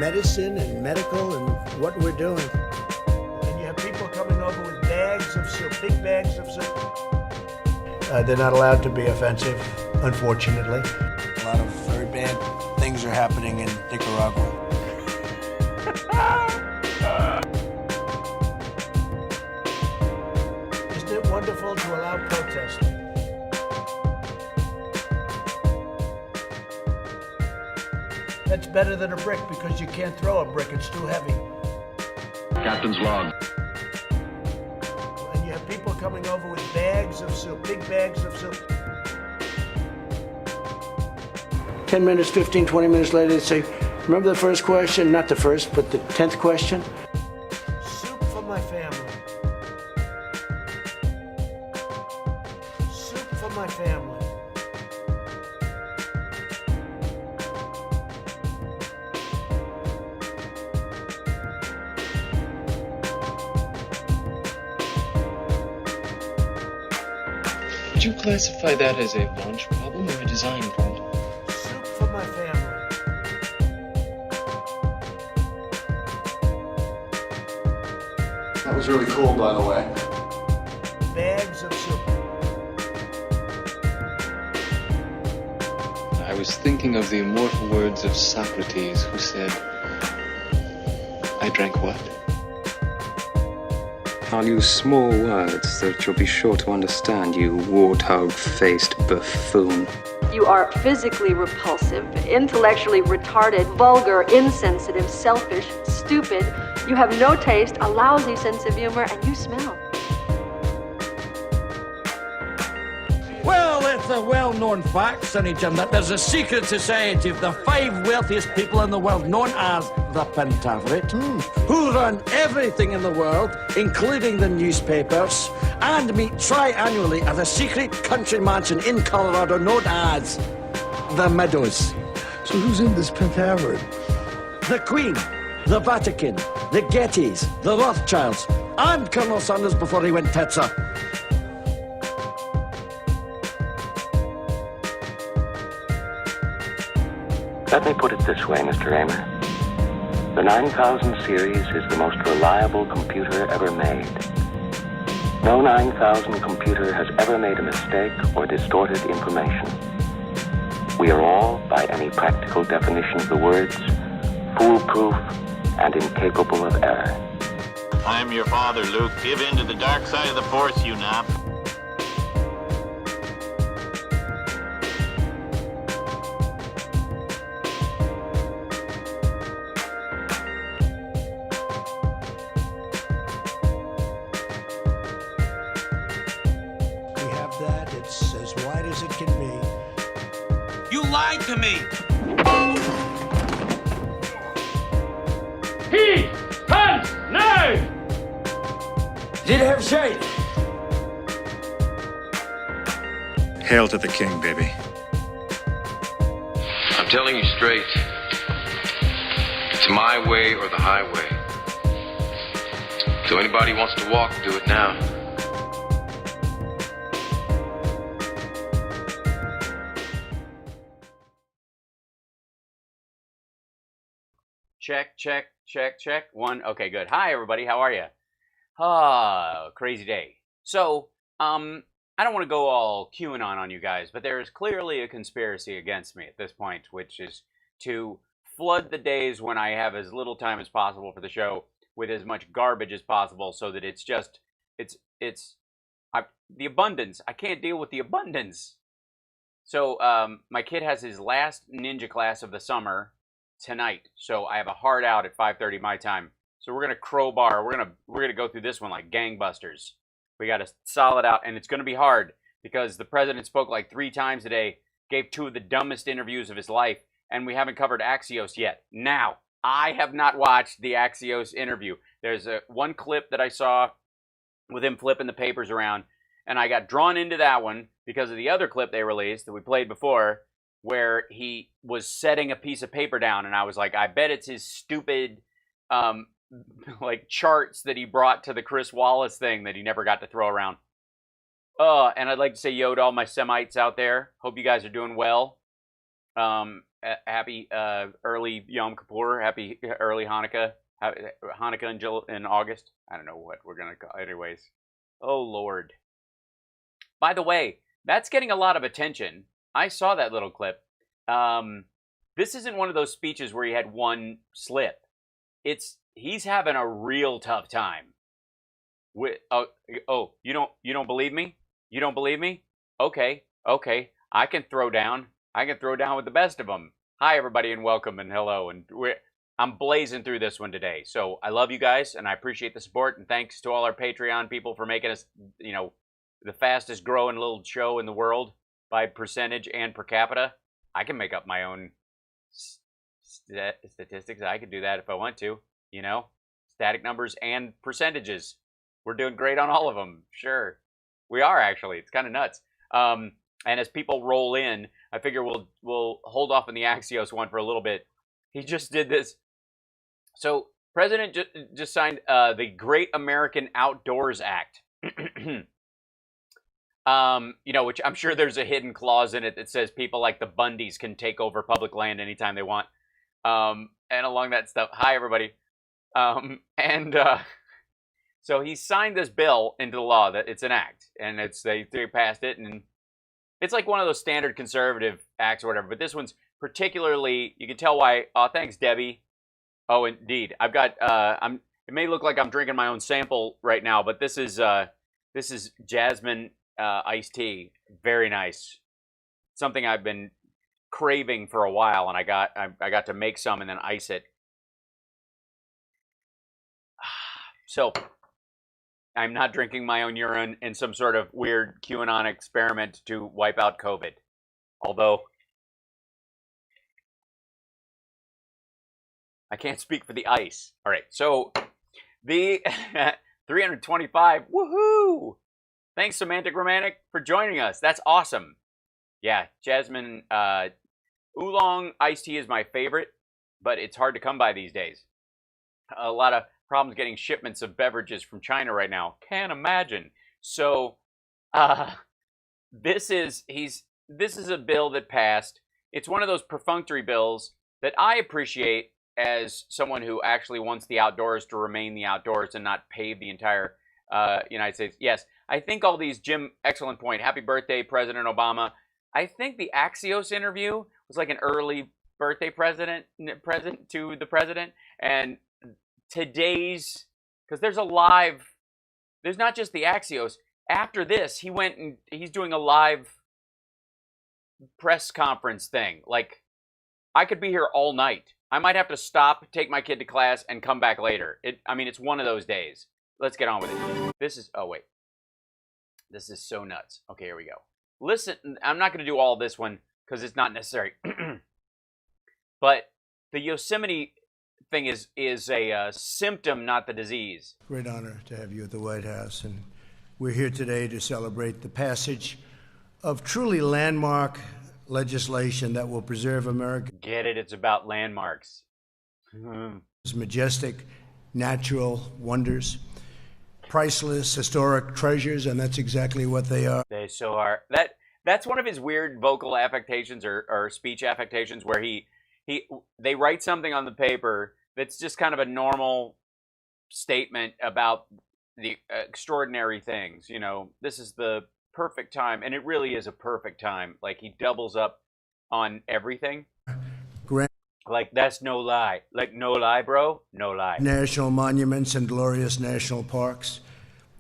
medicine and medical and what we're doing. And you have people coming over with bags of soup, big bags of soup. They're not allowed to be offensive, unfortunately. A lot of very bad things are happening in Nicaragua. Isn't it wonderful to allow protesting? That's better than a brick because you can't throw a brick, it's too heavy. Captain's log. And you have people coming over with bags of soup, big bags of soup. 10 minutes, 15, 20 minutes later, they say, remember the first question? Not the first, but the 10th question? Soup for my family. Soup for my family. Would you classify that as a launch problem or a design problem? Soup for my family. That was really cool, by the way. Bags of soup. I was thinking of the immortal words of Socrates, who said, I drank what? I'll use small words that you'll be sure to understand, you warthog-faced buffoon. You are physically repulsive, intellectually retarded, vulgar, insensitive, selfish, stupid. You have no taste, a lousy sense of humor, and you smell. Well, it's a well-known fact, Sonny Jim, that there's a secret society of the 5 wealthiest people in the world known as the Pentaveret, who run everything in the world, including the newspapers, and meet tri-annually at a secret country mansion in Colorado known as the Meadows. So who's in this Pentaveret? The Queen, the Vatican, the Gettys, the Rothschilds, and Colonel Sanders before he went tits up. Let me put it this way, Mr. Raymer. The 9000 series is the most reliable computer ever made. No 9000 computer has ever made a mistake or distorted information. We are all, by any practical definition of the words, foolproof and incapable of error. I'm your father, Luke. Give in to the dark side of the Force, you nap. It's as wide as it can be. You lied to me! He has now! Did have shade? Hail to the king, baby. I'm telling you straight. It's my way or the highway. So anybody wants to walk, do it now. Check, check, check, check. 1. Okay, good. Hi, everybody. How are you? Crazy day. So, I don't want to go all QAnon on you guys, but there is clearly a conspiracy against me at this point, which is to flood the days when I have as little time as possible for the show with as much garbage as possible, so that it's just, the abundance. I can't deal with the abundance. So, my kid has his last ninja class of the summer tonight, so I have a hard out at 5:30 my time. So we're gonna crowbar. We're gonna go through this one like gangbusters. We got to solid out, and it's gonna be hard because the president spoke like 3 times today, gave 2 of the dumbest interviews of his life, and we haven't covered Axios yet. Now, I have not watched the Axios interview. There's one clip that I saw with him flipping the papers around, and I got drawn into that one because of the other clip they released that we played before, where he was setting a piece of paper down, and I was like, I bet it's his stupid like charts that he brought to the Chris Wallace thing that he never got to throw around. And I'd like to say yo to all my Semites out there. Hope you guys are doing well. happy early Yom Kippur, happy early Hanukkah, Hanukkah in August. I don't know what we're gonna call. Anyways, oh Lord. By the way, that's getting a lot of attention. I saw that little clip. This isn't one of those speeches where he had one slip. He's having a real tough time. You don't believe me? You don't believe me? Okay. I can throw down. I can throw down with the best of them. Hi everybody and welcome and hello, and I'm blazing through this one today. So I love you guys and I appreciate the support, and thanks to all our Patreon people for making us, the fastest growing little show in the world by percentage and per capita. I can make up my own statistics. I could do that if I want to, static numbers and percentages. We're doing great on all of them. Sure. We are actually. It's kind of nuts. And as people roll in, I figure we'll hold off on the Axios one for a little bit. He just did this. So President just signed the Great American Outdoors Act. Which I'm sure there's a hidden clause in it that says people like the Bundys can take over public land anytime they want. And along that stuff. Hi, everybody. So he signed this bill into the law. That it's an act, and they passed it, and it's like one of those standard conservative acts or whatever. But this one's particularly, you can tell why. Oh, thanks, Debbie. Oh, indeed. I've got. It may look like I'm drinking my own sample right now, but this is jasmine iced tea. Very nice. Something I've been craving for a while, and I got to make some and then ice it. So I'm not drinking my own urine in some sort of weird QAnon experiment to wipe out COVID. Although I can't speak for the ice. All right, so the 325, woohoo! Thanks, Semantic Romantic, for joining us. That's awesome. Yeah, jasmine oolong iced tea is my favorite, but it's hard to come by these days. A lot of problems getting shipments of beverages from China right now. Can't imagine. So, this is a bill that passed. It's one of those perfunctory bills that I appreciate as someone who actually wants the outdoors to remain the outdoors and not pave the entire United States. Yes, I think all these, Jim, excellent point. Happy birthday, President Obama. I think the Axios interview was like an early birthday present to the president, and today's, because there's not just the Axios. After this, he went and he's doing a live press conference thing. Like, I could be here all night. I might have to stop, take my kid to class, and come back later. It's one of those days. Let's get on with it. This is so nuts. Okay, here we go. Listen, I'm not going to do all this one because it's not necessary. But the Yosemite thing is a symptom, not the disease. Great honor to have you at the White House, and we're here today to celebrate the passage of truly landmark legislation that will preserve America's Get it? It's about landmarks. Majestic natural wonders, priceless historic treasures, and that's exactly what they are. They so are. That's one of his weird vocal affectations or speech affectations where they write something on the paper that's just kind of a normal statement about the extraordinary things. This is the perfect time, and it really is a perfect time. Like, he doubles up on everything. Like, that's no lie. Like, no lie, bro. No lie. National monuments and glorious national parks.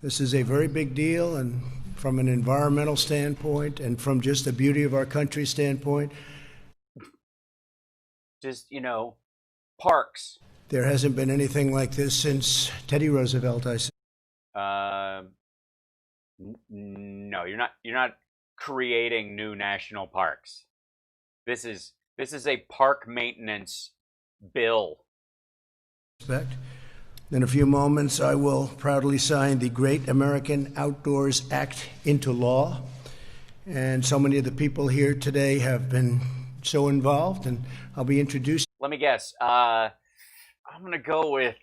This is a very big deal, and from an environmental standpoint and from just the beauty of our country standpoint. Just, parks. There hasn't been anything like this since Teddy Roosevelt, I say. No, you're not creating new national parks. This is a park maintenance bill. In a few moments, I will proudly sign the Great American Outdoors Act into law. And so many of the people here today have been so involved, and I'll be introduced. Let me guess. I'm going to go with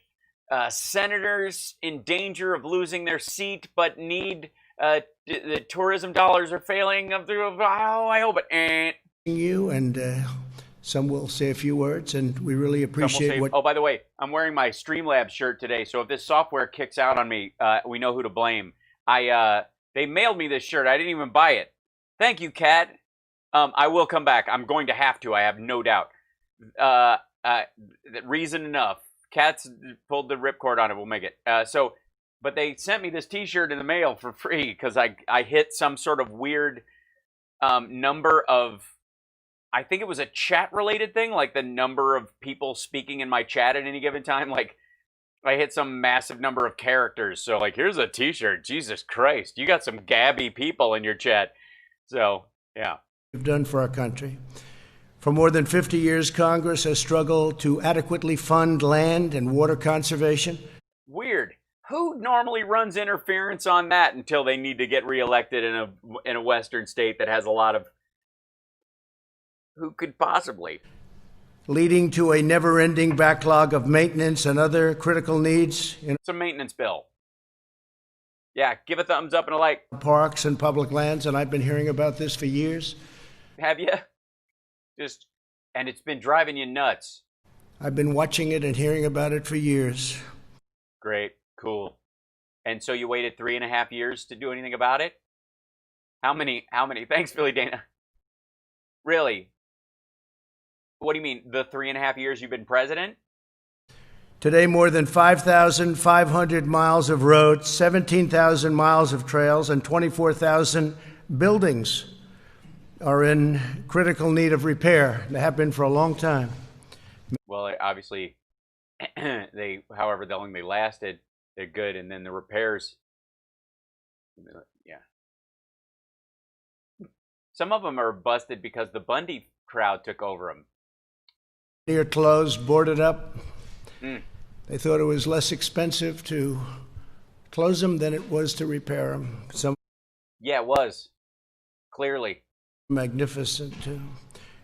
senators in danger of losing their seat, but need the tourism dollars are failing. I hope it. You and Some will say a few words, and we really Some will appreciate say, what... oh, by the way, I'm wearing my Streamlabs shirt today, so if this software kicks out on me, we know who to blame. They mailed me this shirt. I didn't even buy it. Thank you, Kat. I will come back. I'm going to have to. I have no doubt. Reason enough. Kat's pulled the ripcord on it. We'll make it. But they sent me this T-shirt in the mail for free because I hit some sort of weird number of... I think it was a chat-related thing, like the number of people speaking in my chat at any given time. Like, I hit some massive number of characters. So, like, here's a T-shirt. Jesus Christ. You got some gabby people in your chat. So, yeah. We've done for our country. For more than 50 years, Congress has struggled to adequately fund land and water conservation. Weird. Who normally runs interference on that until they need to get reelected in a Western state that has a lot of... Who could possibly? Leading to a never-ending backlog of maintenance and other critical needs in It's a maintenance bill. Yeah, give a thumbs up and a like. Parks and public lands, and I've been hearing about this for years. Have you? And it's been driving you nuts. I've been watching it and hearing about it for years. Great, cool. And so you waited 3.5 years to do anything about it? How many? Thanks, Philly Dana. Really? What do you mean, the 3.5 years you've been president? Today, more than 5,500 miles of roads, 17,000 miles of trails, and 24,000 buildings are in critical need of repair. They have been for a long time. Well, obviously, however long they lasted, they're good. And then the repairs, yeah. Some of them are busted because the Bundy crowd took over them. They're closed, boarded up. They thought it was less expensive to close them than it was to repair them. Yeah, it was. Clearly. Magnificent, too.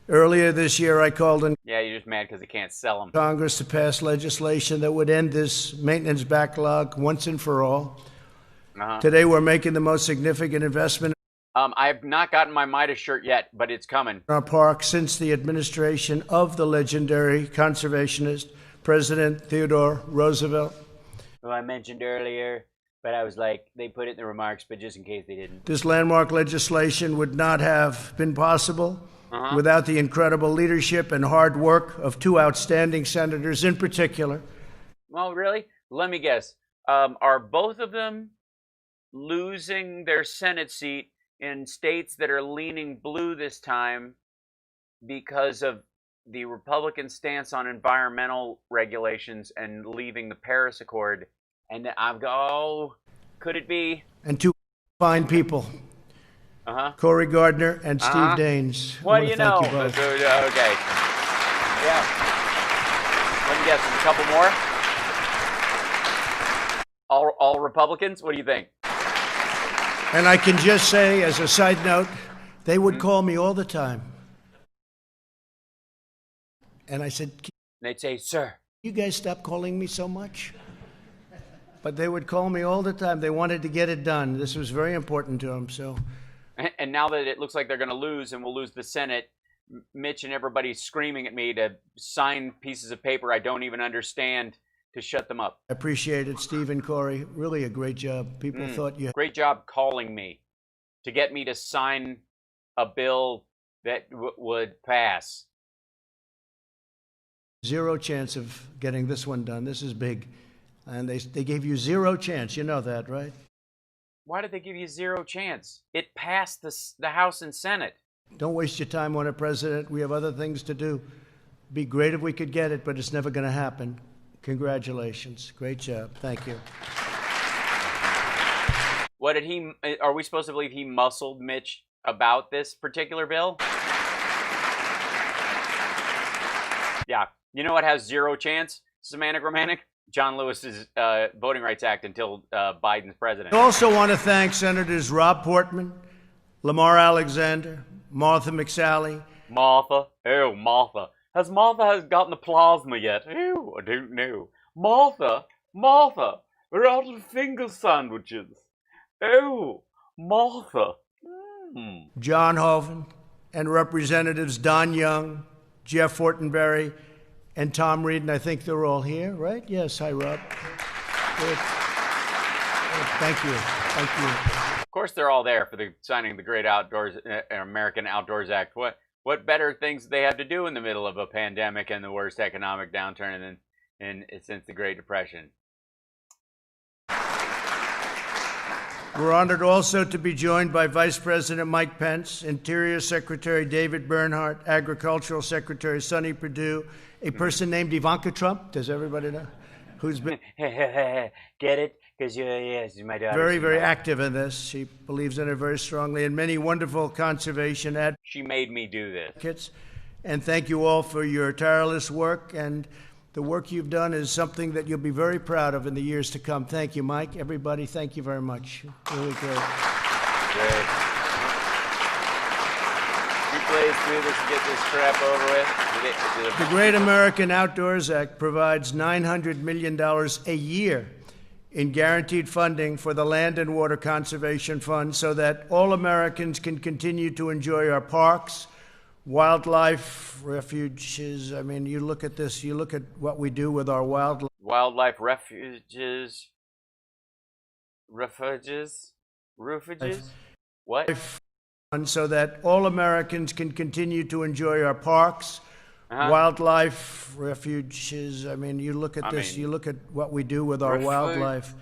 Earlier this year, I called on Yeah, you're just mad because they can't sell them. Congress to pass legislation that would end this maintenance backlog once and for all. Today, we're making the most significant investment I have not gotten my Midas shirt yet, but it's coming. in our park since the administration of the legendary conservationist President Theodore Roosevelt. Well, I mentioned earlier, but I was like, they put it in the remarks, but just in case they didn't. This landmark legislation would not have been possible without the incredible leadership and hard work of two outstanding senators in particular. Well, really? Let me guess. Are both of them losing their Senate seat in states that are leaning blue this time because of the Republican stance on environmental regulations and leaving the Paris Accord? And I've go, could it be? And two fine people, Cory Gardner and Steve Daines. What do you know? Thank you both. Okay. Yeah. Let me guess, there's a couple more? All Republicans? What do you think? And I can just say, as a side note, they would call me all the time. And I said, they'd say, sir, you guys stop calling me so much? But they would call me all the time. They wanted to get it done. This was very important to them. So, and now that it looks like they're going to lose and we'll lose the Senate, Mitch and everybody's screaming at me to sign pieces of paper I don't even understand to shut them up. I appreciate it, Steve and Cory. Really a great job. People thought you... Great job calling me to get me to sign a bill that would pass. Zero chance of getting this one done. This is big. And they gave you zero chance. You know that, right? Why did they give you zero chance? It passed the House and Senate. Don't waste your time on it, President. We have other things to do. It'd be great if we could get it, but it's never going to happen. Congratulations. Great job. Thank you. What did he... Are we supposed to believe he muscled Mitch about this particular bill? Yeah. You know what has zero chance, Semantic Romantic? John Lewis's Voting Rights Act until Biden's president. I also want to thank Senators Rob Portman, Lamar Alexander, Martha McSally. Martha? Oh, Martha. Has Martha gotten the plasma yet? Oh, I don't know. Martha? We're out of finger sandwiches. Oh, Martha. John Hoeven and Representatives Don Young, Jeff Fortenberry, and Tom Reed, and I think they're all here, right? Yes, hi, Rob. Good. Thank you. Thank you. Of course, they're all there for the signing the Great Outdoors American Outdoors Act. What better things do they have to do in the middle of a pandemic and the worst economic downturn since the Great Depression? We're honored also to be joined by Vice President Mike Pence, Interior Secretary David Bernhardt, Agricultural Secretary Sonny Perdue, a person named Ivanka Trump. Does everybody know? Who's been Get it? Because she's my daughter. very, very active in this. She believes in it very strongly, and many wonderful conservation advocates. She made me do this. And thank you all for your tireless work, and the work you've done is something that you'll be very proud of in the years to come. Thank you, Mike. Everybody, thank you very much. Really great. Great. You blaze through this and get this crap over with. The Great American Outdoors Act provides $900 million a year in guaranteed funding for the Land and Water Conservation Fund so that all Americans can continue to enjoy our parks, wildlife refuges. I mean, you look at this, you look at what we do with our wildlife refuges. What? So that all Americans can continue to enjoy our parks, wildlife refuges. I mean, you look at this, you look at what we do with our wildlife,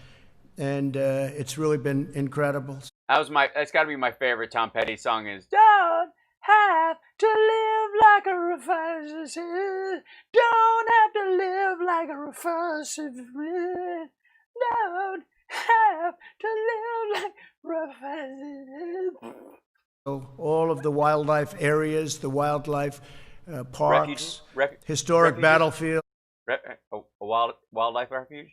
and it's really been incredible. That's got to be my favorite Tom Petty song is Don't Have to Live Like a Refugee. Don't have to live like a refugee. Don't have to live like refugees. All of the wildlife areas, the wildlife parks, historic battlefields, wildlife refuge?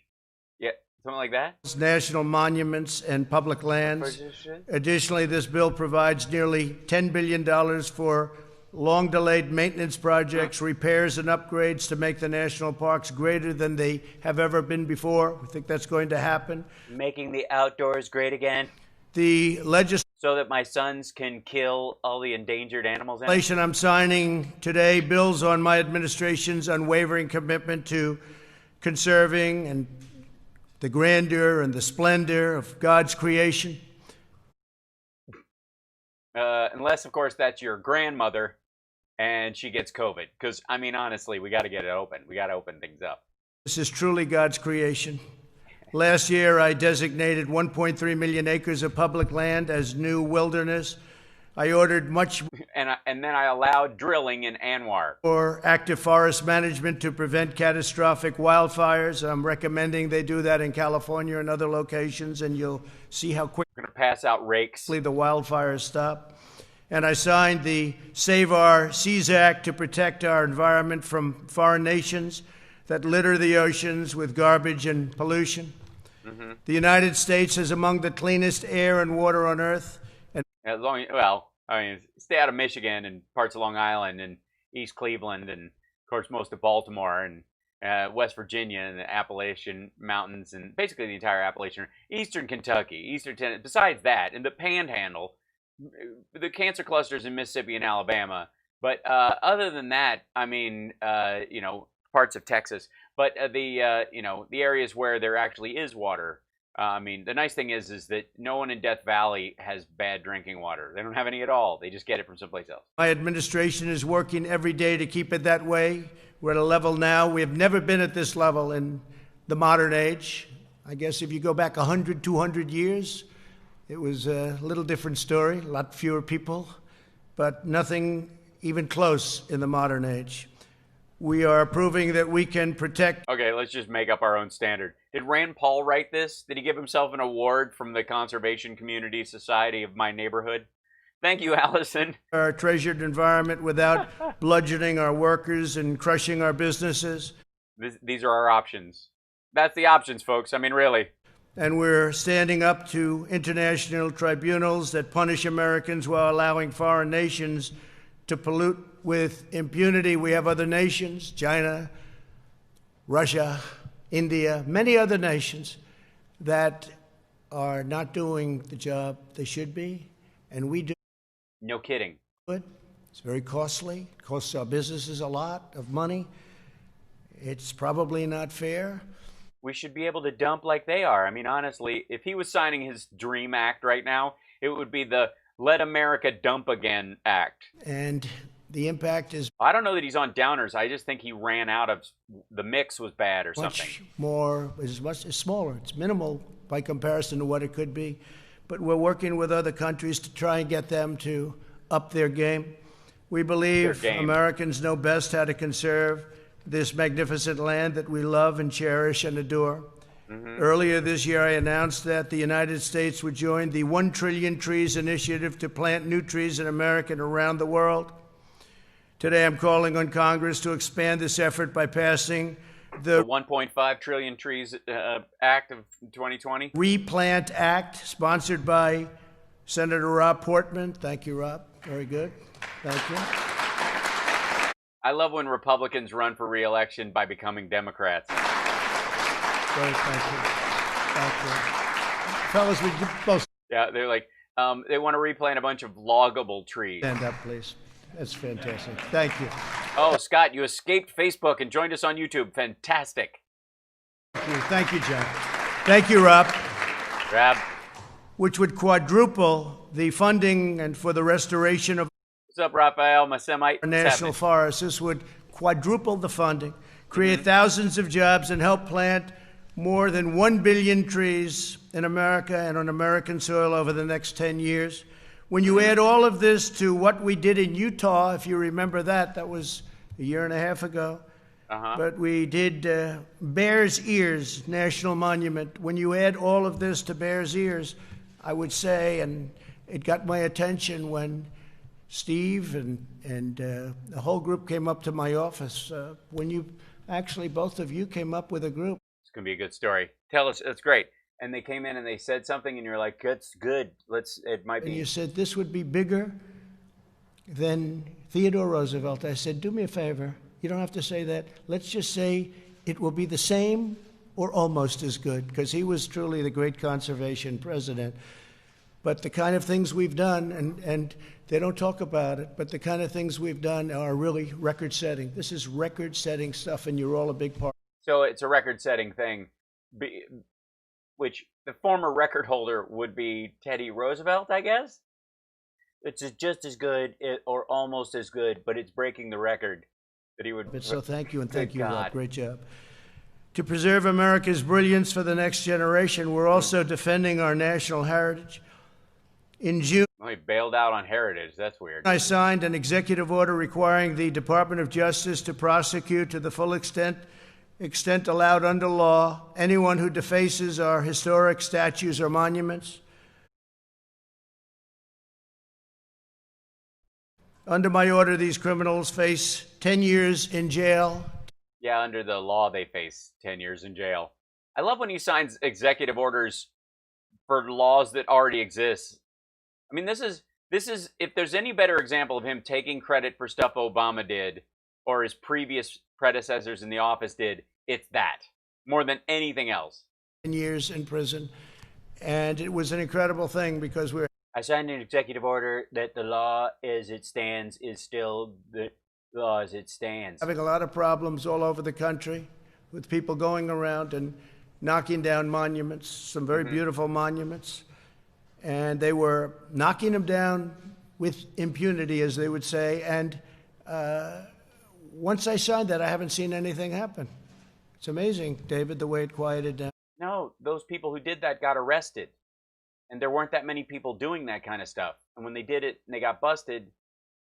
Yeah, something like that? National monuments and public lands. Additionally, this bill provides nearly $10 billion for long-delayed maintenance projects, repairs, and upgrades to make the national parks greater than they have ever been before. We think that's going to happen. Making the outdoors great again. The so that my sons can kill all the endangered animals. Legislation I'm signing today builds on my administration's unwavering commitment to conserving and the grandeur and the splendor of God's creation. Unless, of course, that's your grandmother and she gets COVID. Because, I mean, honestly, we got to get it open. We got to open things up. This is truly God's creation. Last year, I designated 1.3 million acres of public land as new wilderness. I ordered much and then I allowed drilling in Anwar. For active forest management to prevent catastrophic wildfires. I'm recommending they do that in California and other locations, and you'll see how quickly we're going to pass out rakes. The wildfires stop. And I signed the Save Our Seas Act to protect our environment from foreign nations that litter the oceans with garbage and pollution. Mm-hmm. The United States is among the cleanest air and water on earth. And stay out of Michigan and parts of Long Island and East Cleveland and, of course, most of Baltimore and West Virginia and the Appalachian Mountains and basically the entire Appalachian, Eastern Kentucky, Eastern Tennessee. Besides that, in the Panhandle, the cancer clusters in Mississippi and Alabama. But other than that, I mean, parts of Texas. But the areas where there actually is water. I mean, the nice thing is that no one in Death Valley has bad drinking water. They don't have any at all. They just get it from someplace else. My administration is working every day to keep it that way. We're at a level now. We have never been at this level in the modern age. I guess if you go back 100, 200 years, it was a little different story, a lot fewer people, but nothing even close in the modern age. We are proving that we can protect. Okay, let's just make up our own standard. Did Rand Paul write this? Did he give himself an award from the Conservation Community Society of my neighborhood? Thank you, Allison. Our treasured environment without bludgeoning our workers and crushing our businesses. These are our options. That's the options, folks. I mean, really. And we're standing up to international tribunals that punish Americans while allowing foreign nations to pollute with impunity. We have other nations, China, Russia, India, many other nations that are not doing the job they should be, and we do. No kidding. It. It's very costly. It costs our businesses a lot of money. It's probably not fair. We should be able to dump like they are. I mean, honestly, if he was signing his Dream Act right now, it would be the Let America Dump Again Act. And the impact is I don't know that he's on downers. I just think he ran out of, the mix was bad or something. It's smaller. It's minimal by comparison to what it could be. But we're working with other countries to try and get them to up their game. We believe Americans know best how to conserve this magnificent land that we love and cherish and adore. Earlier this year, I announced that the United States would join the 1 Trillion Trees Initiative to plant new trees in America and around the world. Today, I'm calling on Congress to expand this effort by passing the 1.5 Trillion Trees Act of 2020. Replant Act, sponsored by Senator Rob Portman. Thank you, Rob. Very good. Thank you. I love when Republicans run for re-election by becoming Democrats. Great, thank you. Thank you. Fellas, we both. Yeah, they're like, they want to replant a bunch of loggable trees. Stand up, please. That's fantastic. Thank you. Oh, Scott, you escaped Facebook and joined us on YouTube. Fantastic. Thank you, John. Thank you, Rob. Rob. Which would quadruple the funding and for the restoration of What's up, Raphael, my Semite? national forests. This would quadruple the funding, create thousands of jobs, and help plant more than 1 billion trees in America and on American soil over the next 10 years. When you add all of this to what we did in Utah, if you remember that was a year and a half ago. But we did Bears Ears National Monument. When you add all of this to Bears Ears, I would say, and it got my attention when Steve and the whole group came up to my office. When you actually, both of you came up with a group. It's going to be a good story. Tell us, that's great. And they came in and they said something and you're like, that's good. It might be. And you said this would be bigger than Theodore Roosevelt. I said, do me a favor. You don't have to say that. Let's just say it will be the same or almost as good, because he was truly the great conservation president. But the kind of things we've done, and they don't talk about it, but the kind of things we've done are really record-setting. This is record-setting stuff, and you're all a big part. So it's a record-setting thing, which the former record holder would be Teddy Roosevelt, I guess? It's just as good or almost as good, but it's breaking the record that he would. So thank you, and thank you, Rob. Great job. To preserve America's brilliance for the next generation, we're also defending our national heritage. In June, he bailed out on heritage. That's weird. I signed an executive order requiring the Department of Justice to prosecute to the full extent allowed under law anyone who defaces our historic statues or monuments. Under my order, these criminals face 10 years in jail. Yeah, under the law, they face 10 years in jail. I love when he signs executive orders for laws that already exist. I mean, this is if there's any better example of him taking credit for stuff Obama did or his previous predecessors in the office did, it's that, more than anything else. 10 years in prison. And it was an incredible thing because I signed an executive order that the law as it stands is still the law as it stands. Having a lot of problems all over the country with people going around and knocking down monuments, some very beautiful monuments. And they were knocking them down with impunity, as they would say. And once I signed that, I haven't seen anything happen. It's amazing, David, the way it quieted down. No, those people who did that got arrested. And there weren't that many people doing that kind of stuff. And when they did it and they got busted,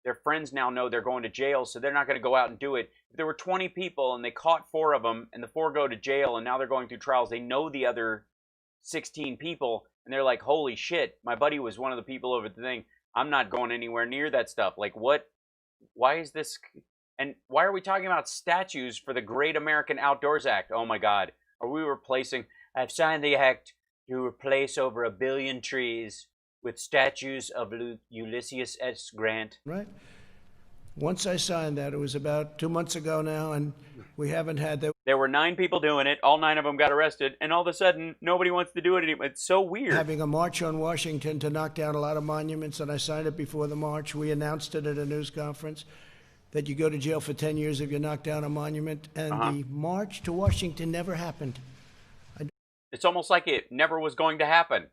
their friends now know they're going to jail, so they're not going to go out and do it. If there were 20 people and they caught 4 of them and the 4 go to jail and now they're going through trials, they know the other 16 people and they're like, holy shit, my buddy was one of the people over the thing. I'm not going anywhere near that stuff. Like, what? Why is this? And why are we talking about statues for the Great American Outdoors Act? Oh my God. Are we replacing? I've signed the act to replace over 1 billion trees with statues of Ulysses S. Grant. Right. Once I signed that, it was about 2 months ago now, and we haven't had that. There were 9 people doing it. All 9 of them got arrested, and all of a sudden, nobody wants to do it anymore. It's so weird. Having a march on Washington to knock down a lot of monuments, and I signed it before the march. We announced it at a news conference that you go to jail for 10 years if you knock down a monument, and the march to Washington never happened. It's almost like it never was going to happen.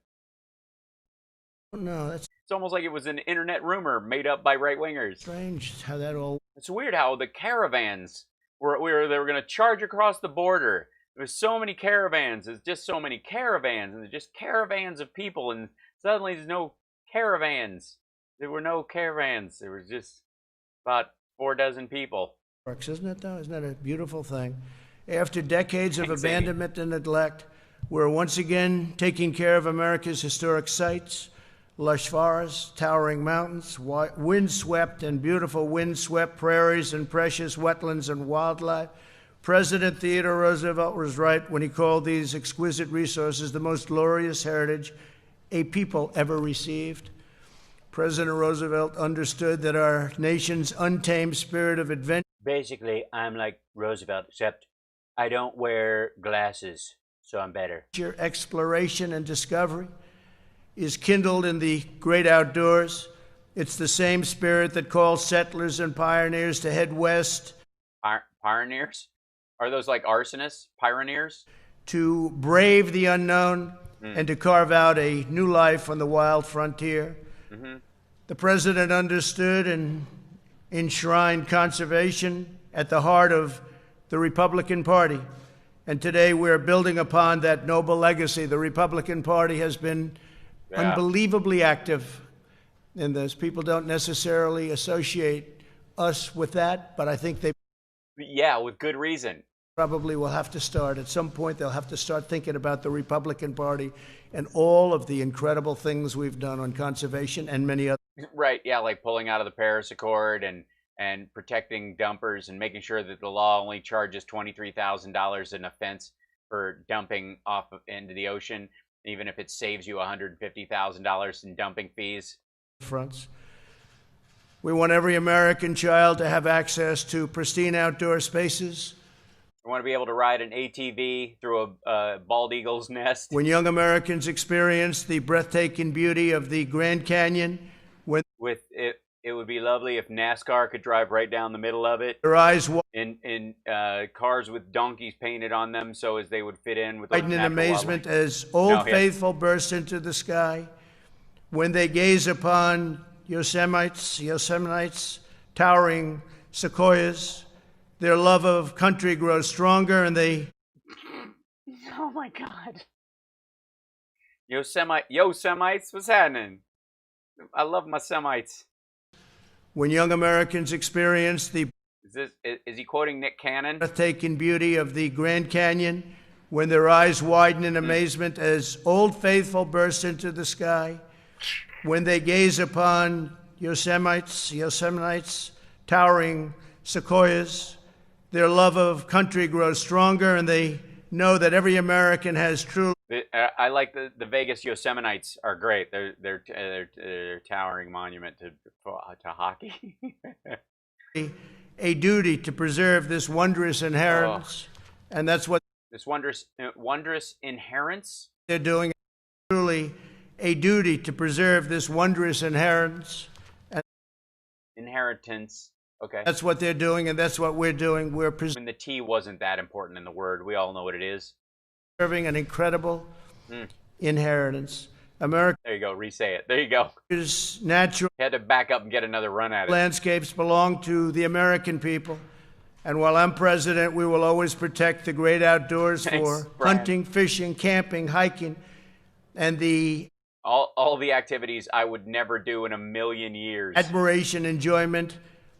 No, It's almost like it was an internet rumor made up by right-wingers. Strange how that all... It's weird how the caravans they were going to charge across the border. There was so many caravans. There's just so many caravans, and there's just caravans of people, and suddenly there's no caravans. There were no caravans. There was just about 4 dozen people. Isn't it, though? Isn't that a beautiful thing? After decades of abandonment and neglect, we're once again taking care of America's historic sites, lush forests, towering mountains, windswept and beautiful windswept prairies and precious wetlands and wildlife. President Theodore Roosevelt was right when he called these exquisite resources the most glorious heritage a people ever received. President Roosevelt understood that our nation's untamed spirit of adventure... Basically, I'm like Roosevelt, except I don't wear glasses, so I'm better. Exploration and discovery is kindled in the great outdoors. It's the same spirit that calls settlers and pioneers to head west. Pioneers? Are those like arsonists? Pioneers? To brave the unknown and to carve out a new life on the wild frontier. The president understood and enshrined conservation at the heart of the Republican Party. And today we're building upon that noble legacy. The Republican Party has been unbelievably active in this. People don't necessarily associate us with that, but I think they... Yeah, with good reason. Probably will have to start. At some point, they'll have to start thinking about the Republican Party and all of the incredible things we've done on conservation and many other... Right, yeah, like pulling out of the Paris Accord and protecting dumpers and making sure that the law only charges $23,000 an offense for dumping off into the ocean, even if it saves you $150,000 in dumping fees. Fronts. We want every American child to have access to pristine outdoor spaces. We want to be able to ride an ATV through a bald eagle's nest. When young Americans experience the breathtaking beauty of the Grand Canyon, It would be lovely if NASCAR could drive right down the middle of it. Their eyes in cars with donkeys painted on them, so as they would fit in with. In amazement as Old Faithful bursts into the sky, when they gaze upon Yosemite's towering sequoias, their love of country grows stronger, and they. Oh my God! Yosemites, what's happening? I love my Semites. When young Americans experience the is he quoting Nick Cannon? Breathtaking beauty of the Grand Canyon, when their eyes widen in amazement as Old Faithful bursts into the sky, when they gaze upon Yosemite's towering sequoias, their love of country grows stronger, and they know that every American has true. I like the Vegas Yoseminites are great. They're towering monument to hockey. A duty to preserve this wondrous inheritance, and that's what this wondrous inheritance they're doing. Truly, a duty to preserve this wondrous inheritance. Inheritance. Okay. That's what they're doing, and that's what we're doing. We're preserving. The T wasn't that important in the word. We all know what it is. Preserving an incredible inheritance. America. There you go. Re-say it. There you go. Is natural. Had to back up and get another run at it. Landscapes belong to the American people, and while I'm president, we will always protect the great outdoors for hunting, fishing, camping, hiking, and the all the activities I would never do in a million years. Admiration, enjoyment,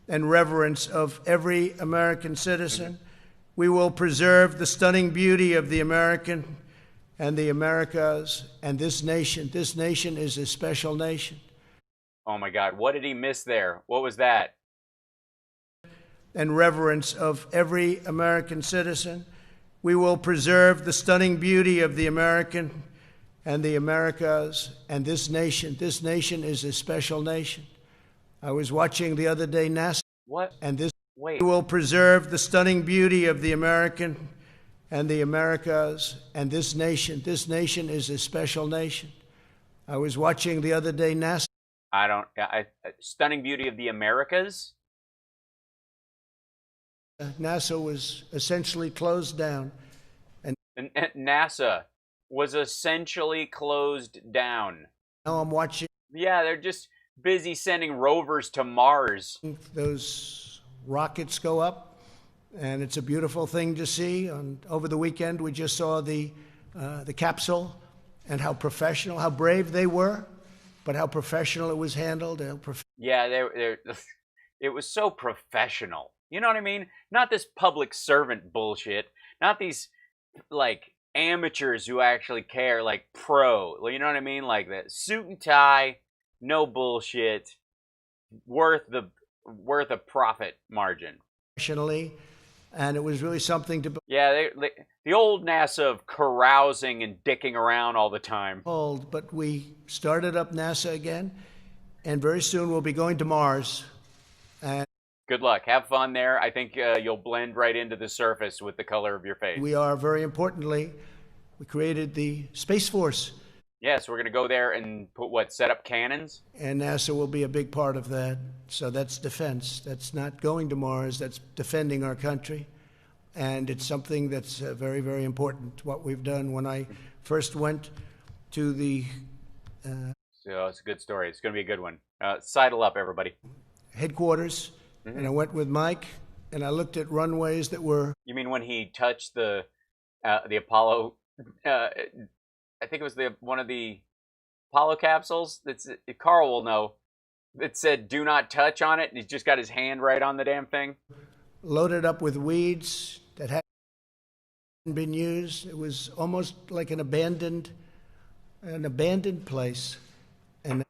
and reverence of every American citizen. We will preserve the stunning beauty of the American and the Americas and this nation. This nation is a special nation. Oh my God, what did he miss there? What was that? And reverence of every American citizen. We will preserve the stunning beauty of the American and the Americas and this nation. This nation is a special nation. I was watching the other day NASA. What? And this Wait. will preserve the stunning beauty of the American and the Americas and this nation. This nation is a special nation. I was watching the other day NASA. Stunning beauty of the Americas? NASA was essentially closed down. And NASA was essentially closed down. Now I'm watching. Yeah, they're just busy sending rovers to Mars. Those rockets go up, and it's a beautiful thing to see. Over the weekend, we just saw the capsule and how professional, how brave they were, but how professional it was handled. Yeah, it was so professional. You know what I mean? Not this public servant bullshit. Not these, like, amateurs who actually care, like pro. You know what I mean? Like that suit and tie, no bullshit, worth a profit margin. Professionally, and it was really something to. Yeah, the old NASA of carousing and dicking around all the time. But we started up NASA again, and very soon we'll be going to Mars. And good luck. Have fun there. I think you'll blend right into the surface with the color of your face. We are, very importantly, we created the Space Force. Yes, we're going to go there and set up cannons? And NASA will be a big part of that. So that's defense. That's not going to Mars. That's defending our country. And it's something that's very, very important, what we've done. When I first went to the... So it's a good story. It's going to be a good one. Sidle up, everybody. Headquarters. Mm-hmm. And I went with Mike, and I looked at runways that were... You mean when he touched the Apollo... I think it was one of the Apollo capsules. Carl will know. It said "Do not touch" on it, and he's just got his hand right on the damn thing. Loaded up with weeds that hadn't been used. It was almost like an abandoned place. And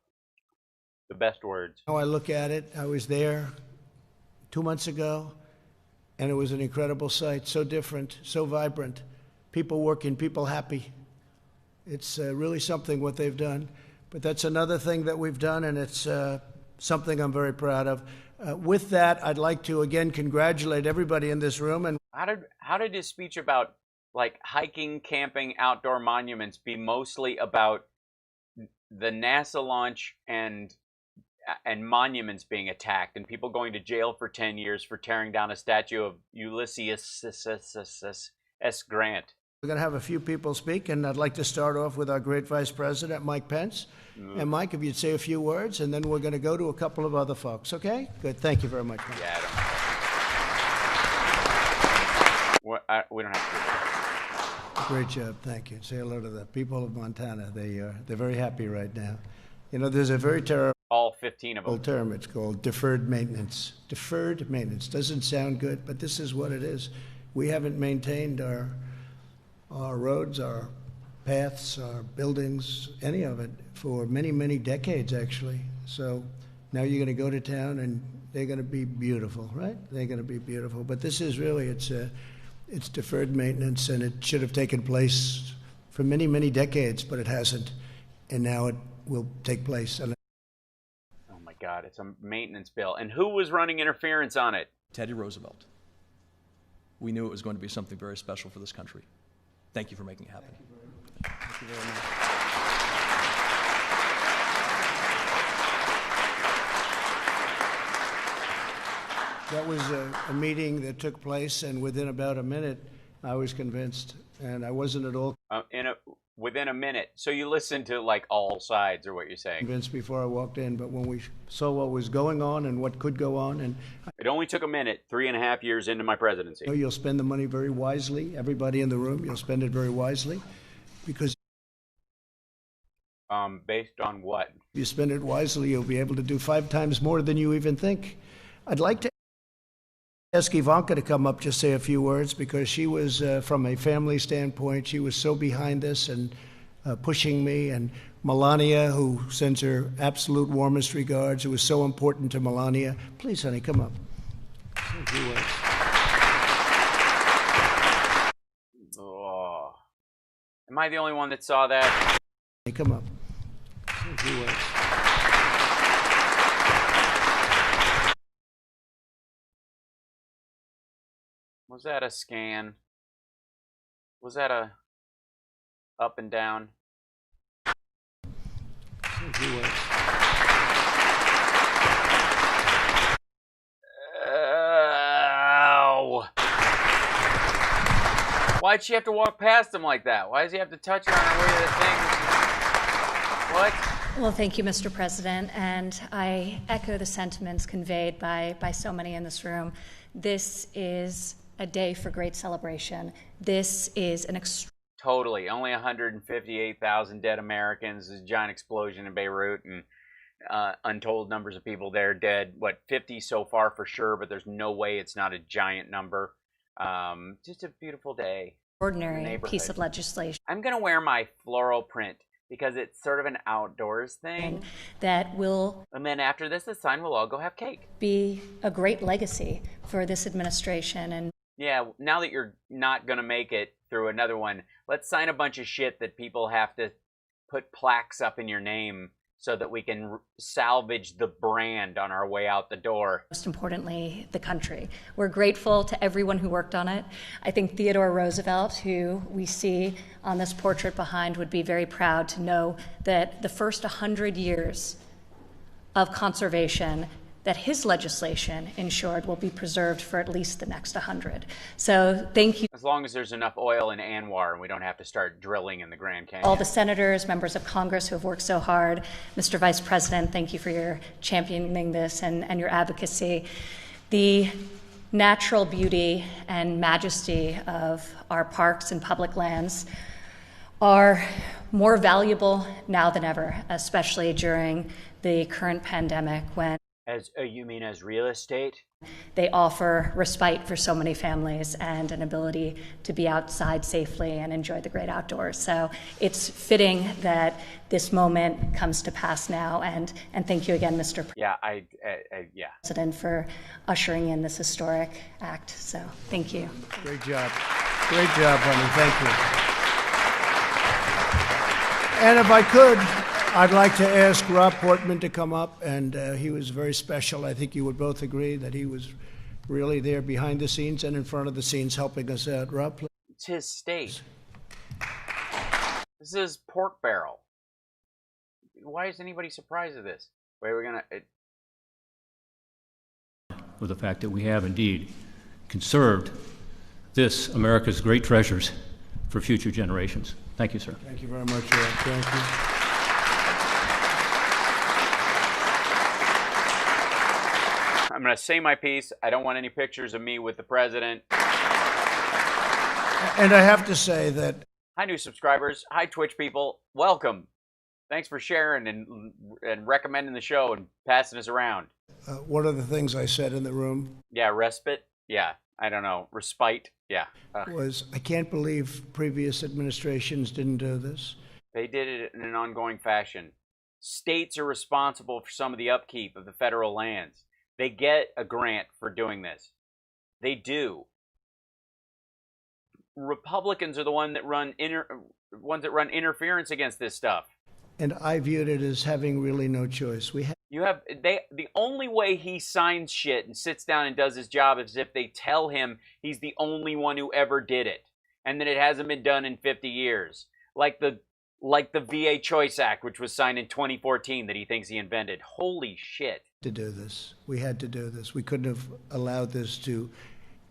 the best words. Now I look at it. I was there 2 months ago, and it was an incredible sight. So different, so vibrant. People working, people happy. It's really something what they've done. But that's another thing that we've done, and it's something I'm very proud of. With that, I'd like to again congratulate everybody in this room. And how did his speech about like hiking, camping, outdoor monuments be mostly about the NASA launch and monuments being attacked and people going to jail for 10 years for tearing down a statue of Ulysses S. Grant? We're going to have a few people speak, and I'd like to start off with our great Vice President, Mike Pence. And Mike, if you'd say a few words, and then we're going to go to a couple of other folks, okay? Good. Thank you very much, Mike. Yeah, we don't have to do that. Great job. Thank you. Say hello to the people of Montana. They're very happy right now. You know, there's a very terrible... All 15 of them. ...term. It's called deferred maintenance. Deferred maintenance. Doesn't sound good, but this is what it is. We haven't maintained our roads, our paths, our buildings, any of it, for many, many decades, actually. So now you're going to go to town, and they're going to be beautiful, right? They're going to be beautiful. But this is really, it's deferred maintenance, and it should have taken place for many, many decades, but it hasn't. And now it will take place. Oh, my God, it's a maintenance bill. And who was running interference on it? Teddy Roosevelt. We knew it was going to be something very special for this country. Thank you for making it happen. Thank you very much. That was a meeting that took place, and within about a minute, I was convinced, and I wasn't at all within a minute. So you listened to like all sides, or what you're saying? Convinced before I walked in, but when we saw what was going on and what could go on, and it only took a minute. 3.5 years into my presidency. You'll spend the money very wisely. Everybody in the room, you'll spend it very wisely, because based on what? If you spend it wisely, you'll be able to do 5 times more than you even think. I'd like to ask Ivanka to come up, just say a few words, because she was, from a family standpoint, she was so behind this and pushing me. And Melania, who sends her absolute warmest regards. It was so important to Melania. Please, honey, come up. Say a few words. Oh. Am I the only one that saw that? Hey, come up. Say a few words. Was that a scan? Was that a up and down? Ow. Why'd she have to walk past him like that? Why does he have to touch her on her way to the thing? What? Well, thank you, Mr. President, and I echo the sentiments conveyed by so many in this room. This is a day for great celebration. This is an Totally. Only 158,000 dead Americans. There's a giant explosion in Beirut, and untold numbers of people there dead. What, 50 so far for sure, but there's no way it's not a giant number. Just a beautiful day. Extraordinary piece of legislation. I'm going to wear my floral print because it's sort of an outdoors thing. That will... And then after this, the sign will all go have cake. ...be a great legacy for this administration. And yeah, now that you're not going to make it through another one, let's sign a bunch of shit that people have to put plaques up in your name so that we can salvage the brand on our way out the door. Most importantly, the country. We're grateful to everyone who worked on it. I think Theodore Roosevelt, who we see on this portrait behind, would be very proud to know that the first 100 years of conservation that his legislation ensured will be preserved for at least the next 100. So thank you. As long as there's enough oil in Anwar and we don't have to start drilling in the Grand Canyon. All the senators, members of Congress who have worked so hard. Mr. Vice President, thank you for your championing this and your advocacy. The natural beauty and majesty of our parks and public lands are more valuable now than ever, especially during the current pandemic when you mean as real estate? They offer respite for so many families and an ability to be outside safely and enjoy the great outdoors. So it's fitting that this moment comes to pass now. And thank you again, Mr. President, for ushering in this historic act. So thank you. Great job. Great job, honey. Thank you. And if I could, I'd like to ask Rob Portman to come up, and he was very special. I think you would both agree that he was really there behind the scenes and in front of the scenes helping us out. Rob, please. It's his state. This is his pork barrel. Why is anybody surprised at this? Wait, we're gonna... With the fact that we have indeed conserved this, America's great treasures, for future generations. Thank you, sir. Thank you very much, Rob. Thank you. I'm going to say my piece. I don't want any pictures of me with the president. And I have to say that... Hi, new subscribers. Hi, Twitch people. Welcome. Thanks for sharing and recommending the show and passing us around. One of the things I said in the room... Yeah, respite? Yeah, I don't know. Respite? Yeah. Was, I can't believe previous administrations didn't do this. They did it in an ongoing fashion. States are responsible for some of the upkeep of the federal lands. They get a grant for doing this. They do. Republicans are the ones that run interference against this stuff. And I viewed it as having really no choice. The only way he signs shit and sits down and does his job is if they tell him he's the only one who ever did it, and that it hasn't been done in 50 years. Like the VA Choice Act, which was signed in 2014, that he thinks he invented. Holy shit. To do this. We had to do this. We couldn't have allowed this to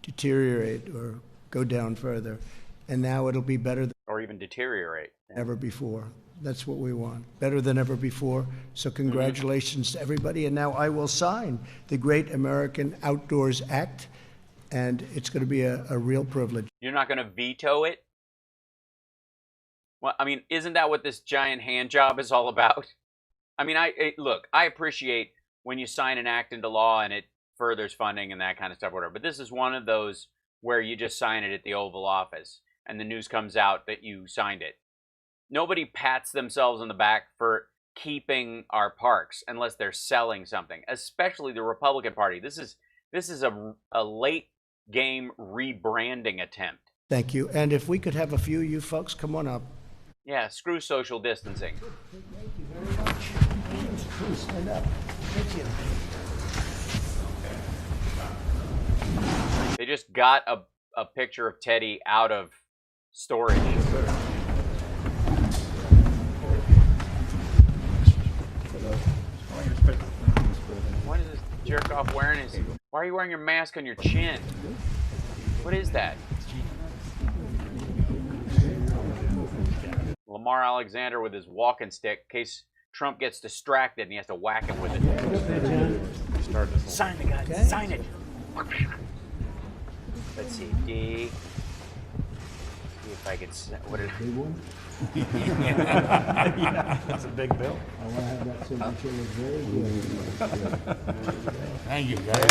deteriorate or go down further. And now it'll be better than or even deteriorate. Ever before. That's what we want. Better than ever before. So congratulations to everybody. And now I will sign the Great American Outdoors Act. And it's going to be a real privilege. You're not going to veto it? Well, I mean, isn't that what this giant hand job is all about? I mean, look, I appreciate when you sign an act into law and it furthers funding and that kind of stuff, whatever. But this is one of those where you just sign it at the Oval Office and the news comes out that you signed it. Nobody pats themselves on the back for keeping our parks unless they're selling something, especially the Republican Party. This is a late game rebranding attempt. Thank you. And if we could have a few of you folks come on up. Yeah, screw social distancing. Thank you very much. Please stand up. Thank you. They just got a picture of Teddy out of storage. What is this jerk off wearing his... Why are you wearing your mask on your chin? What is that? Lamar Alexander with his walking stick in case Trump gets distracted and he has to whack him with it. Sign the guy. Okay. Sign it. Let's see. D. See if I can... What did... Yeah, that's a big bill. I want to have that signature look very good. Thank you, guys.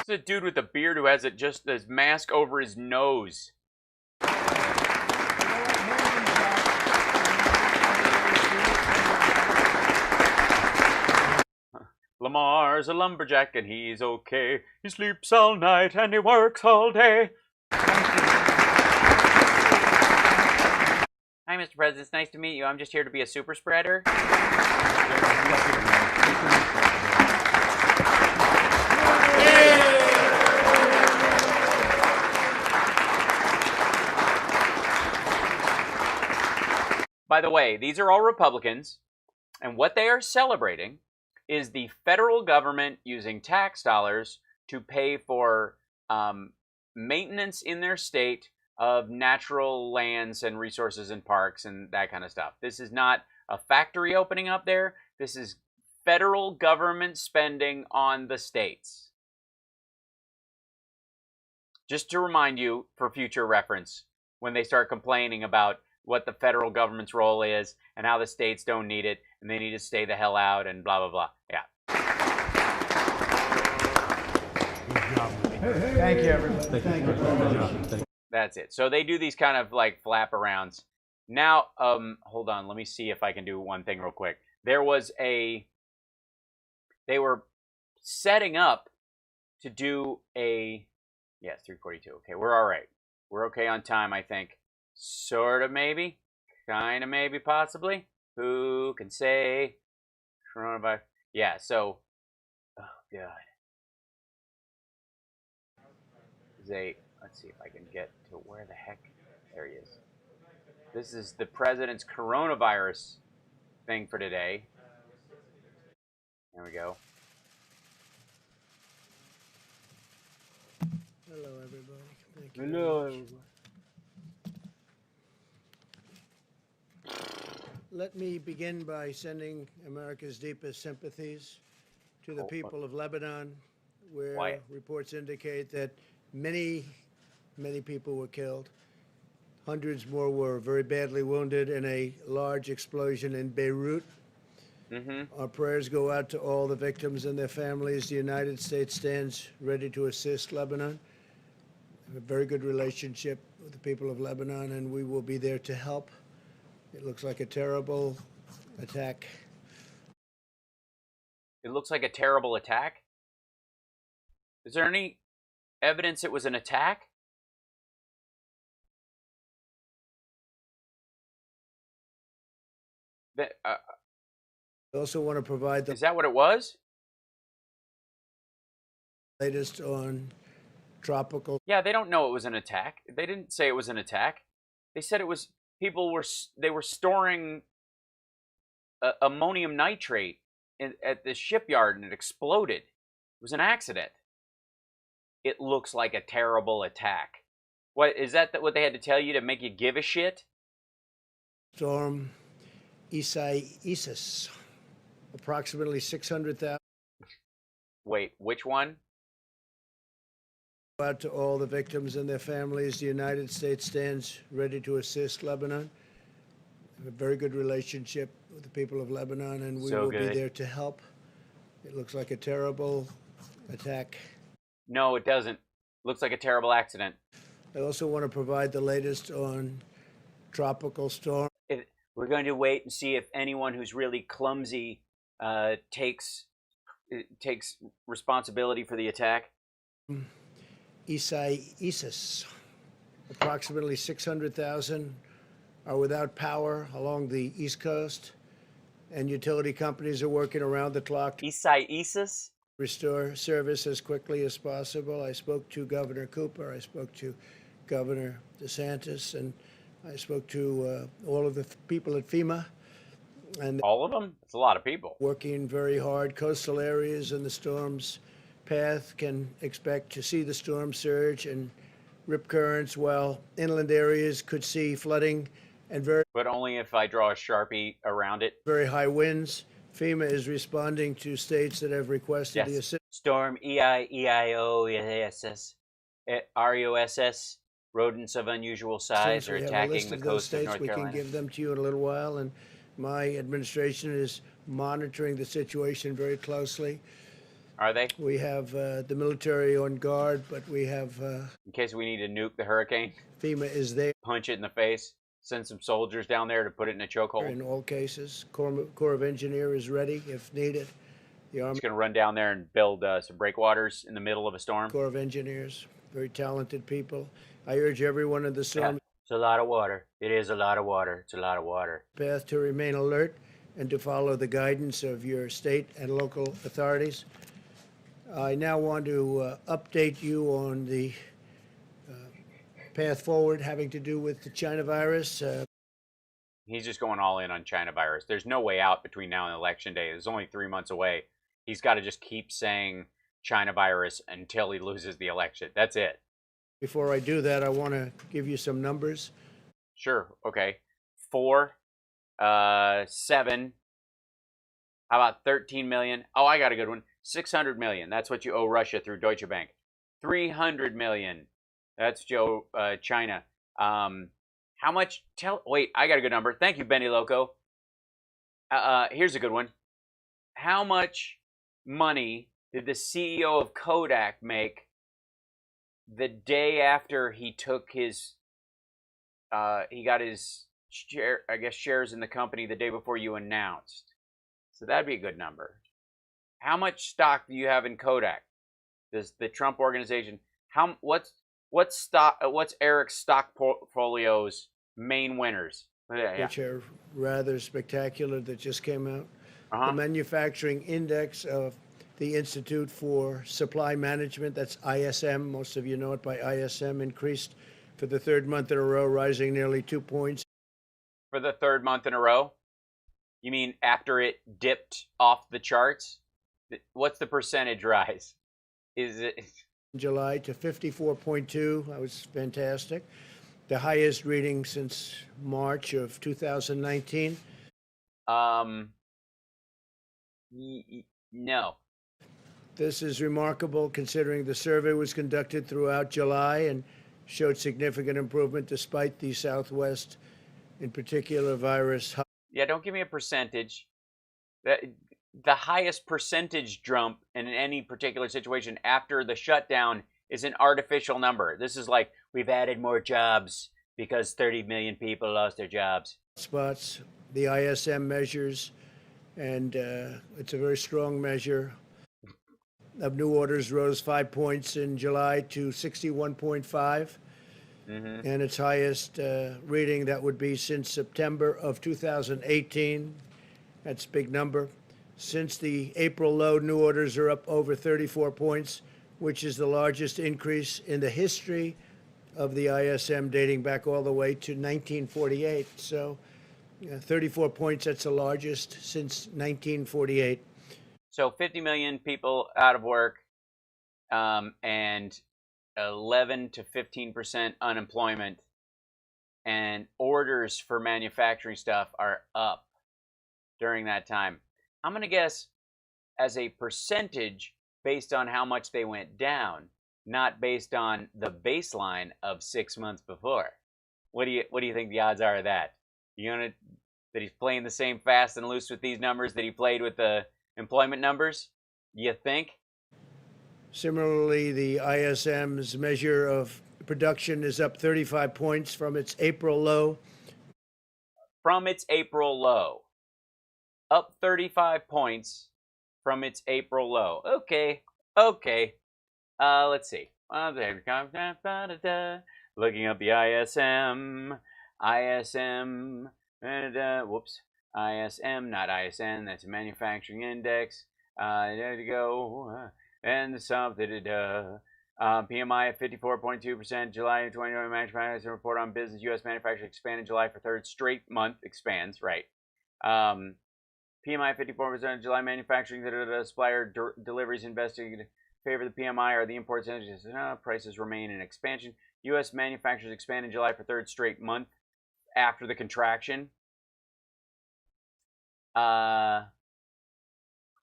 It's a dude with a beard who has it just his mask over his nose. Lamar's a lumberjack and he's okay. He sleeps all night and he works all day. Hi, Mr. President. It's nice to meet you. I'm just here to be a super spreader. By the way, these are all Republicans, and what they are celebrating is the federal government using tax dollars to pay for maintenance in their state of natural lands and resources and parks and that kind of stuff. This is not a factory opening up there. This is federal government spending on the states. Just to remind you for future reference, when they start complaining about what the federal government's role is and how the states don't need it and they need to stay the hell out and blah, blah, blah. Yeah. Thank you, everybody. Thank you. That's it. So they do these kind of like flap arounds. Now, hold on. Let me see if I can do one thing real quick. They were setting up to do a, yes, 3:42. Okay, we're all right. We're okay on time, I think. Sort of, maybe. Kind of, maybe, possibly. Who can say? Coronavirus. Yeah, so, oh, God. Let's see if I can get to where the heck, there he is. This is the president's coronavirus thing for today. There we go. Hello, everybody. Thank you. Hello, everybody. Let me begin by sending America's deepest sympathies to the people of Lebanon, where reports indicate that many people were killed. Hundreds more were very badly wounded in a large explosion in Beirut. Our prayers go out to all the victims and their families. The United States stands ready to assist Lebanon. We have a very good relationship with the people of Lebanon, and we will be there to help. It looks like a terrible attack. It looks like a terrible attack? Is there any evidence it was an attack? I also want to provide the... Is that what it was? Latest on tropical... Yeah, they don't know it was an attack. They didn't say it was an attack. They said it was... They were storing ammonium nitrate at the shipyard and it exploded. It was an accident. It looks like a terrible attack. What is that what they had to tell you to make you give a shit? Storm Isaias, approximately 600,000. Wait, which one? Out to all the victims and their families. The United States stands ready to assist Lebanon. We have a very good relationship with the people of Lebanon, and we will be there to help. It looks like a terrible attack. No, it doesn't. Looks like a terrible accident. I also want to provide the latest on tropical storm. We're going to wait and see if anyone who's really clumsy takes responsibility for the attack. Isaias, approximately 600,000 are without power along the East Coast, and utility companies are working around the clock. Isaias? Restore service as quickly as possible. I spoke to Governor Cooper. I spoke to Governor DeSantis, and I spoke to all of the people at FEMA. And all of them? It's a lot of people. Working very hard. Coastal areas in the storm's path can expect to see the storm surge and rip currents, while inland areas could see flooding and but only if I draw a Sharpie around it. Very high winds. FEMA is responding to states that have requested the assistance. Storm EIEIOSS, RUSS, rodents of unusual size are attacking the coast of North Carolina. We can give them to you in a little while, and my administration is monitoring the situation very closely. Are they? We have the military on guard, but we have... in case we need to nuke the hurricane? FEMA is there. Punch it in the face? Send some soldiers down there to put it in a chokehold? In all cases. Corps of Engineer is ready if needed. The Army... It's going to run down there and build some breakwaters in the middle of a storm? Corps of Engineers, very talented people. I urge everyone in the storm... It's a lot of water. It is a lot of water. It's a lot of water. ...path to remain alert and to follow the guidance of your state and local authorities. I now want to update you on the path forward having to do with the China virus. He's just going all in on China virus. There's no way out between now and Election Day. It's only 3 months away. He's got to just keep saying China virus until he loses the election. That's it. Before I do that, I want to give you some numbers. Sure. Okay. 4, 7. How about 13 million? Oh, I got a good one. 600 million. That's what you owe Russia through Deutsche Bank. 300 million. That's China. How much? Wait, I got a good number. Thank you, Benny Loco. Here's a good one. How much money did the CEO of Kodak make the day after he took his, he got his share, I guess, shares in the company the day before you announced? So that'd be a good number. How much stock do you have in Kodak? Does the Trump organization? What's Eric's stock portfolio's main winners? Which are rather spectacular that just came out. The manufacturing index of the Institute for Supply Management, that's ISM, most of you know it by ISM, increased for the third month in a row, rising nearly 2 points. For the third month in a row? You mean after it dipped off the charts? What's the percentage rise? Is it July to 54.2? That was fantastic. The highest reading since March of 2019. No. This is remarkable considering the survey was conducted throughout July and showed significant improvement despite the Southwest, in particular, virus. Yeah, don't give me a percentage. The highest percentage jump in any particular situation after the shutdown is an artificial number. This is like, we've added more jobs because 30 million people lost their jobs. Spots, the ISM measures, and it's a very strong measure. Of new orders rose 5 points in July to 61.5. And its highest reading that would be since September of 2018. That's a big number. Since the April low, new orders are up over 34 points, which is the largest increase in the history of the ISM dating back all the way to 1948. So 34 points, that's the largest since 1948. So 50 million people out of work, and 11 to 15% unemployment, and orders for manufacturing stuff are up during that time. I'm going to guess as a percentage based on how much they went down, not based on the baseline of 6 months before. What do you think the odds are of that? That he's playing the same fast and loose with these numbers that he played with the employment numbers? You think? Similarly, the ISM's measure of production is up 35 points from its April low. From its April low. Up 35 points from its April low. Okay. Let's see. Looking up the ISM. ISM, not ISN, that's a manufacturing index. There you go. And something to do. PMI at 54.2%. July 2020 manufacturing report on business. U.S. manufacturing expanded July for third straight month. Expands, right. PMI 54%. July manufacturing. Supplier deliveries investigated favor the PMI or the imports. Prices remain in expansion. U.S. manufacturers expand in July for third straight month after the contraction. Climbs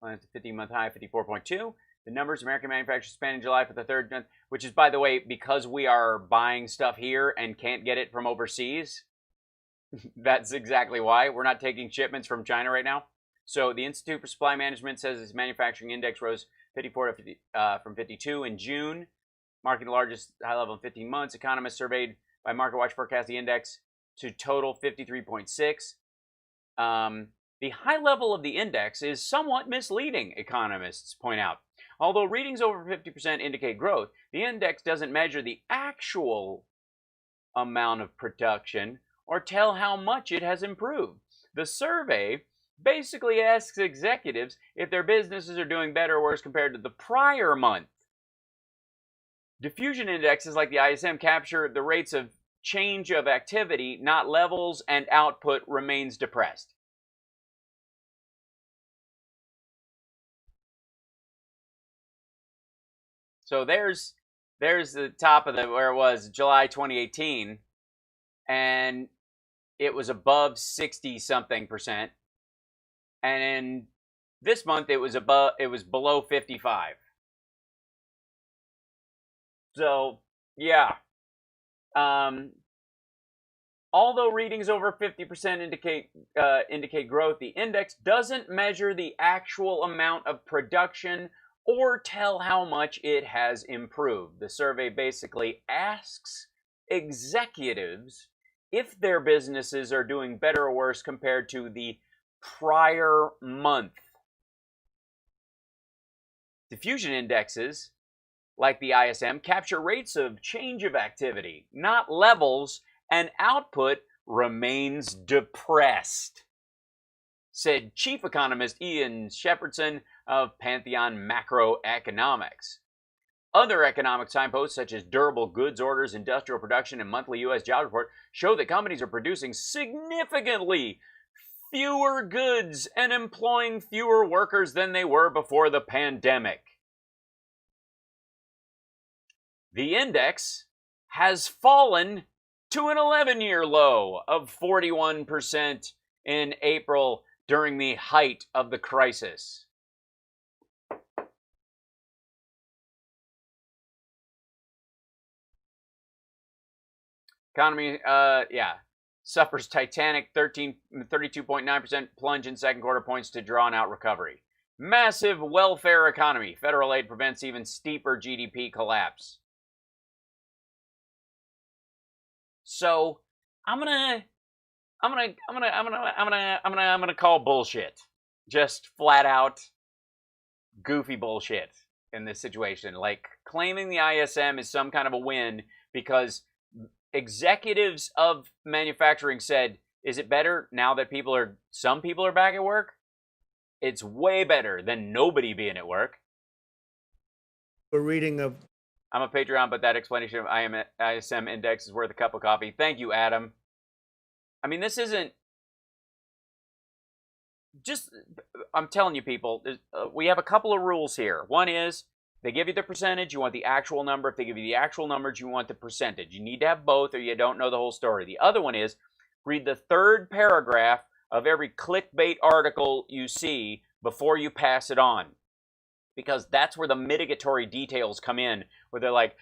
to 15-month high, 54.2. The numbers, American manufacturers expand in July for the third month, which is, by the way, because we are buying stuff here and can't get it from overseas. That's exactly why. We're not taking shipments from China right now. So the Institute for Supply Management says its manufacturing index rose 54 to 50, from 52 in June, marking the largest high level in 15 months. Economists surveyed by MarketWatch forecast the index to total 53.6. The high level of the index is somewhat misleading, economists point out. Although readings over 50% indicate growth, the index doesn't measure the actual amount of production or tell how much it has improved. The survey basically asks executives if their businesses are doing better or worse compared to the prior month. Diffusion indexes like the ISM capture the rates of change of activity, not levels, and output remains depressed. So there's the top of where it was July 2018, and it was above 60-something%. And in this month it was below 55. So, yeah. Although readings over 50% indicate growth, the index doesn't measure the actual amount of production or tell how much it has improved. The survey basically asks executives if their businesses are doing better or worse compared to the prior month. Diffusion indexes, like the ISM, capture rates of change of activity, not levels, and output remains depressed, said chief economist Ian Shepherdson of Pantheon Macroeconomics. Other economic signposts, such as durable goods orders, industrial production, and monthly U.S. jobs report, show that companies are producing significantly fewer goods and employing fewer workers than they were before the pandemic. The index has fallen to an 11-year low of 41% in April during the height of the crisis. Economy, suffers titanic 32.9% plunge in second quarter, points to drawn-out recovery. Massive welfare economy. Federal aid prevents even steeper GDP collapse. So I'm gonna call bullshit. Just flat out goofy bullshit in this situation. Like claiming the ISM is some kind of a win because executives of manufacturing said, is it better now that some people are back at work? It's way better than nobody being at work. A reading of... I'm a Patreon, but that explanation of ISM index is worth a cup of coffee. Thank you, Adam. I mean, this isn't just... I'm telling you, people, we have a couple of rules here. One is, they give you the percentage, you want the actual number. If they give you the actual numbers, you want the percentage. You need to have both or you don't know the whole story. The other one is, read the third paragraph of every clickbait article you see before you pass it on. Because that's where the mitigatory details come in, where they're like,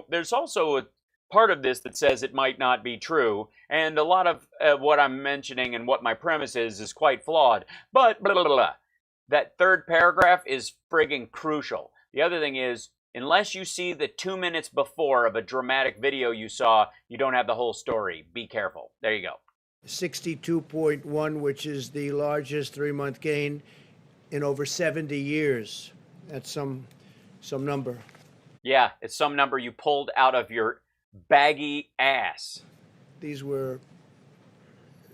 there's also a part of this that says it might not be true, and a lot of what I'm mentioning and what my premise is quite flawed, but blah, blah, blah, blah. That third paragraph is friggin' crucial. The other thing is, unless you see the 2 minutes before of a dramatic video you saw, you don't have the whole story. Be careful. There you go. 62.1, which is the largest 3-month gain in over 70 years. That's some number. Yeah, it's some number you pulled out of your baggy ass. These were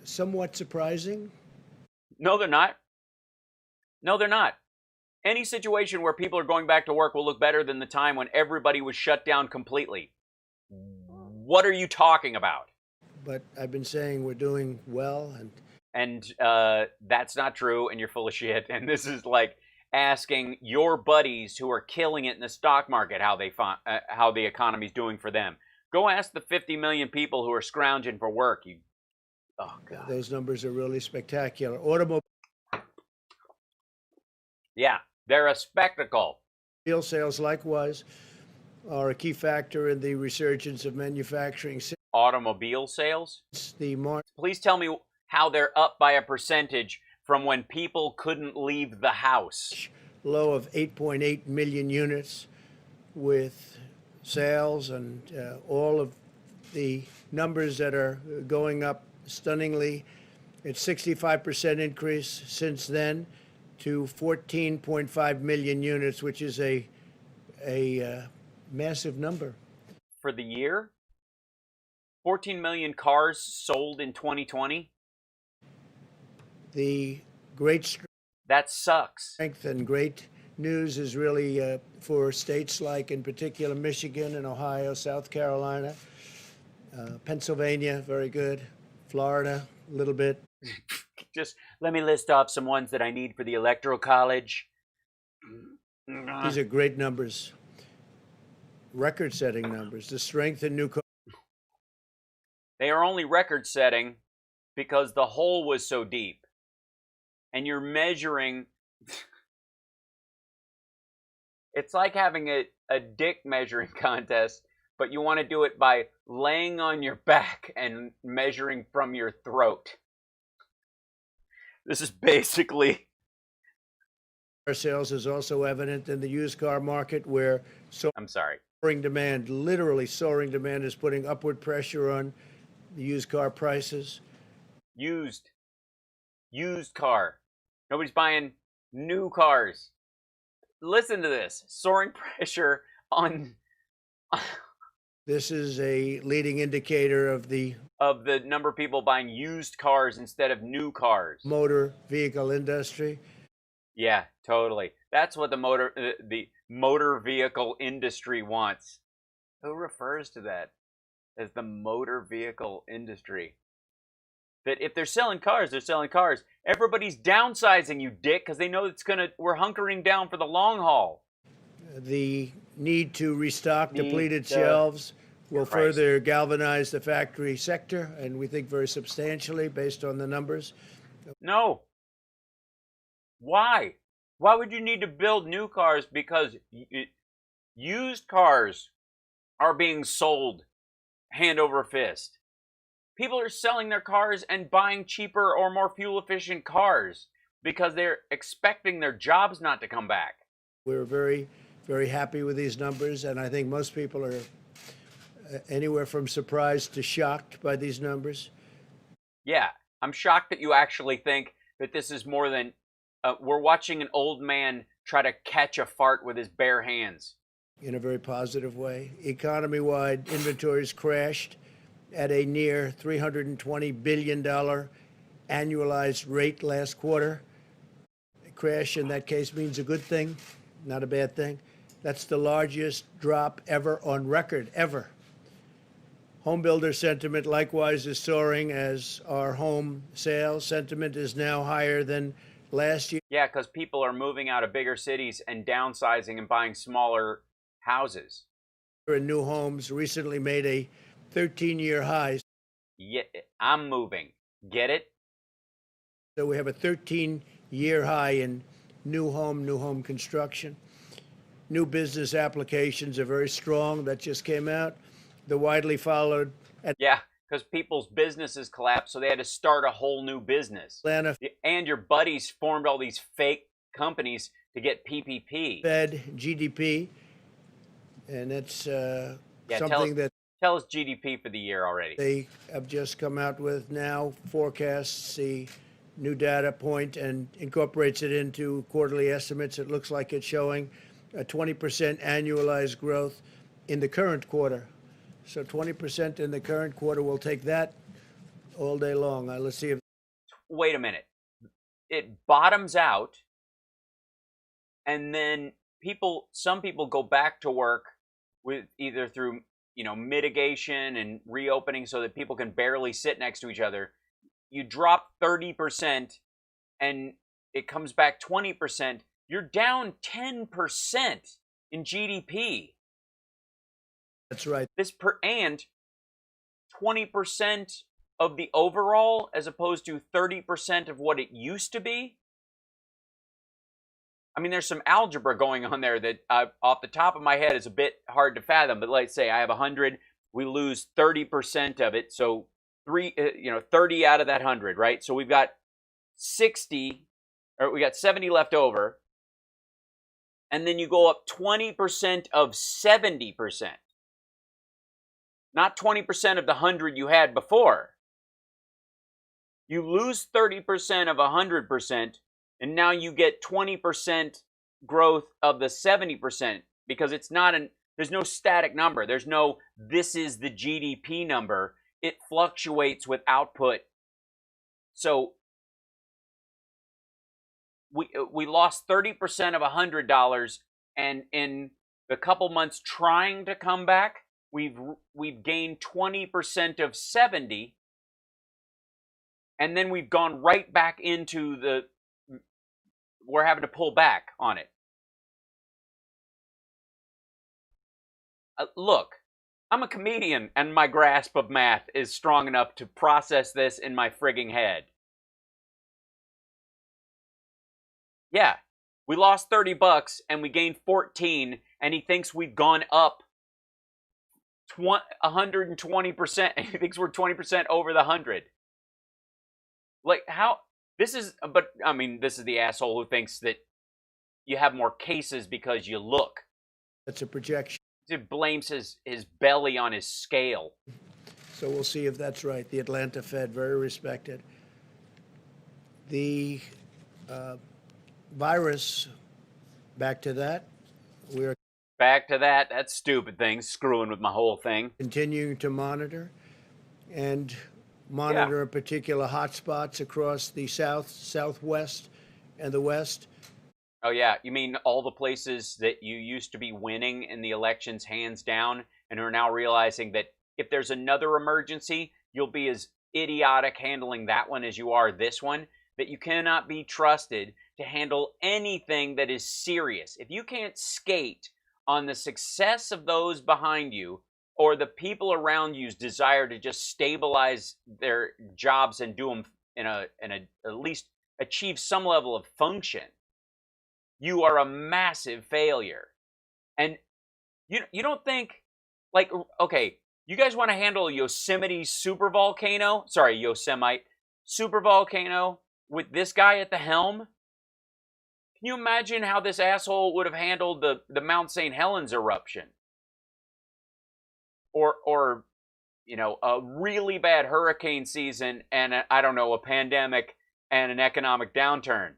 somewhat surprising. No, they're not. No, they're not. Any situation where people are going back to work will look better than the time when everybody was shut down completely. What are you talking about? But I've been saying we're doing well, and that's not true, and you're full of shit. And this is like asking your buddies who are killing it in the stock market how the economy's doing for them. Go ask the 50 million people who are scrounging for work. Oh God, those numbers are really spectacular. Yeah, they're a spectacle. Automobile sales, likewise, are a key factor in the resurgence of manufacturing. Automobile sales? Please tell me how they're up by a percentage from when people couldn't leave the house. Low of 8.8 million units, with sales and all of the numbers that are going up stunningly. It's 65% increase since then to 14.5 million units, which is a massive number. For the year? 14 million cars sold in 2020? That sucks. Strength and great news is really for states like, in particular, Michigan and Ohio, South Carolina, Pennsylvania, very good, Florida, a little bit. Just let me list off some ones that I need for the Electoral College. These are great numbers, record-setting numbers. The strength in new cars. They are only record-setting because the hole was so deep. And you're measuring... It's like having a dick measuring contest, but you want to do it by laying on your back and measuring from your throat. This is basically... Car sales is also evident in the used car market, where soaring demand, literally soaring demand, is putting upward pressure on the used car prices. Used car. Nobody's buying new cars. Listen to this. Soaring pressure on... This is a leading indicator of the number of people buying used cars instead of new cars. Motor vehicle industry. Yeah, totally. That's what the motor vehicle industry wants. Who refers to that as the motor vehicle industry? That if they're selling cars, they're selling cars. Everybody's downsizing, you dick, because they know we're hunkering down for the long haul. The need to restock depleted shelves will further galvanize the factory sector, and we think very substantially based on the numbers. No. Why? Why would you need to build new cars? Because used cars are being sold hand over fist. People are selling their cars and buying cheaper or more fuel-efficient cars because they're expecting their jobs not to come back. We're very, very happy with these numbers, and I think most people are anywhere from surprised to shocked by these numbers. Yeah, I'm shocked that you actually think that this is more than... we're watching an old man try to catch a fart with his bare hands. In a very positive way. Economy-wide inventories crashed at a near $320 billion annualized rate last quarter. A crash in that case means a good thing, not a bad thing. That's the largest drop ever on record, ever. Home builder sentiment likewise is soaring, as our home sales sentiment is now higher than last year. Yeah, because people are moving out of bigger cities and downsizing and buying smaller houses. In new homes recently made a 13-year high. Yeah, I'm moving. Get it? So we have a 13-year high in new home construction. New business applications are very strong. That just came out. The widely followed... Yeah, because people's businesses collapsed, so they had to start a whole new business. Atlanta. And your buddies formed all these fake companies to get PPP. Fed GDP, and it's something that... Tell us GDP for the year already. They have just come out with now, forecasts the new data point and incorporates it into quarterly estimates. It looks like it's showing a 20% annualized growth in the current quarter. So 20% in the current quarter, we'll take that all day long. Let's see if... Wait a minute. It bottoms out and then some people go back to work with either through mitigation and reopening so that people can barely sit next to each other. You drop 30% and it comes back 20%. You're down 10% in GDP. That's right. And 20% of the overall as opposed to 30% of what it used to be. I mean, there's some algebra going on there that off the top of my head is a bit hard to fathom. But let's say I have 100, we lose 30% of it. So 30 out of that 100, right? So we've got 60, or we got 70 left over. And then you go up 20% of 70%. Not 20% of the 100 you had before. You lose 30% of 100%, and now you get 20% growth of the 70% because there's no static number. There's no, this is the GDP number. It fluctuates with output. So we lost 30% of $100, and in the couple months trying to come back, we've gained 20% of 70, and then we've gone right back into we're having to pull back on it. Look, I'm a comedian, and my grasp of math is strong enough to process this in my frigging head. Yeah, we lost $30 and we gained 14, and he thinks we've gone up 120%, and he thinks we're 20% over the 100. Like, how? This is the asshole who thinks that you have more cases because you look. That's a projection. He blames his belly on his scale. So we'll see if that's right. The Atlanta Fed, very respected. The virus, back to that. We're back to that. That stupid thing, screwing with my whole thing. Continuing to monitor and monitor particular hotspots across the south, southwest, and the west. Oh, yeah. You mean all the places that you used to be winning in the elections hands down and are now realizing that if there's another emergency, you'll be as idiotic handling that one as you are this one, that you cannot be trusted to handle anything that is serious. If you can't skate on the success of those behind you or the people around you's desire to just stabilize their jobs and do them in at least achieve some level of function, you are a massive failure. And you don't think, like, okay, you guys want to handle a Yosemite supervolcano? Sorry, Yosemite supervolcano with this guy at the helm? Can you imagine how this asshole would have handled the Mount St. Helens eruption? Or a really bad hurricane season and a pandemic and an economic downturn.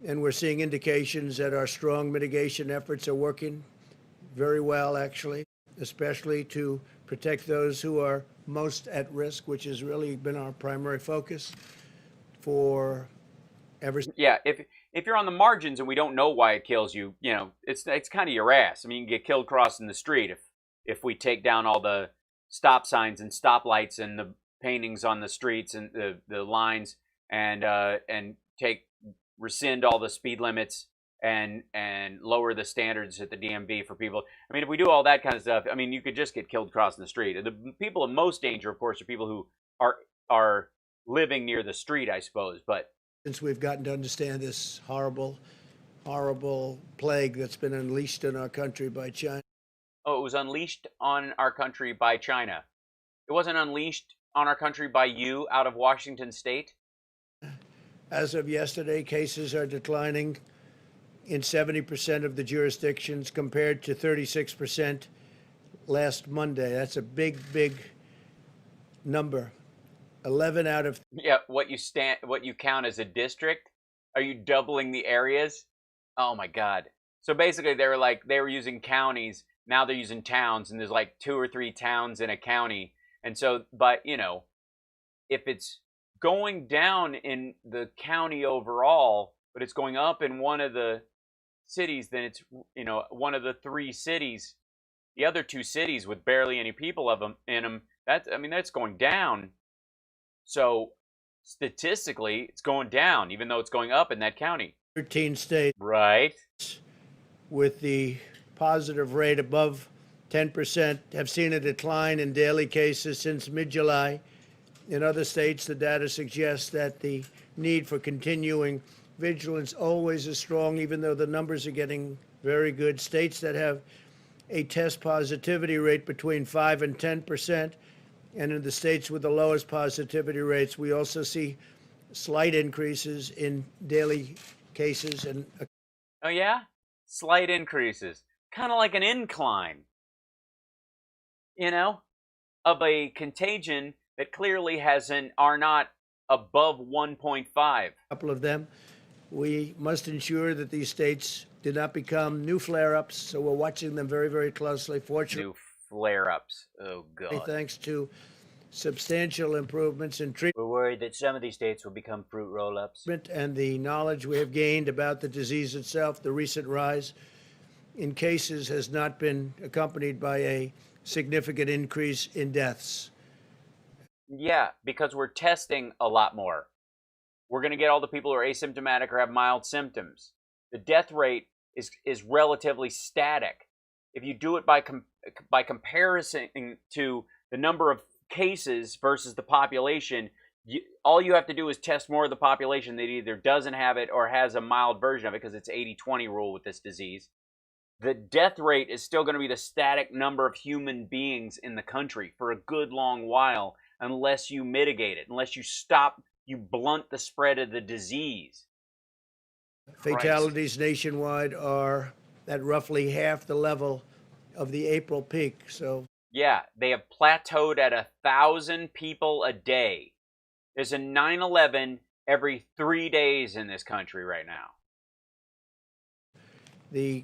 And we're seeing indications that our strong mitigation efforts are working very well, actually, especially to protect those who are most at risk, which has really been our primary focus for ever. Yeah, if you're on the margins and we don't know why it kills you, it's kind of your ass. I mean, you can get killed crossing the street if we take down all the stop signs and stoplights and the paintings on the streets and the lines and rescind all the speed limits and lower the standards at the DMV for people. I mean, if we do all that kind of stuff, I mean, you could just get killed crossing the street. The people in most danger, of course, are people who are living near the street, I suppose. But since we've gotten to understand this horrible, horrible plague that's been unleashed in our country by China. Oh, it was unleashed on our country by China. It wasn't unleashed on our country by you out of Washington State? As of yesterday, cases are declining in 70% of the jurisdictions compared to 36% last Monday. That's a big, big number. 11 out of... Yeah, what you count as a district? Are you doubling the areas? Oh my God. So basically they were using counties, now they're using towns, and there's like 2 or 3 towns in a county. And so, but if it's going down in the county overall, but it's going up in one of the cities, then it's, you know, one of the 3 cities. The other 2 cities with barely any people of them in them, that's going down. So statistically, it's going down, even though it's going up in that county. 13 states. Right. With the positive rate above 10% have seen a decline in daily cases since mid-July. In other states, the data suggests that the need for continuing vigilance always is strong, even though the numbers are getting very good. States that have a test positivity rate between 5 and 10%, and in the states with the lowest positivity rates, we also see slight increases in daily cases. And oh yeah, slight increases, kind of like an incline, you know, of a contagion that clearly are not above 1.5. A couple of them. We must ensure that these states do not become new flare-ups, so we're watching them very, very closely. Fortunately, new flare-ups. Oh God! Thanks to substantial improvements in treatment. We're worried that some of these states will become fruit roll-ups. And the knowledge we have gained about the disease itself, the recent rise in cases has not been accompanied by a significant increase in deaths. Yeah, because we're testing a lot more. We're going to get all the people who are asymptomatic or have mild symptoms. The death rate is relatively static. If you do it by comparison to the number of cases versus the population, all you have to do is test more of the population that either doesn't have it or has a mild version of it, because it's 80-20 rule with this disease. The death rate is still going to be the static number of human beings in the country for a good long while, unless you mitigate it, unless you blunt the spread of the disease. Fatalities nationwide are at roughly half the level of the April peak. So yeah, they have plateaued at 1,000 people a day. There's a 9/11 every 3 days in this country right now. The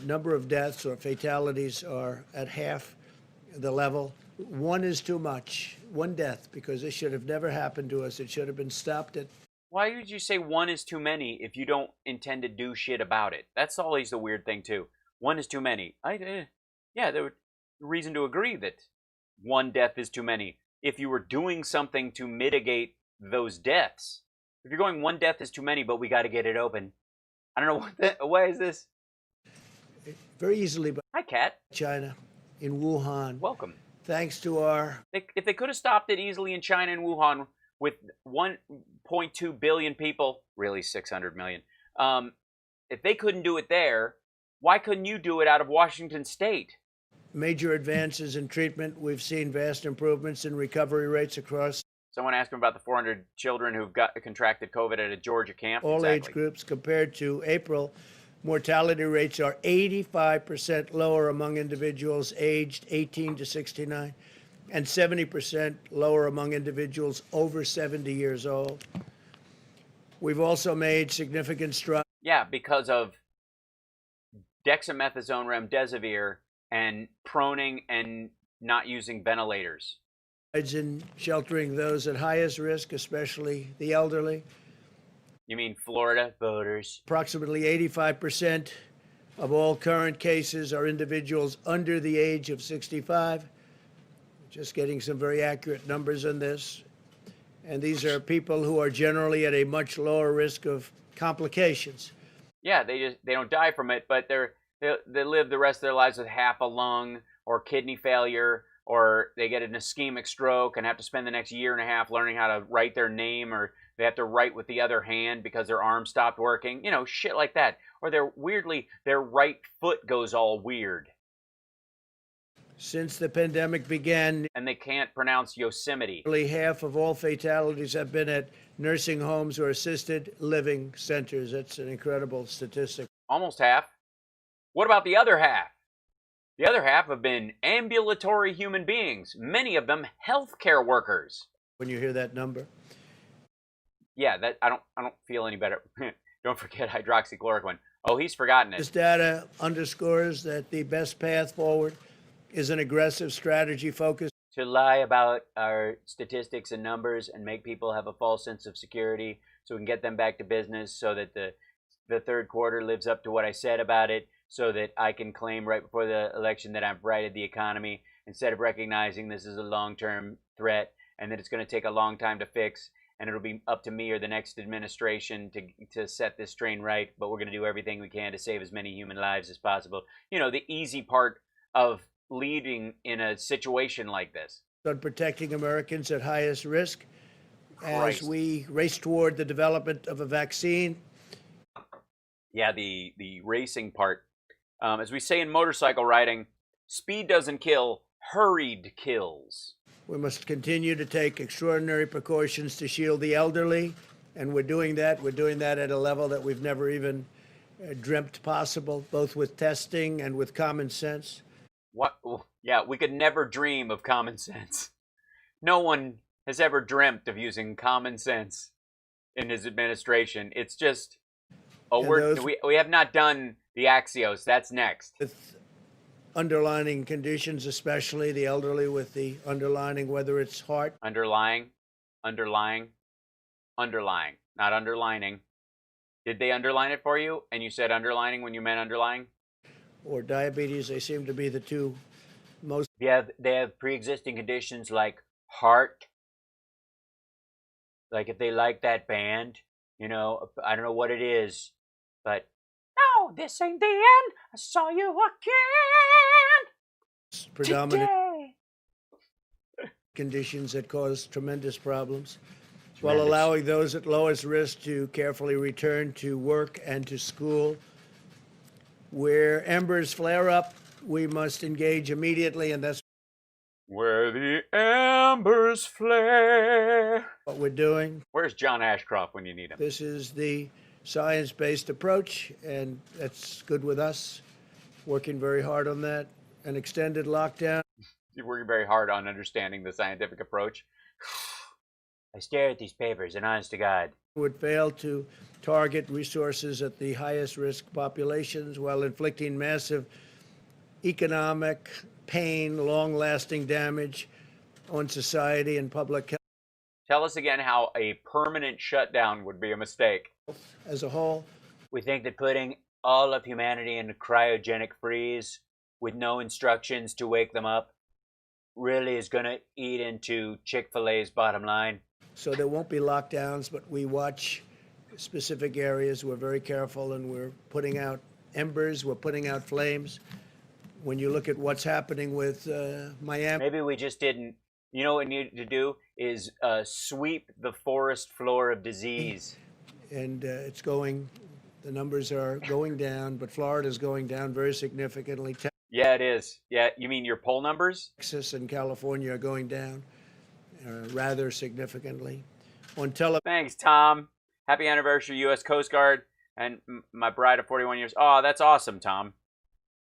number of deaths or fatalities are at half the level. 1 is too much. 1 death, because this should have never happened to us. It should have been stopped at. Why would you say 1 is too many if you don't intend to do shit about it? That's always the weird thing too. 1 is too many. Yeah, there was reason to agree that 1 death is too many if you were doing something to mitigate those deaths. If you're going 1 death is too many, but we got to get it open. I don't know why is this? Very easily by Hi, Kat. China, in Wuhan. Welcome. Thanks to our. If they could have stopped it easily in China and Wuhan with 1.2 billion people, really 600 million, if they couldn't do it there, why couldn't you do it out of Washington State? Major advances in treatment. We've seen vast improvements in recovery rates across. Someone asked me about the 400 children who've contracted COVID at a Georgia camp. All age groups. Compared to April, mortality rates are 85% lower among individuals aged 18 to 69 and 70% lower among individuals over 70 years old. We've also made significant strides. Yeah, because of dexamethasone, remdesivir, and proning and not using ventilators. In sheltering those at highest risk, especially the elderly. You mean Florida voters? Approximately 85% of all current cases are individuals under the age of 65. Just getting some very accurate numbers on this. And these are people who are generally at a much lower risk of complications. Yeah, they don't die from it, but they live the rest of their lives with half a lung or kidney failure, or they get an ischemic stroke and have to spend the next year and a half learning how to write their name, or they have to write with the other hand because their arm stopped working, shit like that. Or their right foot goes all weird. Since the pandemic began, and they can't pronounce Yosemite. Nearly half of all fatalities have been at nursing homes or assisted living centers. That's an incredible statistic. Almost half. What about the other half? The other half have been ambulatory human beings, many of them healthcare workers. When you hear that number. Yeah, that I don't feel any better. Don't forget hydroxychloroquine. Oh, he's forgotten it. This data underscores that the best path forward is an aggressive strategy focused to lie about our statistics and numbers and make people have a false sense of security so we can get them back to business, so that the the third quarter lives up to what I said about it, so that I can claim right before the election that I've righted the economy, instead of recognizing this is a long-term threat and that it's going to take a long time to fix, and it'll be up to me or the next administration to set this train right, but we're going to do everything we can to save as many human lives as possible. You know, the easy part of leading in a situation like this. On protecting Americans at highest risk as Christ. we race toward the development of a vaccine. Yeah, the racing part. As we say in motorcycle riding, speed doesn't kill, hurried kills. We must continue to take extraordinary precautions to shield the elderly, and we're doing that. We're doing that at a level that we've never even dreamt possible, both with testing and with common sense. What? Yeah, we could never dream of common sense. No one has ever dreamt of using common sense in his administration. It's just, we have not done the Axios. That's next. With underlying conditions, especially the elderly with the underlining, whether it's heart. Underlying, not underlining. Did they underline it for you? And you said underlining when you meant underlying? Or diabetes, they seem to be the two most. Yeah, they have pre-existing conditions like heart. Like if they like that band, you know, I don't know what it is, but no, this ain't the end. I saw you again. Predominant today. Conditions that cause tremendous problems, while allowing those at lowest risk to carefully return to work and to school. Where embers flare up, we must engage immediately, and that's where the embers flare. What we're doing. Where's John Ashcroft when you need him? This is the science-based approach, and that's good with us. Working very hard on that. An extended lockdown. You're working very hard on understanding the scientific approach. I stare at these papers, and honest to God, would fail to target resources at the highest risk populations while inflicting massive economic pain, long-lasting damage on society and public health. Tell us again how a permanent shutdown would be a mistake. As a whole, we think that putting all of humanity in a cryogenic freeze with no instructions to wake them up really is going to eat into Chick-fil-A's bottom line. So there won't be lockdowns, but we watch specific areas. We're very careful, and we're putting out embers. We're putting out flames. When you look at what's happening with Miami. Maybe we just didn't. You know what we need to do is sweep the forest floor of disease. And it's going, the numbers are going down, but Florida's going down very significantly. Yeah, it is. Yeah, you mean your poll numbers? Texas and California are going down rather significantly. Thanks, Tom. Happy anniversary, U.S. Coast Guard, and my bride of 41 years. Oh, that's awesome, Tom.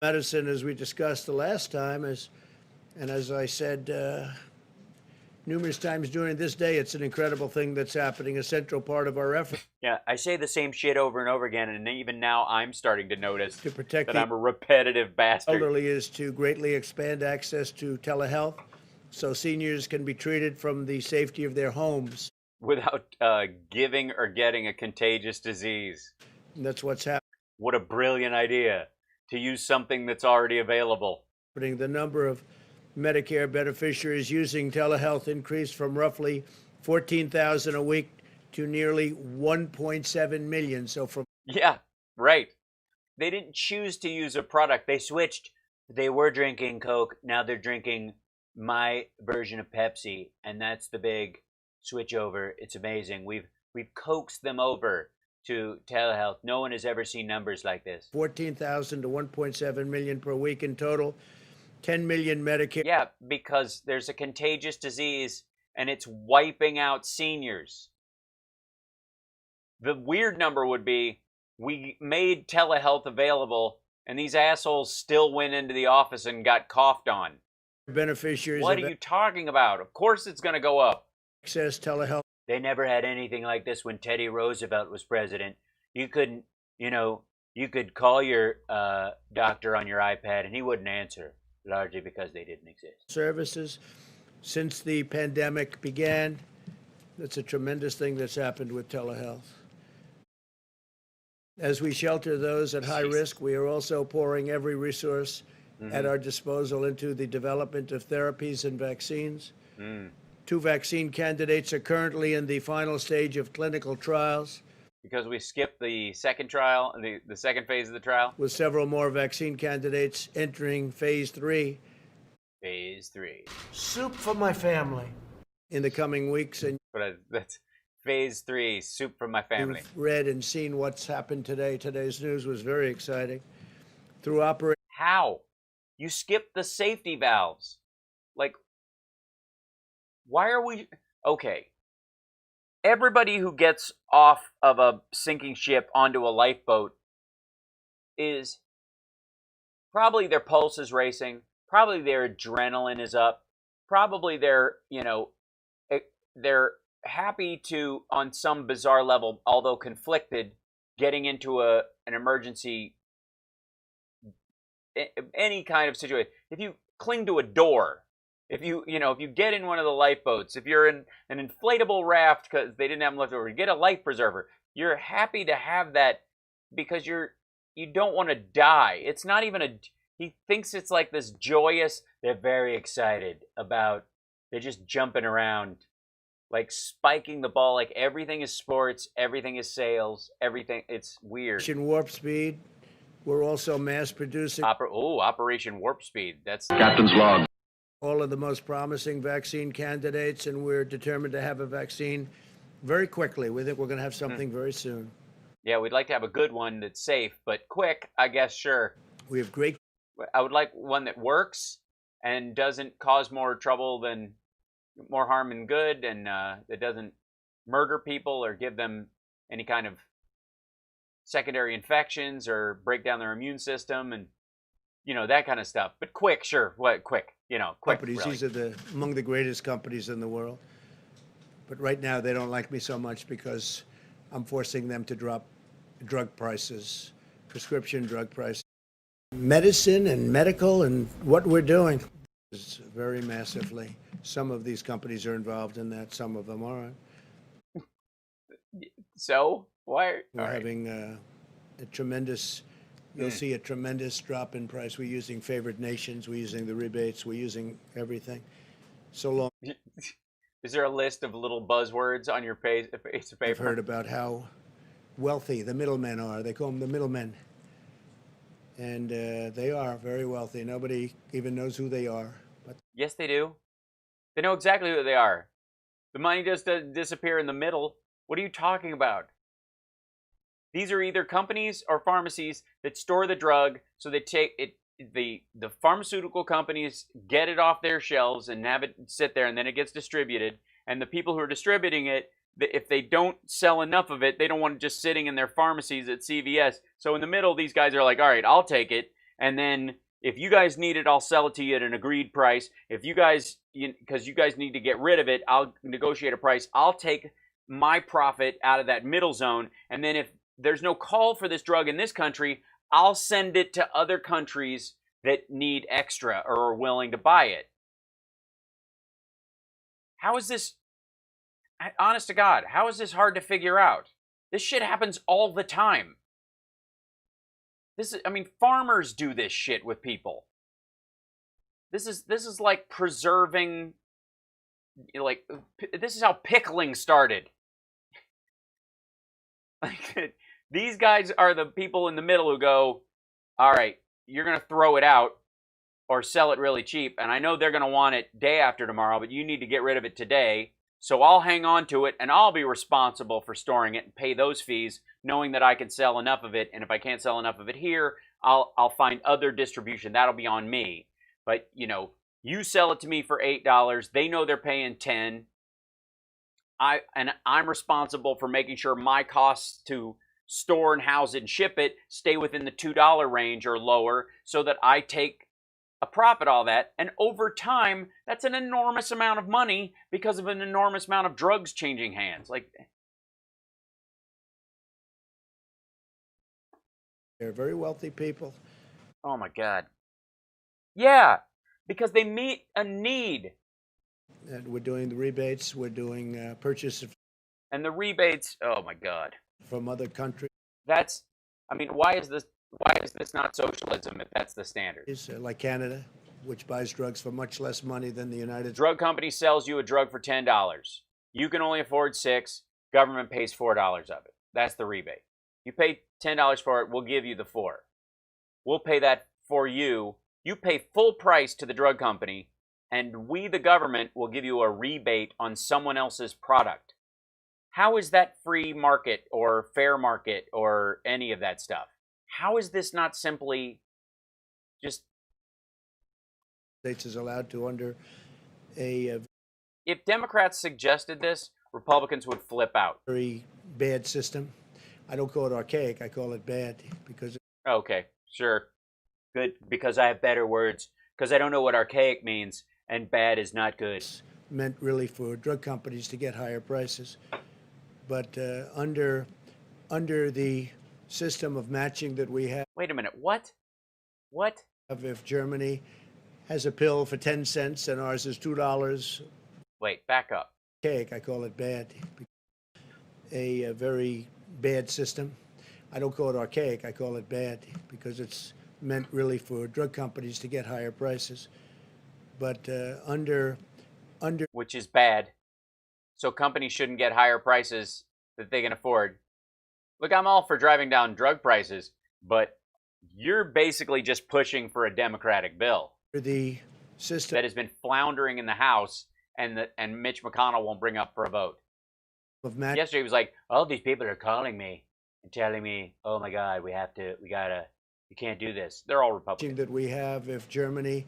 Medicine, as we discussed the last time, and as I said numerous times during this day, it's an incredible thing that's happening, a central part of our effort. Yeah, I say the same shit over and over again, and even now I'm starting to notice to protect that I'm a repetitive bastard. Elderly is to greatly expand access to telehealth so seniors can be treated from the safety of their homes. Without giving or getting a contagious disease. And that's what's happening. What a brilliant idea to use something that's already available. The number of Medicare beneficiaries using telehealth increased from roughly 14,000 a week to nearly 1.7 million. So from yeah, right. They didn't choose to use a product. They switched. They were drinking Coke. Now they're drinking my version of Pepsi, and that's the big switch over. It's amazing. We've coaxed them over to telehealth. No one has ever seen numbers like this. 14,000 to 1.7 million per week in total. 10 million Medicare. Yeah, because there's a contagious disease and it's wiping out seniors. The weird number would be we made telehealth available and these assholes still went into the office and got coughed on. Beneficiaries. What are you talking about? Of course it's going to go up. Access telehealth. They never had anything like this when Teddy Roosevelt was president. You couldn't, you could call your doctor on your iPad and he wouldn't answer, largely because they didn't exist. Services since the pandemic began. That's a tremendous thing that's happened with telehealth. As we shelter those at high risk, we are also pouring every resource at our disposal into the development of therapies and vaccines. 2 vaccine candidates are currently in the final stage of clinical trials, Because we skipped the second trial, the second phase of the trial. with several more vaccine candidates entering phase 3. Phase 3. Soup for my family in the coming weeks. And That's phase 3, soup from my family. you've read and seen what's happened today. Today's news was very exciting. Through operation. How? You skipped the safety valves. Like, why are we... Okay. Everybody who gets off of a sinking ship onto a lifeboat is... Probably their pulse is racing. Probably their adrenaline is up. Probably they're, they're happy to, on some bizarre level, although conflicted, getting into an emergency, any kind of situation. If you cling to a door, if you get in one of the lifeboats, if you're in an inflatable raft because they didn't have them left over, you get a life preserver. You're happy to have that because you don't want to die. It's not even he thinks it's like this joyous, they're very excited about, they're just jumping around, like spiking the ball, like everything is sports, everything is sales, everything, it's weird. Operation Warp Speed. We're also mass producing Operation Warp Speed. That's Captain's log. all of the most promising vaccine candidates, and we're determined to have a vaccine very quickly. We think we're going to have something very soon. Yeah, we'd like to have a good one that's safe, but quick, I guess, sure. We have great... I would like one that works and doesn't cause more harm than good, and that doesn't murder people or give them any kind of secondary infections or break down their immune system and, that kind of stuff. But quick, sure. What, quick? Quick. Companies. Really. These are among the greatest companies in the world. But right now, they don't like me so much because I'm forcing them to drop drug prices, prescription drug prices. Medicine and medical and what we're doing is very massively. Some of these companies are involved in that. Some of them aren't. So why? We're having a tremendous... You'll see a tremendous drop in price. We're using favored nations. We're using the rebates. We're using everything. So long. Is there a list of little buzzwords on your piece of paper? I've heard about how wealthy the middlemen are. They call them the middlemen. And they are very wealthy. Nobody even knows who they are. But yes, they do. They know exactly who they are. The money just doesn't disappear in the middle. What are you talking about? These are either companies or pharmacies that store the drug, so they take it. The pharmaceutical companies get it off their shelves and have it sit there, and then it gets distributed. And the people who are distributing it, if they don't sell enough of it, they don't want it just sitting in their pharmacies at CVS. So in the middle, these guys are like, all right, I'll take it. And then if you guys need it, I'll sell it to you at an agreed price. If you guys, because you guys need to get rid of it, I'll negotiate a price. I'll take my profit out of that middle zone. And then if there's no call for this drug in this country, I'll send it to other countries that need extra or are willing to buy it. How is this, honest to God, how is this hard to figure out? This shit happens all the time. Farmers do this shit with people. This is like preserving, this is how pickling started. These guys are the people in the middle who go, all right, you're going to throw it out or sell it really cheap, and I know they're going to want it day after tomorrow, but you need to get rid of it today, so I'll hang on to it, and I'll be responsible for storing it and pay those fees, knowing that I can sell enough of it, and if I can't sell enough of it here, I'll find other distribution. That'll be on me. But, you sell it to me for $8, they know they're paying $10, and I'm responsible for making sure my costs to store and house it and ship it stay within the $2 range or lower, so that I take a profit all that. And over time, that's an enormous amount of money because of an enormous amount of drugs changing hands. they're very wealthy people. Oh my God. Yeah, because they meet a need. And we're doing the rebates. We're doing purchase of... And the rebates, oh my God. From other countries. That's I mean, why is this not socialism if that's the standard? Is like Canada, which buys drugs for much less money than the United States. Drug company sells you a drug for $10. You can only afford $6. Government pays $4 of it. That's the rebate. You pay $10 for it, we'll give you the $4. We'll pay that for you. You pay full price to the drug company, and we, the government, will give you a rebate on someone else's product. How is that free market or fair market or any of that stuff? How is this not simply just... States is allowed to under a If Democrats suggested this, Republicans would flip out. very bad system. I don't call it archaic, I call it bad because... Okay, sure. Good, because I have better words. Because I don't know what archaic means, and bad is not good. Meant really for drug companies to get higher prices. But under the system of matching that we have... Wait a minute, what? What? If Germany has a pill for 10 cents and ours is $2... Wait, back up. Archaic, I call it bad. A very bad system. I don't call it archaic, I call it bad because it's meant really for drug companies to get higher prices. But under... Which is bad. So companies shouldn't get higher prices that they can afford. Look, I'm all for driving down drug prices, but you're basically just pushing for a Democratic bill. The system that has been floundering in the House and Mitch McConnell won't bring up for a vote. Yesterday he was like, all these people are calling me and telling me, oh my God, you can't do this. They're all Republicans. That we have, if Germany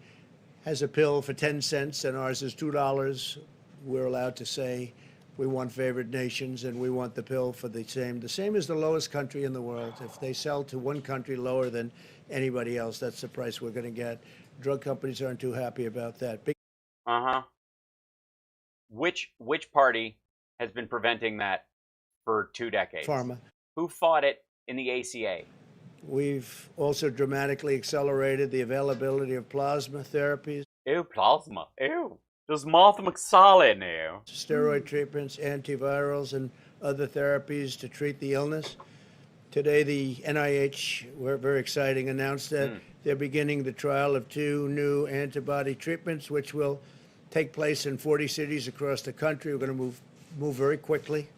has a pill for 10 cents and ours is $2, we're allowed to say we want favored nations and we want the pill for the same. The same as the lowest country in the world. If they sell to one country lower than anybody else, that's the price we're going to get. Drug companies aren't too happy about that. Uh-huh. Which party has been preventing that for 2 decades? Pharma. Who fought it in the ACA? We've also dramatically accelerated the availability of plasma therapies. Ew, plasma. Ew. There's Martha McSally now. Steroid treatments, antivirals, and other therapies to treat the illness. Today, the NIH, very exciting, announced that they're beginning the trial of 2 new antibody treatments, which will take place in 40 cities across the country. We're going to move very quickly.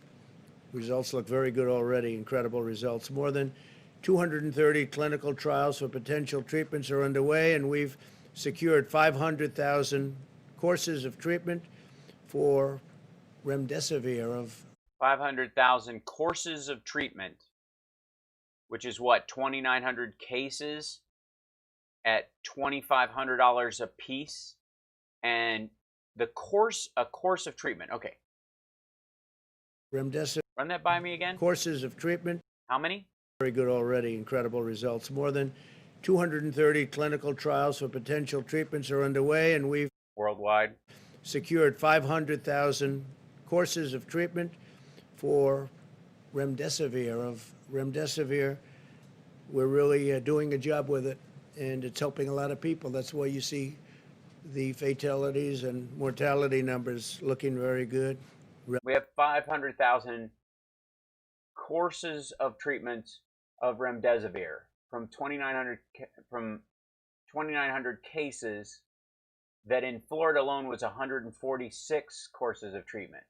Results look very good already, incredible results. More than 230 clinical trials for potential treatments are underway, and we've secured 500,000 courses of treatment for Remdesivir of 500,000 courses of treatment, which is what, 2,900 cases at $2,500 a piece, and a course of treatment. Okay. Remdesivir. Run that by me again. Courses of treatment. How many? Very good already, incredible results. More than 230 clinical trials for potential treatments are underway, and we've worldwide secured 500,000 courses of treatment for Remdesivir. We're really doing a job with it, and it's helping a lot of people. That's why you see the fatalities and mortality numbers looking very good. We have 500,000 courses of treatment of Remdesivir from 2,900 cases that in Florida alone was 146 courses of treatment.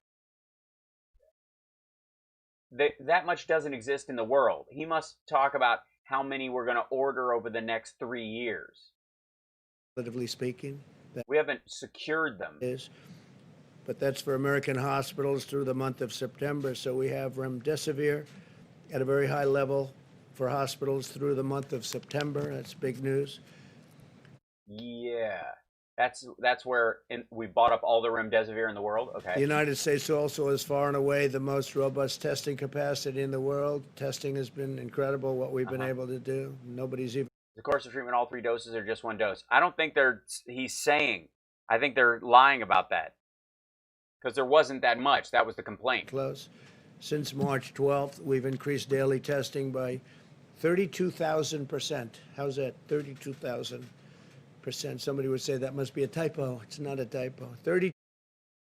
That much doesn't exist in the world. He must talk about how many we're going to order over the next 3 years. Relatively speaking. We haven't secured them. But that's for American hospitals through the month of September. So we have Remdesivir at a very high level for hospitals through the month of September. That's big news. Yeah. That's where we bought up all the Remdesivir in the world? Okay. The United States also is far and away the most robust testing capacity in the world. Testing has been incredible, what we've been able to do. Nobody's even... The course of treatment, all 3 doses or just 1 dose? I don't think he's saying. I think they're lying about that. Because there wasn't that much. That was the complaint. Close. Since March 12th, we've increased daily testing by 32,000%. How's that? 32,000%. Somebody would say that must be a typo. It's not a typo.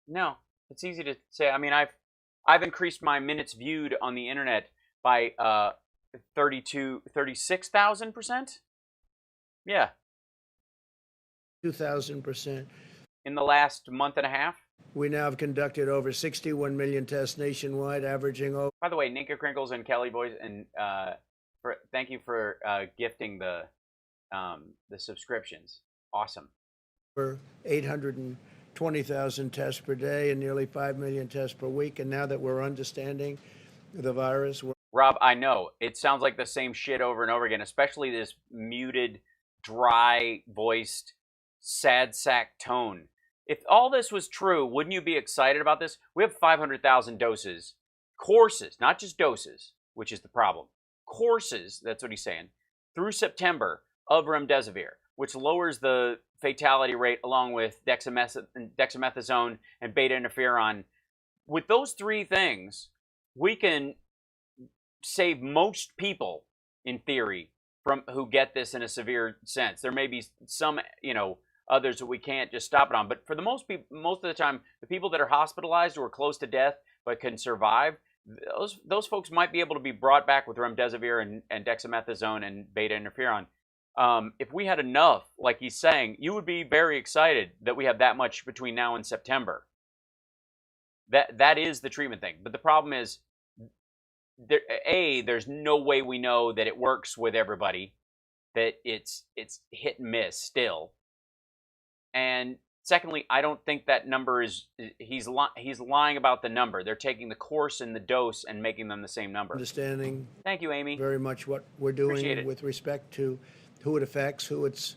No, it's easy to say. I mean, I've increased my minutes viewed on the internet by 36,000%? Yeah. 2,000%. In the last month and a half? We now have conducted over 61 million tests nationwide, averaging over. By the way, Ninka Crinkles and Kelly Boys, and thank you for gifting the subscriptions. Awesome. For 820,000 tests per day and nearly 5 million tests per week. And now that we're understanding the virus, Rob, I know it sounds like the same shit over and over again, especially this muted, dry-voiced, sad sack tone. If all this was true, wouldn't you be excited about this? We have 500,000 doses, courses, not just doses, which is the problem. Courses, that's what he's saying, through September of Remdesivir, which lowers the fatality rate along with dexamethasone and beta interferon. With those three things, we can save most people, in theory, from who get this in a severe sense. There may be some, others that we can't just stop it on. But for the most of the time, the people that are hospitalized or are close to death but can survive, those folks might be able to be brought back with remdesivir and dexamethasone and beta interferon. If we had enough, like he's saying, you would be very excited that we have that much between now and September. That is the treatment thing. But the problem is, there's no way we know that it works with everybody, that it's hit and miss still. And secondly, I don't think that number is, he's lying about the number. They're taking the course and the dose and making them the same number. Understanding. Thank you, Amy. Very much what we're doing with respect to who it affects, who it's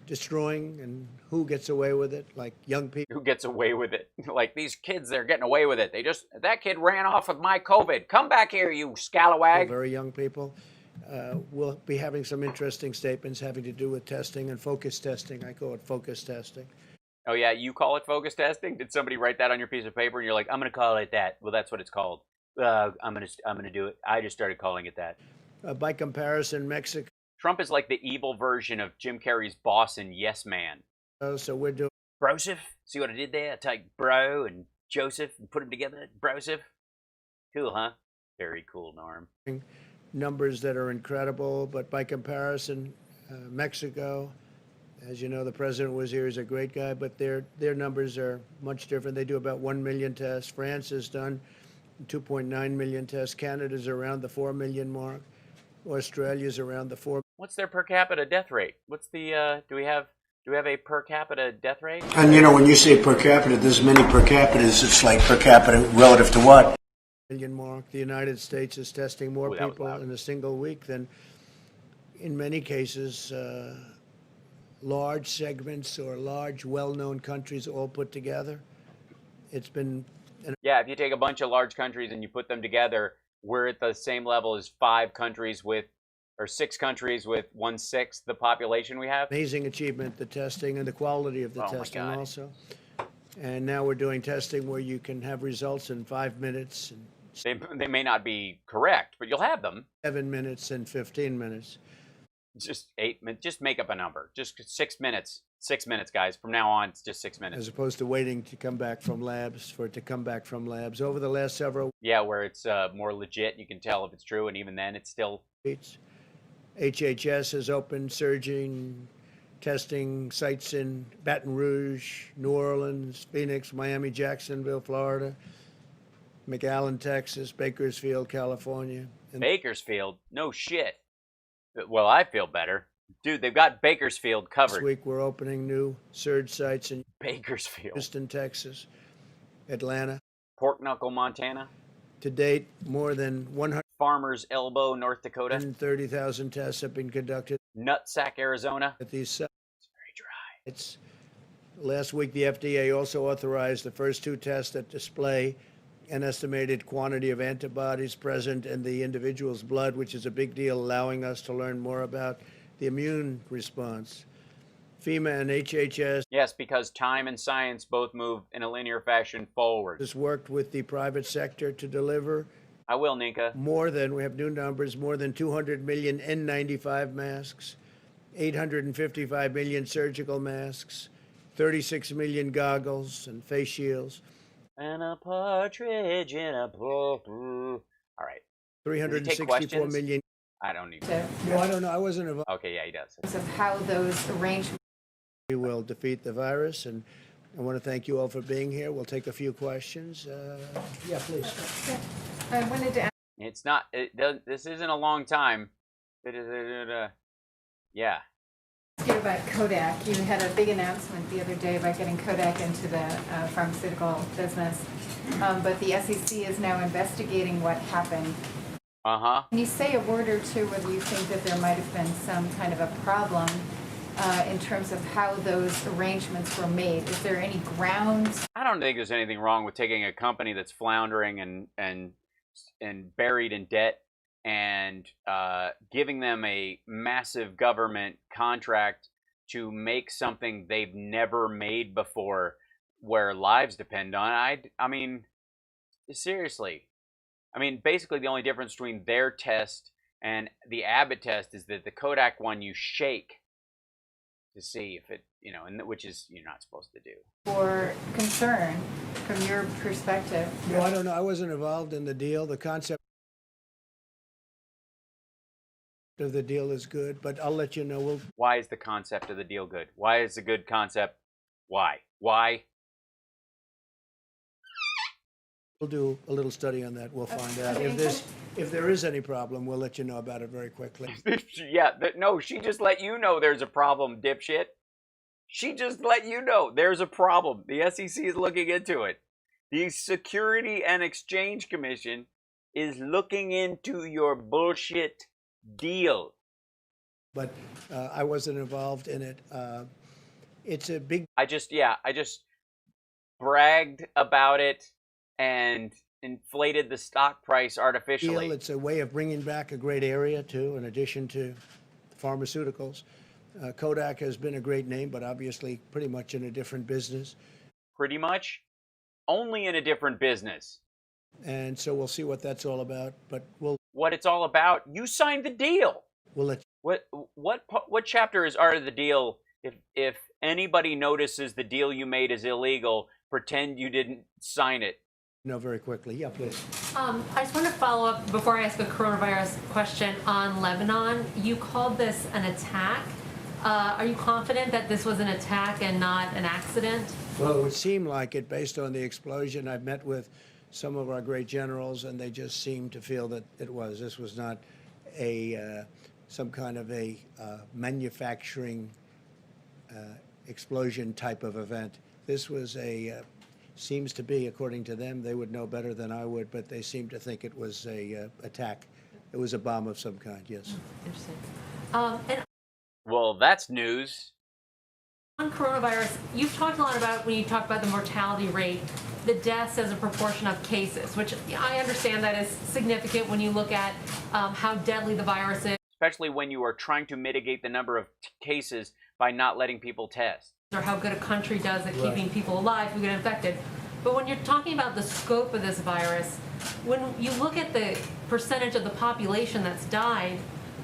destroying, and who gets away with it, like young people. Who gets away with it? Like these kids, they're getting away with it. That kid ran off with my COVID. Come back here, you scalawag. Very young people. We'll be having some interesting statements having to do with testing and focus testing. I call it focus testing. Oh yeah, you call it focus testing? Did somebody write that on your piece of paper and you're like, I'm going to call it that? Well, that's what it's called. I'm going to do it. I just started calling it that. By comparison, Mexico. Trump is like the evil version of Jim Carrey's boss in Yes Man. So we're doing. Broseph? See what I did there? I take Bro and Joseph and put them together. Broseph? Cool, huh? Very cool, Norm. Numbers that are incredible, but by comparison, Mexico, as you know, the president was here. He's a great guy, but their numbers are much different. They do about 1 million tests. France has done 2.9 million tests. Canada's around the 4 million mark. Australia's around the 4. What's their per capita death rate? What's the do we have a per capita death rate? And when you say per capita, there's many per capitas. It's like per capita relative to what? Million mark. The United States is testing more people in a single week than, in many cases, large segments or large, well-known countries all put together. It's been. Yeah, if you take a bunch of large countries and you put them together, we're at the same level as 6 countries with 1/6 the population we have. Amazing achievement, the testing and the quality of the testing also. And now we're doing testing where you can have results in 5 minutes. They may not be correct, but you'll have them. 7 minutes and 15 minutes. Just 8 minutes. Just make up a number. Just 6 minutes. 6 minutes, guys. From now on, it's just 6 minutes. As opposed to waiting to come back from labs, for it to come back from labs. Over the last several. Yeah, where it's more legit. You can tell if it's true, and even then, it's still. HHS has opened surging testing sites in Baton Rouge, New Orleans, Phoenix, Miami, Jacksonville, Florida, McAllen, Texas, Bakersfield, California. Bakersfield? No shit. Well, I feel better. Dude, they've got Bakersfield covered. This week we're opening new surge sites in Bakersfield, Houston, Texas, Atlanta, Pork Knuckle, Montana. To date, more than 100 Farmer's Elbow, North Dakota. 130,000 tests have been conducted. Nutsack, Arizona. At these sites. It's very dry. It's last week the FDA also authorized the first 2 tests that display an estimated quantity of antibodies present in the individual's blood, which is a big deal, allowing us to learn more about the immune response. FEMA and HHS. Yes, because time and science both move in a linear fashion forward. Has worked with the private sector to deliver. I will, Ninka. We have new numbers, more than 200 million N95 masks, 855 million surgical masks, 36 million goggles and face shields. And a partridge in a ball. All right. 364 million. I don't need to. No, I don't know. I wasn't involved. Okay, yeah, he does. Of how those arrangements. We will defeat the virus, and I want to thank you all for being here. We'll take a few questions. Yeah, please. I wanted to ask. It's not. This isn't a long time. Yeah. You about Kodak. You had a big announcement the other day about getting Kodak into the pharmaceutical business, but the SEC is now investigating what happened. Can you say a word or two whether you think that there might have been some kind of a problem in terms of how those arrangements were made? Is there any grounds? I don't think there's anything wrong with taking a company that's floundering and buried in debt and giving them a massive government contract to make something they've never made before, where lives depend on it. I mean, seriously. I mean, basically the only difference between their test and the Abbott test is that the Kodak one you shake to see if it, and which is you're not supposed to do. Or concern from your perspective? No, I don't know. I wasn't involved in the deal. The concept of the deal is good, but I'll let you know. Why is the concept of the deal good? Why is a good concept? Why? Why? We'll do a little study on that. We'll find out. If there is any problem, we'll let you know about it very quickly. Yeah, no, she just let you know there's a problem, dipshit. She just let you know there's a problem. The SEC is looking into it. The Security and Exchange Commission is looking into your bullshit deal. But I wasn't involved in it. It's a big... I just bragged about it and inflated the stock price artificially. Deal. It's a way of bringing back a great area, too, in addition to pharmaceuticals. Kodak has been a great name, but obviously pretty much in a different business. Pretty much? Only in a different business. And so we'll see what that's all about, but we'll... What it's all about? You signed the deal. We'll let What chapter is art of the deal? If anybody notices the deal you made is illegal, pretend you didn't sign it. No, very quickly. Yeah, please. I just want to follow up before I ask a coronavirus question on Lebanon. You called this an attack. Are you confident that this was an attack and not an accident? Well, it would seem like it based on the explosion. I've met with some of our great generals, and they just seemed to feel that it was. This was not some kind of a manufacturing explosion type of event. This was seems to be, according to them, they would know better than I would, but they seem to think it was a attack. It was a bomb of some kind, yes. Interesting. Well, that's news. On coronavirus, you've talked a lot about, when you talk about the mortality rate, the deaths as a proportion of cases, which I understand that is significant when you look at how deadly the virus is. Especially when you are trying to mitigate the number of cases by not letting people test. Or how good a country does at keeping people alive who get infected. But when you're talking about the scope of this virus, when you look at the percentage of the population that's died,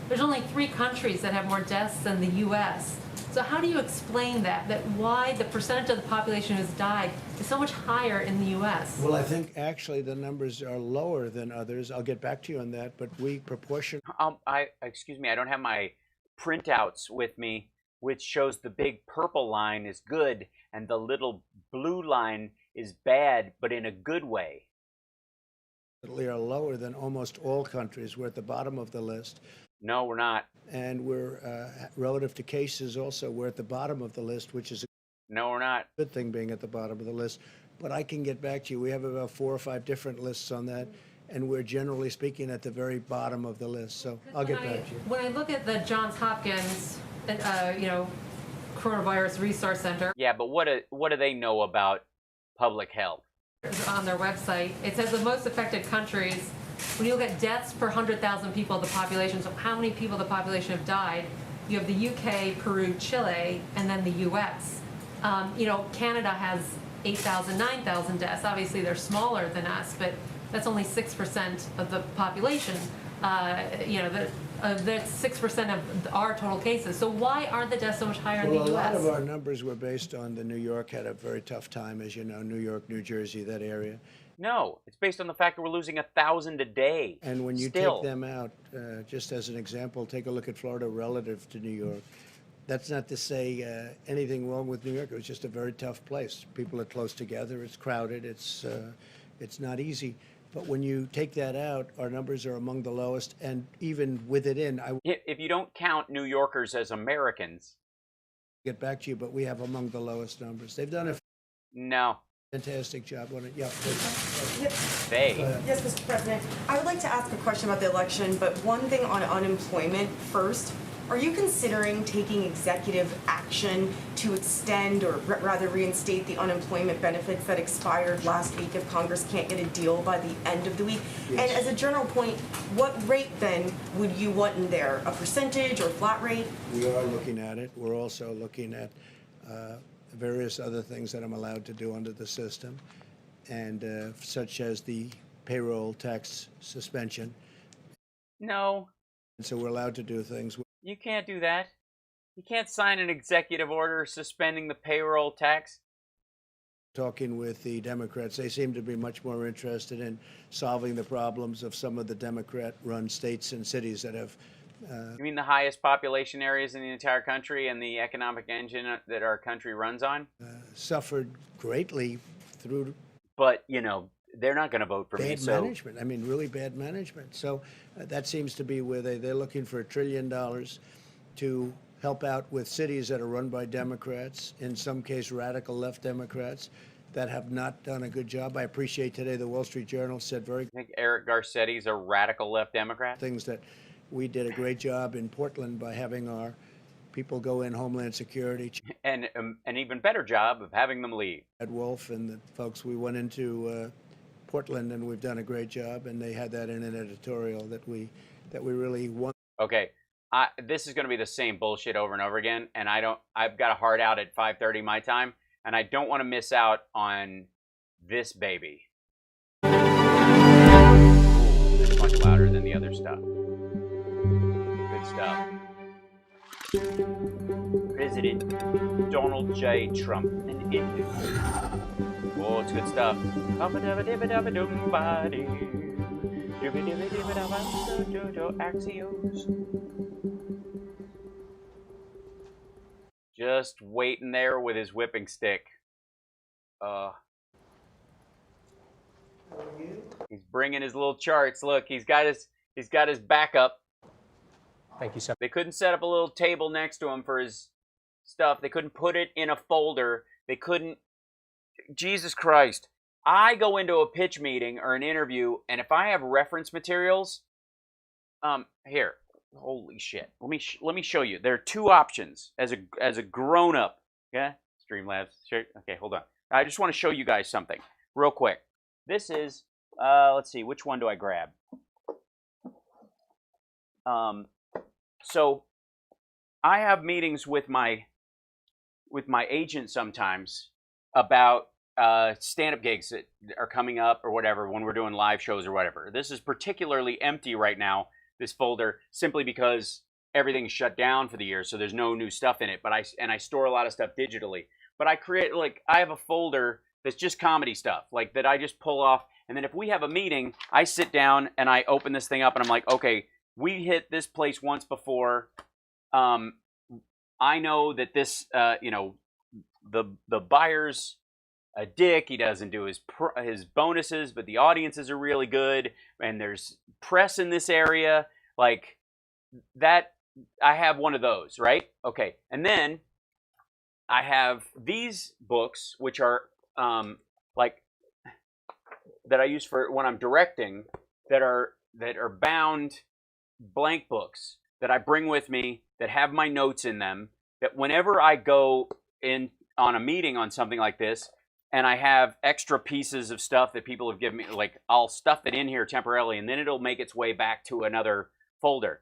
there's only 3 countries that have more deaths than the U.S. So how do you explain that why the percentage of the population who's died is so much higher in the U.S.? Well, I think actually the numbers are lower than others. I'll get back to you on that, but we proportion... Excuse me, I don't have my printouts with me, which shows the big purple line is good and the little blue line is bad, but in a good way. We are lower than almost all countries. We're at the bottom of the list. No, we're not. And we're, relative to cases also, we're at the bottom of the list, which is a no, we're not. Good thing being at the bottom of the list. But I can get back to you. We have about 4 or 5 different lists on that, and we're generally speaking at the very bottom of the list. So I'll get back to you. When I look at the Johns Hopkins, Coronavirus Resource Center. Yeah, but what do they know about public health? On their website, it says the most affected countries, when you look at deaths per 100,000 people of the population, so how many people of the population have died, you have the UK, Peru, Chile, and then the US. Canada has 8,000, 9,000 deaths. Obviously, they're smaller than us, but that's only 6% of the population. That's 6% of our total cases. So why are the deaths so much higher in the U.S.? Well, a lot of our numbers were based on New York had a very tough time, as you know, New York, New Jersey, that area. No, it's based on the fact that we're losing 1,000 a day. And when you Still. take them out, just as an example, take a look at Florida relative to New York. That's not to say anything wrong with New York. It was just a very tough place. People are close together. It's crowded. It's not easy. But when you take that out, our numbers are among the lowest. And even with it in, If you don't count New Yorkers as Americans. Get back to you, but we have among the lowest numbers. They've done a fantastic job on it. Yeah. They. Yes, Mr. President. I would like to ask a question about the election, but one thing on unemployment first. Are you considering taking executive action to extend or rather reinstate the unemployment benefits that expired last week if Congress can't get a deal by the end of the week? Yes. And as a general point, what rate then would you want in there? A percentage or flat rate? We are looking at it. We're also looking at various other things that I'm allowed to do under the system, and such as the payroll tax suspension. No. And so we're allowed to do things. You can't do that. You can't sign an executive order suspending the payroll tax. Talking with the Democrats, they seem to be much more interested in solving the problems of some of the Democrat-run states and cities that have... You mean the highest population areas in the entire country and the economic engine that our country runs on? Suffered greatly through... But, you know, they're not going to vote for me. Bad management. I mean, really bad management. So that seems to be where they're looking for $1 trillion to help out with cities that are run by Democrats, in some case radical left Democrats, that have not done a good job. I appreciate today the Wall Street Journal said very... I think Eric Garcetti's a radical left Democrat. Things that we did a great job in Portland by having our people go in Homeland Security. And an even better job of having them leave. Ed Wolf and the folks, we went into Portland, and we've done a great job, and they had that in an editorial that we really want. Okay, this is going to be the same bullshit over and over again, and I've got a hard out at 5:30 my time, and I don't want to miss out on this baby. Ooh, it's much louder than the other stuff. Good stuff. President Donald J. Trump, an Indian. Oh, it's good stuff. Axios. Just waiting there with his whipping stick. He's bringing his little charts. Look, he's got his backup. Thank you, sir. They couldn't set up a little table next to him for his stuff. They couldn't put it in a folder. They couldn't. Jesus Christ. I go into a pitch meeting or an interview, and if I have reference materials, here, holy shit. Let me show you. There are two options as a grown up. Yeah, Streamlabs. Okay, hold on. I just want to show you guys something real quick. This is, let's see, which one do I grab? So I have meetings with my agent sometimes about stand-up gigs that are coming up or whatever when we're doing live shows or whatever. This is particularly empty right now, this folder, simply because everything's shut down for the year, so there's no new stuff in it. But I store a lot of stuff digitally. But I create, like, I have a folder that's just comedy stuff, like, that I just pull off. And then if we have a meeting, I sit down and I open this thing up and I'm like, okay, we hit this place once before. I know that this, the buyer's a dick. He doesn't do his bonuses, but the audiences are really good, and there's press in this area, like that. I have one of those, right? Okay, and then I have these books, which are like that I use for when I'm directing, that are bound blank books that I bring with me that have my notes in them, that whenever I go in on a meeting on something like this and I have extra pieces of stuff that people have given me, like, I'll stuff it in here temporarily and then it'll make its way back to another folder.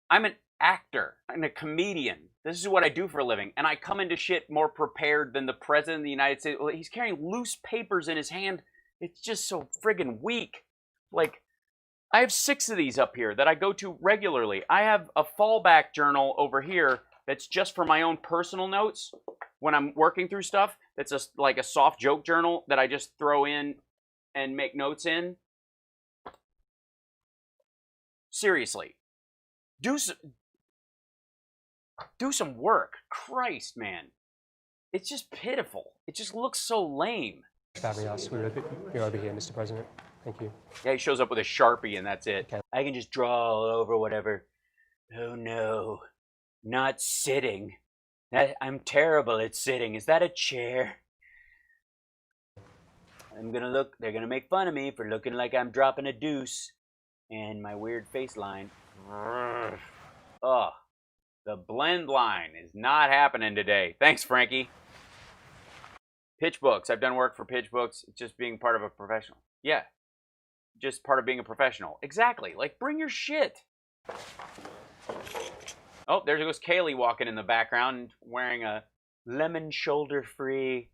I'm an actor. I'm a comedian. This is what I do for a living. And I come into shit more prepared than the President of the United States. He's carrying loose papers in his hand. It's just so friggin' weak. Like, I have 6 of these up here that I go to regularly. I have a fallback journal over here that's just for my own personal notes when I'm working through stuff. that's like a soft joke journal that I just throw in and make notes in. Seriously, do some work. Christ, man. It's just pitiful. It just looks so lame. Having us. You're over here, Mr. President. Thank you. Yeah, he shows up with a Sharpie and that's it. I can just draw all over whatever. Oh no, not sitting. I'm terrible at sitting. Is that a chair? They're gonna make fun of me for looking like I'm dropping a deuce. And my weird face line. Oh, the blend line is not happening today. Thanks, Frankie. Pitch books. I've done work for pitch books. Just being part of a professional. Yeah. Just part of being a professional. Exactly. Like, bring your shit. Oh, there goes Kaylee walking in the background wearing a lemon shoulder-free.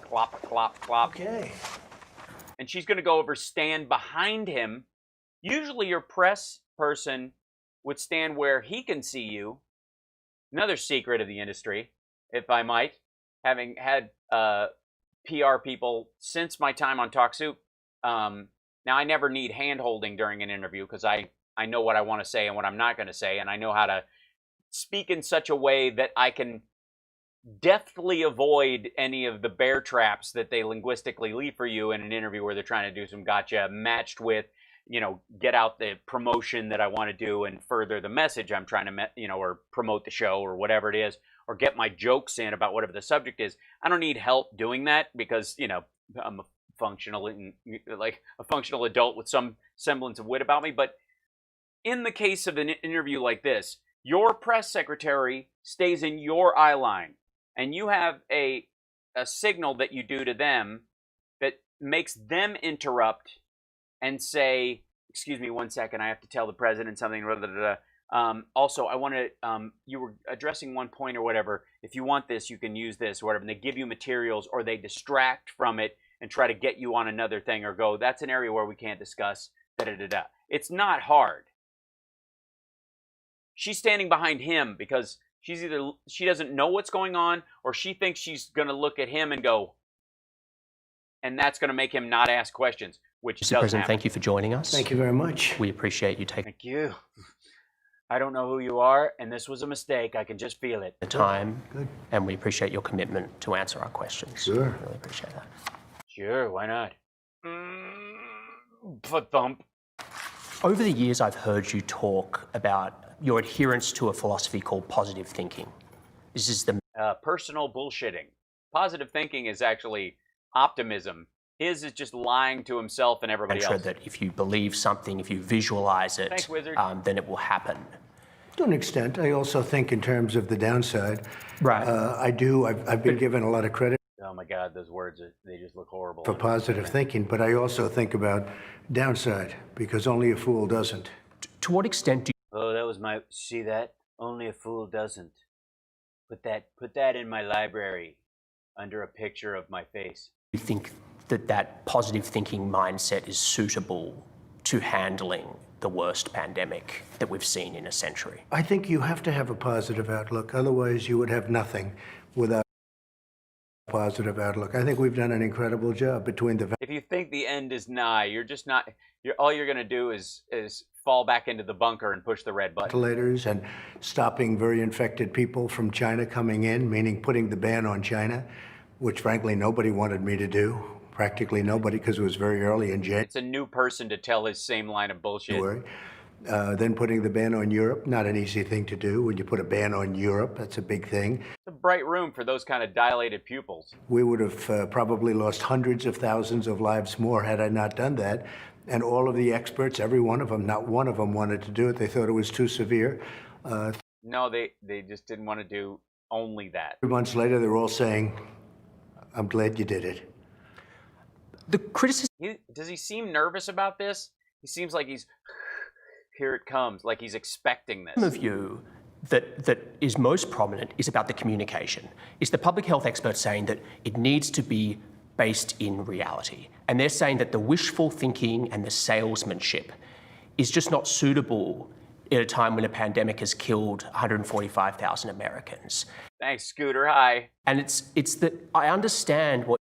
Clop, clop, clop. Okay. And she's going to go over, stand behind him. Usually your press person would stand where he can see you. Another secret of the industry, if I might, having had PR people since my time on Talk Soup. Now, I never need hand-holding during an interview because I know what I want to say and what I'm not going to say, and I know how to speak in such a way that I can deftly avoid any of the bear traps that they linguistically leave for you in an interview where they're trying to do some gotcha matched with, get out the promotion that I want to do and further the message I'm trying to, or promote the show or whatever it is, or get my jokes in about whatever the subject is. I don't need help doing that because, I'm a functional adult with some semblance of wit about me. But in the case of an interview like this, your press secretary stays in your eye line. And you have a signal that you do to them that makes them interrupt and say, excuse me 1 second, I have to tell the president something. Also, I want to, you were addressing one point or whatever. If you want this, you can use this or whatever. And they give you materials or they distract from it and try to get you on another thing or go, that's an area where we can't discuss. It's not hard. She's standing behind him because she doesn't know what's going on, or she thinks she's going to look at him and go, and that's going to make him not ask questions, which Mr. President, thank you for joining us. Thank you very much. We appreciate you taking Thank you. I don't know who you are, and this was a mistake. I can just feel it. the time, and we appreciate your commitment to answer our questions. Sure. Really appreciate that. Sure, why not? Thump. Over the years, I've heard you talk about your adherence to a philosophy called positive thinking. This is the personal bullshitting. Positive thinking is actually optimism. His is just lying to himself and everybody mantra else. that if you believe something, if you visualize it, Thanks, Wizard. Then it will happen. To an extent, I also think in terms of the downside. Right. I've been given a lot of credit. Oh my God, those words, they just look horrible. For positive thinking, but I also think about downside because only a fool doesn't. To what extent do Oh, that was see that? Only a fool doesn't. Put that in my library under a picture of my face. you think that positive thinking mindset is suitable to handling the worst pandemic that we've seen in a century? I think you have to have a positive outlook. Otherwise, you would have nothing without a positive outlook. I think we've done an incredible job between the... If you think the end is nigh, you're just not... all you're going to do is fall back into the bunker and push the red button. Ventilators and stopping very infected people from China coming in, meaning putting the ban on China, which frankly nobody wanted me to do. Practically nobody, because it was very early in January. It's a new person to tell his same line of bullshit. Then putting the ban on Europe, not an easy thing to do. When you put a ban on Europe, that's a big thing. It's a bright room for those kind of dilated pupils. We would have probably lost hundreds of thousands of lives more had I not done that. And all of the experts, every one of them, not one of them wanted to do it. They thought it was too severe. No, they just didn't want to do only that. 3 months later, they're all saying, I'm glad you did it. The criticism... Does he seem nervous about this? He seems like he's... Here it comes, like he's expecting this. Some of you that is most prominent is about the communication. It's the public health experts saying that it needs to be based in reality. And they're saying that the wishful thinking and the salesmanship is just not suitable at a time when a pandemic has killed 145,000 Americans. Thanks, Scooter. Hi. And it's that I understand what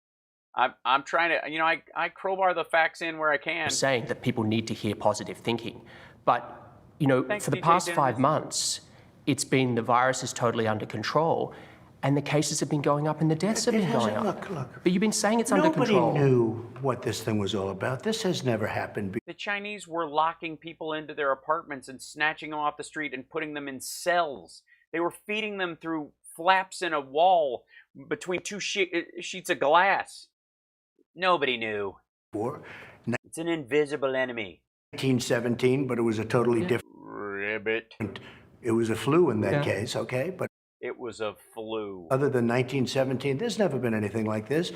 I'm trying to, you know, I crowbar the facts in where I can. you're saying, that people need to hear positive thinking. But, you know, Thanks, for the DJ past Dennis. 5 months, it's been the virus is totally under control, and the cases have been going up and the deaths have been going up. Look. But you've been saying it's under control. Nobody knew what this thing was all about. This has never happened before. The Chinese were locking people into their apartments and snatching them off the street and putting them in cells. They were feeding them through flaps in a wall between two sheets of glass. Nobody knew. It's an invisible enemy. 1917, but it was a totally different. Ribbit. It was a flu in that case, okay? But it was a flu. Other than 1917, there's never been anything like this.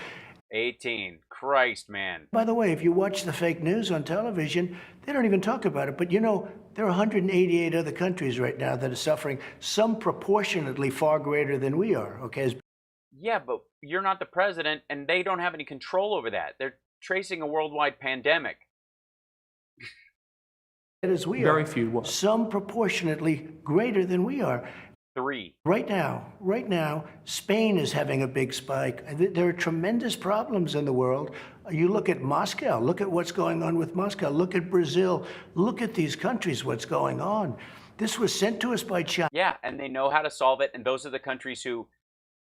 18. Christ, man. By the way, if you watch the fake news on television, they don't even talk about it. But you know, there are 188 other countries right now that are suffering, some proportionately far greater than we are, okay? Yeah, but you're not the president, and they don't have any control over that. They're tracing a worldwide pandemic. As we Very are, few. Some proportionately greater than we are. 3. Right now, Spain is having a big spike. There are tremendous problems in the world. You look at Moscow, look at what's going on with Moscow, look at Brazil, look at these countries, what's going on. This was sent to us by China. Yeah, and they know how to solve it, and those are the countries who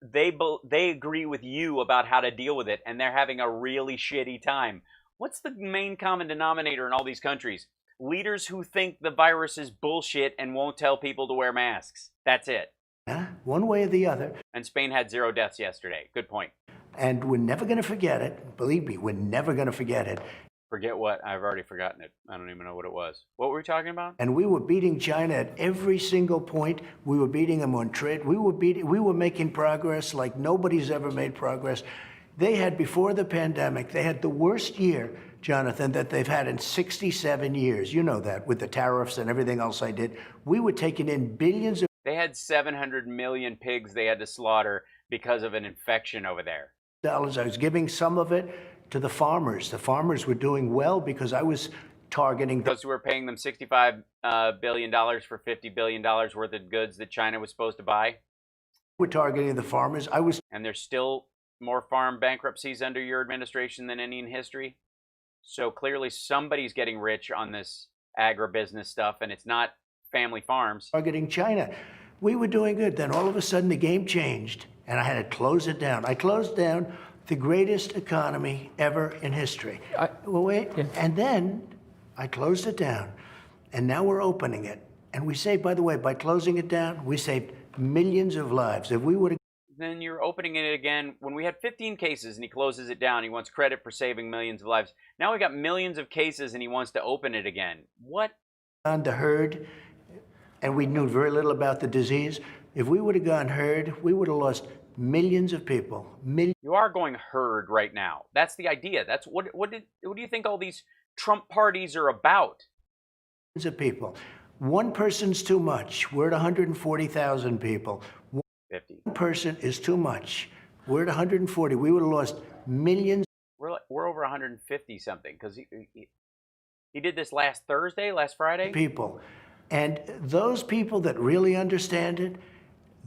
they agree with you about how to deal with it, and they're having a really shitty time. What's the main common denominator in all these countries? Leaders who think the virus is bullshit and won't tell people to wear masks. That's it. One way or the other. And Spain had 0 deaths yesterday. Good point. And we're never going to forget it. Believe me, we're never going to forget it. Forget what? I've already forgotten it. I don't even know what it was. What were we talking about? And we were beating China at every single point. We were beating them on trade. We were making progress like nobody's ever made progress. They had, before the pandemic, they had the worst year, Jonathan, that they've had in 67 years. You know that, with the tariffs and everything else I did. We were taking in billions of... They had 700 million pigs they had to slaughter because of an infection over there. Dollars. I was giving some of it to the farmers. The farmers were doing well because I was targeting... Because we were paying them $65 billion for $50 billion worth of goods that China was supposed to buy. We're targeting the farmers. I was... And there's still more farm bankruptcies under your administration than any in history. So clearly somebody's getting rich on this agribusiness stuff, and it's not family farms. Targeting China. We were doing good. Then all of a sudden the game changed, and I had to close it down. I closed down the greatest economy ever in history. And then I closed it down, and now we're opening it. And we saved, by the way, by closing it down, we saved millions of lives. If we would have... Then you're opening it again. When we had 15 cases and he closes it down, he wants credit for saving millions of lives. Now we got millions of cases and he wants to open it again. What? On the herd, and we knew very little about the disease. If we would have gone herd, we would have lost millions of people. You are going herd right now. That's the idea. That's what do you think all these Trump parties are about? Millions of people. One person's too much. We're at 140,000 people. 50. One person is too much. We're at 140. We would have lost millions. We're over 150 something because he did this last Friday. People, and those people that really understand it,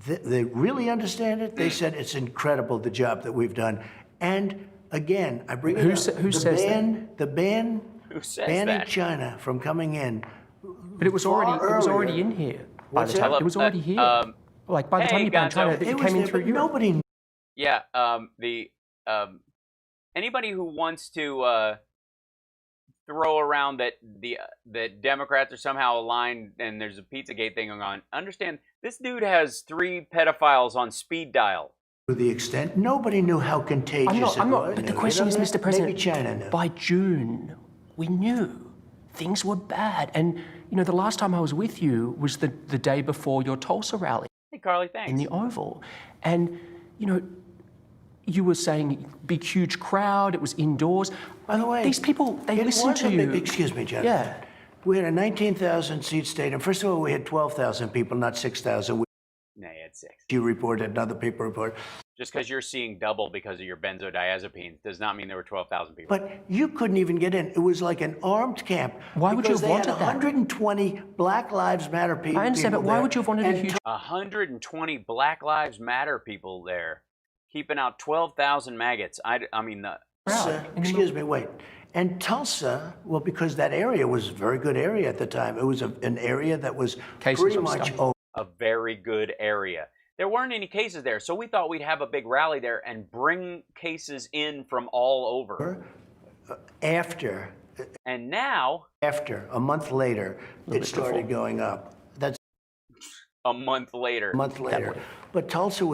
they really understand it. They said it's incredible the job that we've done. And again, I bring it up. Who says that? The ban Who says banning that? China from coming in. But it was already in here. By the time it was already here. Like by the time you banned China, it came in through Europe. Nobody. Yeah. Anybody who wants to throw around that the Democrats are somehow aligned and there's a Pizzagate thing going on, understand this dude has 3 pedophiles on speed dial. To the extent nobody knew how contagious it was. But the question is, Mr. President, maybe China knew. By June, we knew things were bad. And you know, the last time I was with you was the day before your Tulsa rally. Hey, Carly, thanks. In the Oval. And, you know, you were saying big, huge crowd, it was indoors. By the way, these people, they listen to you. Excuse me, Jonathan. Yeah. We had a 19,000 seat stadium. First of all, we had 12,000 people, not 6,000. Nah, you had 6. You reported, another people reported. Just because you're seeing double because of your benzodiazepines does not mean there were 12,000 people. But you couldn't even get in. It was like an armed camp. Why would you have wanted that? 120 Black Lives Matter people. I understand, but why would you have wanted a huge... 120 Black Lives Matter people there, keeping out 12,000 maggots. I mean, excuse me, wait. And Tulsa, well, because that area was a very good area at the time. It was an area that was pretty much a very good area. There weren't any cases there, so we thought we'd have a big rally there and bring cases in from all over. And now... After, a month later, it started going up. That's a month later. A month later. But Tulsa was...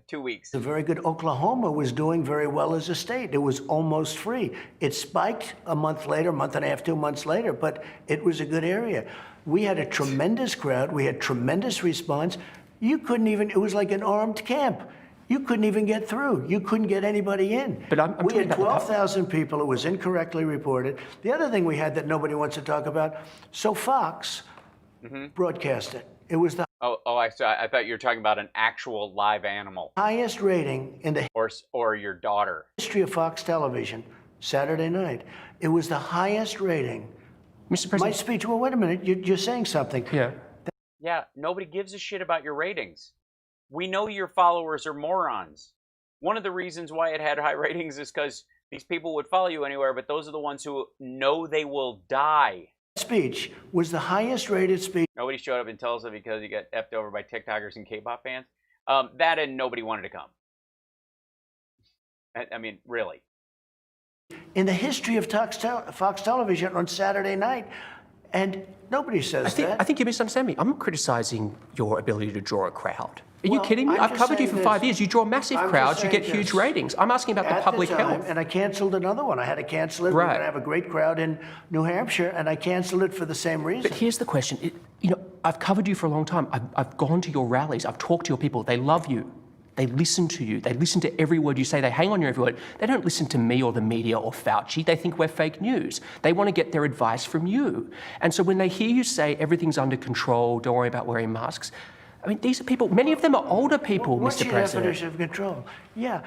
2 weeks. Very good. Oklahoma was doing very well as a state. It was almost free. It spiked a month later, month and a half, 2 months later, but it was a good area. We had a tremendous crowd. We had tremendous response. You couldn't even, it was like an armed camp. You couldn't even get through. You couldn't get anybody in. But we had 12,000 people. It was incorrectly reported. The other thing we had that nobody wants to talk about, so Fox broadcast it. It was the I thought you were talking about an actual live animal. Highest rating in the or your daughter. History of Fox Television, Saturday night. It was the highest rating. Mr. President. My speech. Well, wait a minute. You're saying something. Yeah. Yeah, nobody gives a shit about your ratings. We know your followers are morons. One of the reasons why it had high ratings is because these people would follow you anywhere, but those are the ones who know they will die. Speech was the highest rated speech. Nobody showed up in Tulsa because he got effed over by TikTokers and K-pop fans. That and nobody wanted to come. I mean, really. In the history of Fox Television on Saturday night, and nobody says that. I think you misunderstand me. I'm not criticizing your ability to draw a crowd. Are you kidding me? I've covered you for 5 years. You draw massive crowds, you get huge ratings. I'm asking about the public health. And I canceled another one. I had to cancel it. We're going to have a great crowd in New Hampshire, and I canceled it for the same reason. But here's the question. I've covered you for a long time. I've gone to your rallies. I've talked to your people. They love you. They listen to you. They listen to every word you say. They hang on your every word. They don't listen to me or the media or Fauci. They think we're fake news. They want to get their advice from you. And so when they hear you say everything's under control, don't worry about wearing masks, I mean, these are people, many of them are older people, What's Mr. President. What's your definition of control? Yeah.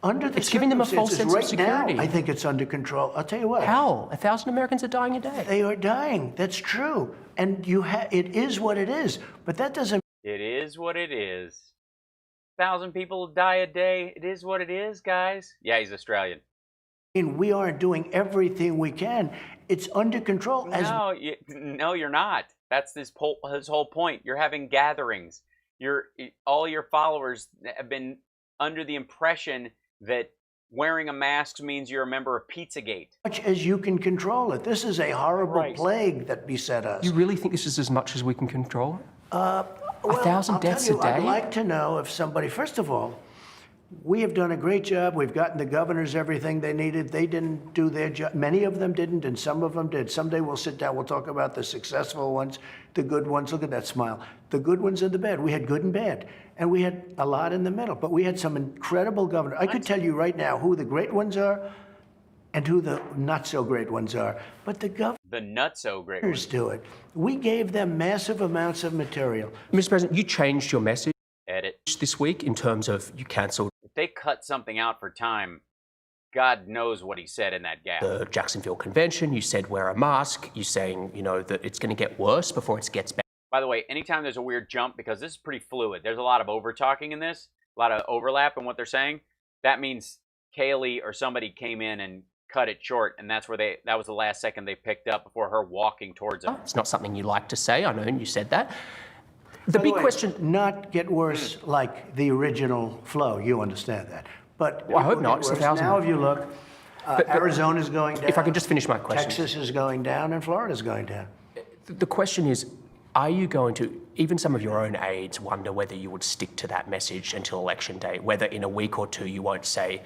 Under the It's giving them a false sense of security. Now, I think it's under control. I'll tell you what. How? 1,000 Americans are dying a day. They are dying. That's true. And it is what it is. But that doesn't... It is what it is. 1,000 people die a day. It is what it is, guys. Yeah, he's Australian. We aren't doing everything we can. It's under control. No, you're not. That's his whole point. You're having gatherings. All your followers have been under the impression that wearing a mask means you're a member of Pizzagate. As much as you can control it. This is a horrible plague that beset us. You really think this is as much as we can control? 1,000 deaths a day? I'd like to know if somebody, first of all, we have done a great job. We've gotten the governors everything they needed. They didn't do their job. Many of them didn't, and some of them did. Someday we'll sit down. We'll talk about the successful ones, the good ones. Look at that smile. The good ones and the bad. We had good and bad, and we had a lot in the middle. But we had some incredible governors. I could tell you right now who the great ones are and who the not-so-great ones are. But the governors... The not-so-great ones do it. We gave them massive amounts of material. Mr. President, you changed your message. Edit. This week in terms of you cancelled. If they cut something out for time, God knows what he said in that gap. The Jacksonville Convention, you said wear a mask. You're saying, that it's going to get worse before it gets better. By the way, anytime there's a weird jump, because this is pretty fluid, there's a lot of over-talking in this, a lot of overlap in what they're saying. That means Kaylee or somebody came in and cut it short, and that was the last second they picked up before her walking towards it. It's not something you like to say. I know, and you said that. The big question... Not get worse like the original flow. You understand that. But I hope not. It's 1,000. Now, if you look, Arizona's going down. If I can just finish my question. Texas is going down, and Florida's going down. The question is, are you going to, even some of your own aides wonder whether you would stick to that message until election day, whether in a week or two you won't say,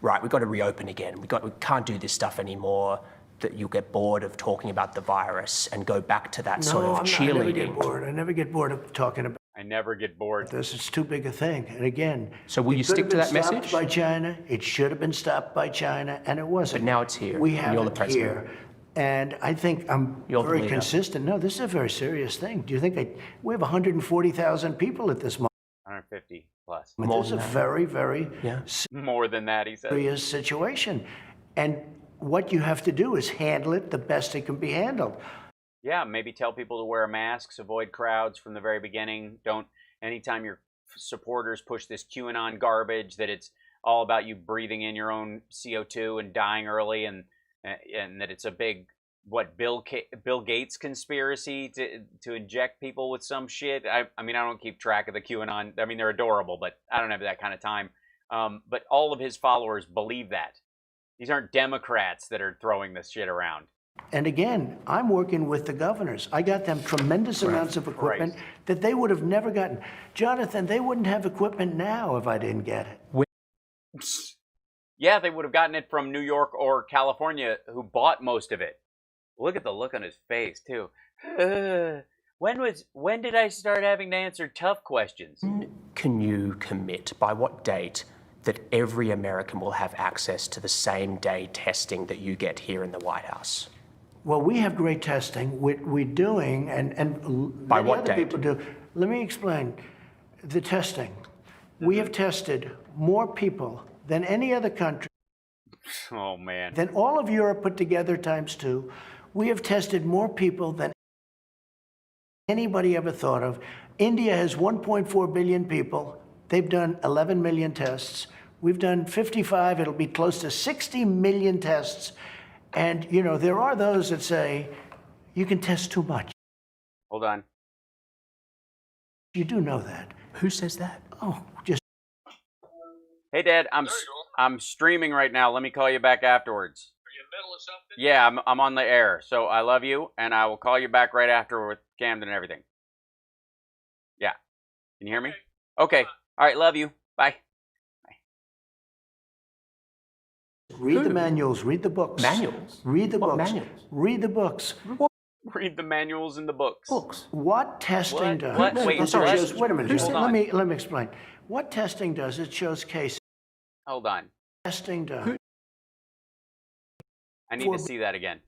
right, we've got to reopen again. We can't do this stuff anymore. That you'll get bored of talking about the virus and go back to that sort of cheerleading. I never get bored. I never get bored of talking about. I never get bored. This is too big a thing. And again, so will you stick to that message? By China, it should have been stopped by China, and it wasn't. But now it's here. We have you're the it president. here. And I think I'm very consistent. No, this is a very serious thing. Do you think we have 140,000 people at this moment? 150 plus. This is a very, very more than that, he said. Serious situation. And what you have to do is handle it the best it can be handled. Yeah, maybe tell people to wear masks, avoid crowds from the very beginning. Don't, anytime your supporters push this QAnon garbage that it's all about you breathing in your own CO2 and dying early, and that it's a big, Bill Gates conspiracy to inject people with some shit. I mean, I don't keep track of the QAnon. I mean, they're adorable, but I don't have that kind of time. But all of his followers believe that. These aren't Democrats that are throwing this shit around. And again, I'm working with the governors. I got them tremendous amounts of equipment that they would have never gotten. Jonathan, they wouldn't have equipment now if I didn't get it. Yeah, they would have gotten it from New York or California, who bought most of it. Look at the look on his face, too. When did I start having to answer tough questions? Can you commit by what date that every American will have access to the same day testing that you get here in the White House? Well, we have great testing. We're doing, and by many what other date? people do. Let me explain the testing. We have tested more people than any other country. Oh, man. Than all of Europe put together times 2. We have tested more people than anybody ever thought of. India has 1.4 billion people. They've done 11 million tests. We've done 55. It'll be close to 60 million tests. And, you know, there are those that say you can test too much. Hold on. You do know that. Who says that? Oh, just. Hey, Dad, I'm streaming right now. Let me call you back afterwards. Are you in the middle of something? Yeah, I'm on the air. So I love you, and I will call you back right after with Camden and everything. Yeah. Can you hear me? Okay. All right, love you. Bye. Read the manuals, read the books. Manuals? Read the What books. manuals? Read the books. Read the manuals in the books. What testing does? What? Wait, I'm sorry, what? shows, wait a minute. Hold Let on. me explain. What testing does? It shows cases. Hold on. Testing does. I need to see that again.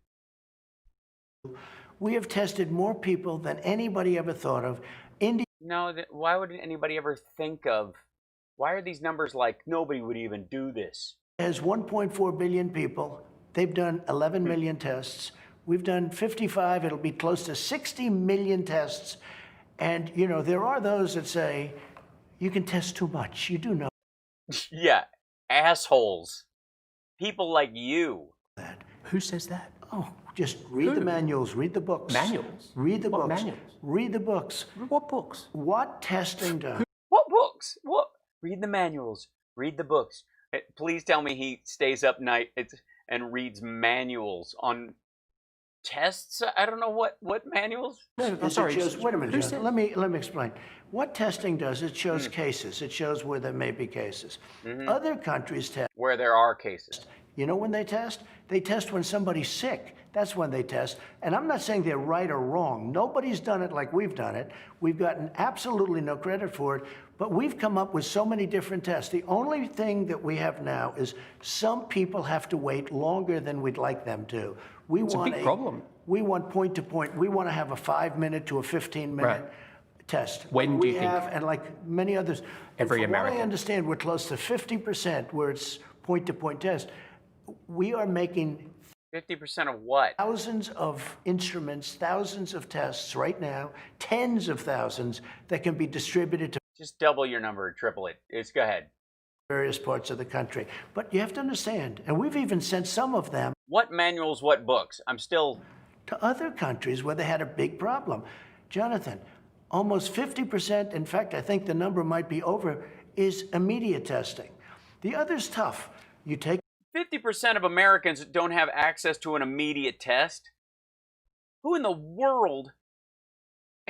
We have tested more people than anybody ever thought of. India. No, why would anybody ever think of? Why are these numbers like nobody would even do this? Has 1.4 billion people. They've done 11 million tests. We've done 55. It'll be close to 60 million tests. And, you know, there are those that say you can test too much. You do know Yeah, assholes. People like you. that. Who says that? Oh, just read the manuals, read the books. Manuals? Read the What books. manuals? Read the books. What books? What testing does? What books? What? Read the manuals. Read the books. Please tell me he stays up night and reads manuals on tests. I don't know what manuals. No, I'm sorry. Wait a minute, Who John. said- Let me explain. What testing does? It shows cases. It shows where there may be cases. Other countries test. Where there are cases. You know when they test? They test when somebody's sick. That's when they test. And I'm not saying they're right or wrong. Nobody's done it like we've done it. We've gotten absolutely no credit for it. But we've come up with so many different tests. The only thing that we have now is some people have to wait longer than we'd like them to. It's a big problem. We want point to point. We want to have a 5-minute to a 15-minute test. When do you think? And like many others. Every and from American. what I understand, we're close to 50% where it's point to point test. We are making 50% of what? thousands of instruments, thousands of tests right now, tens of thousands that can be distributed to Just double your number, triple it. Go ahead. various parts of the country. But you have to understand, and we've even sent some of them What manuals, what books? I'm still... to other countries where they had a big problem. Jonathan, almost 50%, in fact, I think the number might be over, is immediate testing. The other's tough. You take 50% of Americans don't have access to an immediate test. Who in the world,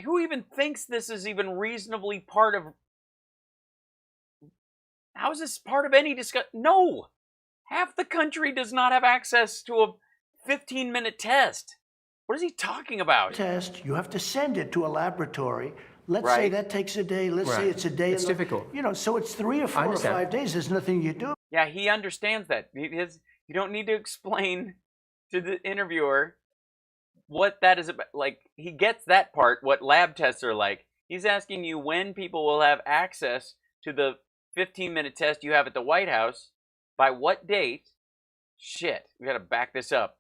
who even thinks this is even reasonably part of, how is this part of any discussion? No! Half the country does not have access to a 15-minute test. What is he talking about? test, you have to send it to a laboratory. Let's say Right. that takes a day. Let's say Right. it's a day. It's difficult. You know, so it's 3 or 4 or understand. 5 days. There's nothing you do. Yeah, he understands that. You don't need to explain to the interviewer what that is about. Like, he gets that part, what lab tests are like. He's asking you when people will have access to the 15-minute test you have at the White House, by what date. Shit, we got to back this up.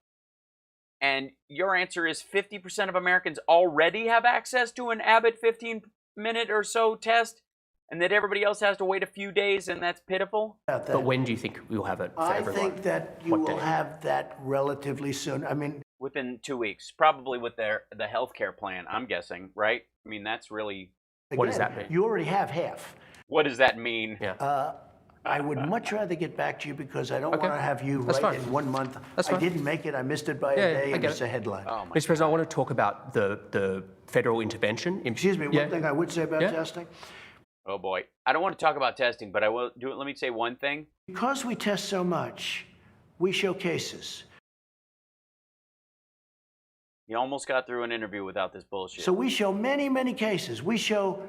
And your answer is 50% of Americans already have access to an Abbott 15-minute or so test, and that everybody else has to wait a few days, and that's pitiful? But when do you think we'll have it for everyone? I think that you will have that relatively soon. I mean, within 2 weeks, probably with the healthcare plan, I'm guessing, right? I mean, that's really... Again, what does that mean? You already have half. What does that mean? Yeah. I would much rather get back to you because I don't want to have you in 1 month. I didn't make it. I missed it by a day. It was a headline. Oh, Mr. President, I want to talk about the federal intervention. Excuse me. One thing I would say about testing. Oh boy, I don't want to talk about testing, but I will do it. Let me say one thing. Because we test so much, we show cases. You almost got through an interview without this bullshit. So we show many, many cases. We show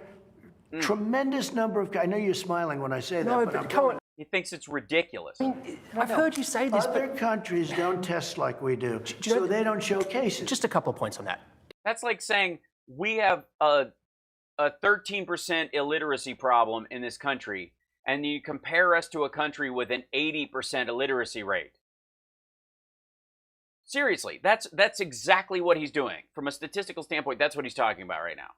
tremendous number of. I know you're smiling when I say that, but come on. He thinks it's ridiculous. I mean, I've heard you say this, Other countries don't test like we do, so they don't show cases. Just a couple of points on that. That's like saying we have a 13% illiteracy problem in this country, and you compare us to a country with an 80% illiteracy rate. Seriously, that's exactly what he's doing. From a statistical standpoint, that's what he's talking about right now.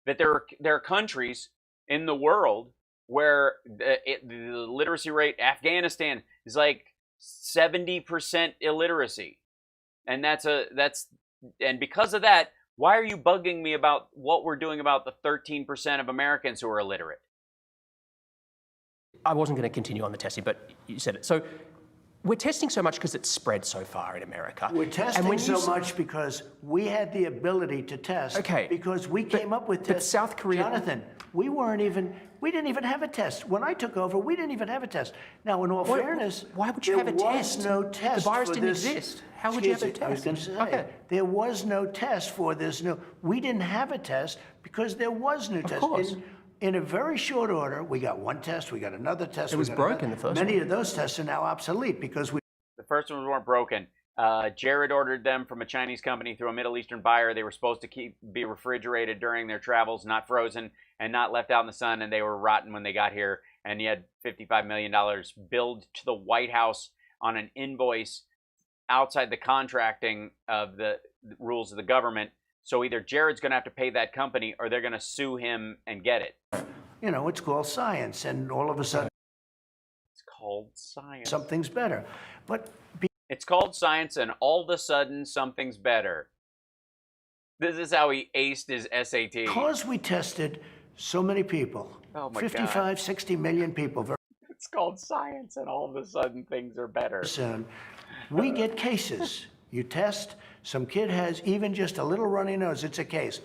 That there are countries in the world where the literacy rate, Afghanistan, is like 70% illiteracy. And and because of that, why are you bugging me about what we're doing about the 13% of Americans who are illiterate? I wasn't going to continue on the testing, but you said it. So we're testing so much because it's spread so far in America. We're testing so much because we had the ability to test. Okay. Because we came up with tests. But South Korea... Jonathan, we didn't even have a test. When I took over, we didn't even have a test. Now, in all fairness, why would you have a test? There was no test. The virus for didn't this. exist. How would you have a test? I was going to say, there was no test for this new. We didn't have a test because there was no test. Of course. In a very short order, we got one test, we got another test. It was broken, the first one. Many of those tests are now obsolete because we... The first ones weren't broken. Jared ordered them from a Chinese company through a Middle Eastern buyer. They were supposed to be refrigerated during their travels, not frozen and not left out in the sun, and they were rotten when they got here. And he had $55 million billed to the White House on an invoice outside the contracting of the rules of the government. So either Jared's going to have to pay that company or they're going to sue him and get it. You know, it's called science, and all of a sudden... It's called science. Something's better. But... It's called science, and all of a sudden, something's better. This is how he aced his SAT. Because we tested so many people, 55, 60 million people. It's called science, and all of a sudden, things are better. We get cases. You test, some kid has even just a little runny nose, it's a case.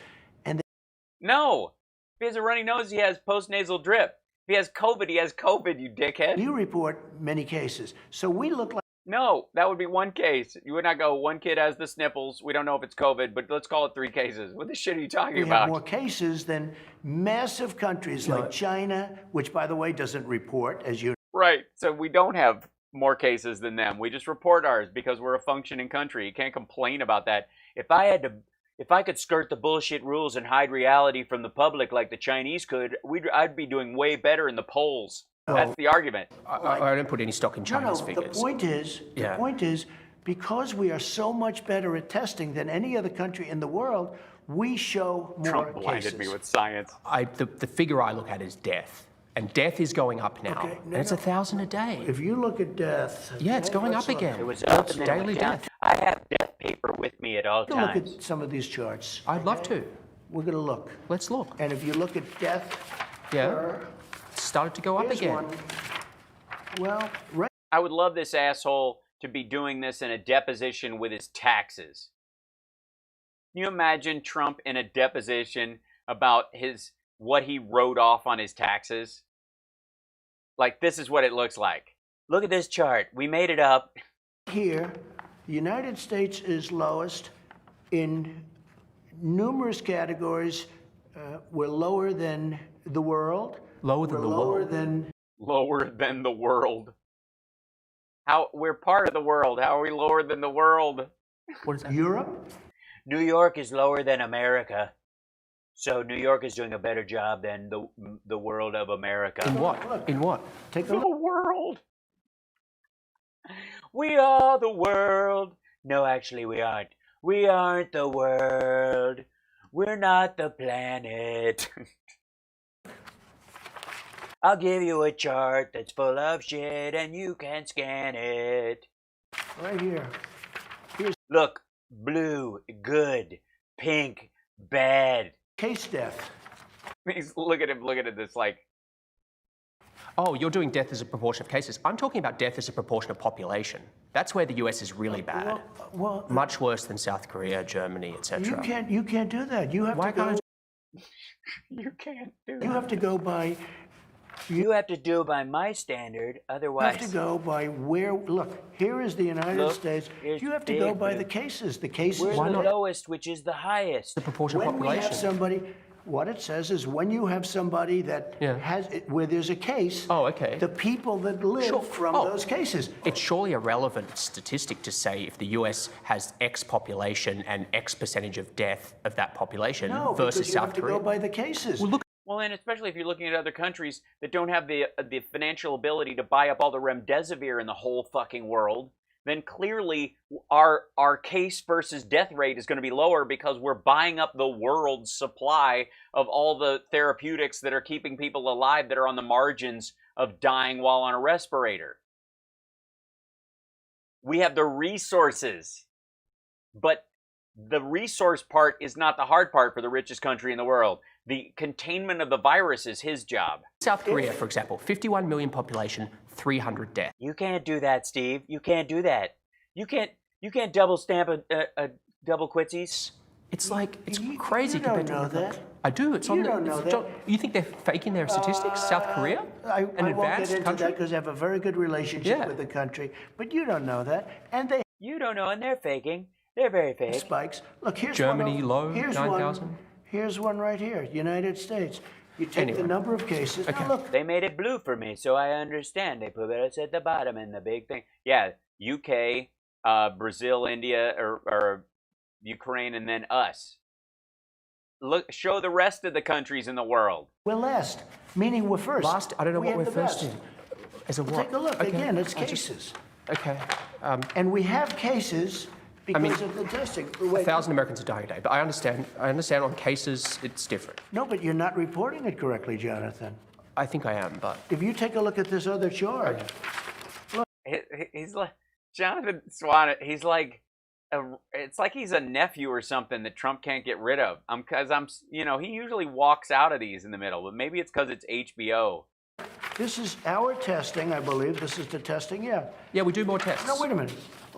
No! If he has a runny nose, he has postnasal drip. If he has COVID, he has COVID, you dickhead. You report many cases. So we look like... No, that would be one case. You would not go, one kid has the sniffles. We don't know if it's COVID, but let's call it 3 cases. What the shit are you talking about? We have more cases than massive countries like China, which, by the way, doesn't report, as you... Right. So we don't have more cases than them. We just report ours because we're a functioning country. You can't complain about that. If I could skirt the bullshit rules and hide reality from the public like the Chinese could, I'd be doing way better in the polls. That's the argument. I don't put any stock in China's figures. The point is, because we are so much better at testing than any other country in the world, we show more Trump blinded cases. me with science. The figure I look at is death. And death is going up now. And it's 1,000 a day. If you look at death... Yeah, it's going up again. It was It's daily death. I have death paper with me at all times. Look at some of these charts. I'd love to. We're going to look. Let's look. And if you look at death... It's started to go up again. Well, I would love this asshole to be doing this in a deposition with his taxes. Can you imagine Trump in a deposition about what he wrote off on his taxes? Like, this is what it looks like. Look at this chart. We made it up. Here, the United States is lowest in numerous categories. We're lower than the world. Lower than the world. Lower than the world. We're part of the world. How are we lower than the world? What is that? Europe? New York is lower than America. So New York is doing a better job than the world of America. In what? In what? Take a The world. We are the world. No, actually, we aren't. We aren't the world. We're not the planet. I'll give you a chart that's full of shit and you can scan it. Right here. Look, blue, good. Pink, bad. Case death. Look at him looking at this like... Oh, you're doing death as a proportion of cases. I'm talking about death as a proportion of population. That's where the US is really bad. Well, much worse than South Korea, Germany, etc. You can't do that. You have Why to go. can't You can't do that. You have to go by. You have to do by my standard, You otherwise. have to go by where. Look, here is the United States. here's You have to go big, by big. the cases. The cases. We're the lowest, which is the highest. The proportion of When we population. have somebody, what it says is when you have somebody that has where there's a case. Oh, okay. The people that live from those cases. It's surely a relevant statistic to say if the US has X population and X percentage of death of that population No, versus because you South have to Korea. go by the cases. Well, and especially if you're looking at other countries that don't have the financial ability to buy up all the Remdesivir in the whole fucking world, then clearly our case versus death rate is going to be lower because we're buying up the world's supply of all the therapeutics that are keeping people alive that are on the margins of dying while on a respirator. We have the resources, but the resource part is not the hard part for the richest country in the world. The containment of the virus is his job. South Korea, for example, 51 million population, 300 deaths. You can't do that, Steve. You can't do that. You can't double stamp a double quitsies. It's like, it's crazy you don't compared to know other that. countries. I do. It's on You the. don't know it's that. You think they're faking their statistics? South Korea? I An won't get advanced into country? that because I have a very good relationship with the country, but you don't know that, and they You don't know, and they're faking. They're very fake. spikes. Look, here's Germany one. low, Here's 9,000. one. Here's one right here. United States. You take the number of cases. Now look, They made it blue for me, so I understand. They put us at the bottom in the big thing. Yeah, UK, Brazil, India, or Ukraine, and then us. Look, show the rest of the countries in the world. we're last, meaning we're first. Last, I don't know We what have we're the first best. in. As a Well, what? take a look. Okay, Again, it's I just- cases. Okay. And we have cases because mean, of the testing. 1,000 Americans are dying a day, but I understand on cases it's different. No, but you're not reporting it correctly, Jonathan. I think I am, but If you take a look at this other chart, He's like Jonathan Swan. He's like, it's like he's a nephew or something that Trump can't get rid of. He usually walks out of these in the middle, but maybe it's because it's HBO. this is our testing, I believe. This is the testing, yeah. yeah, we do more tests. No, wait a minute.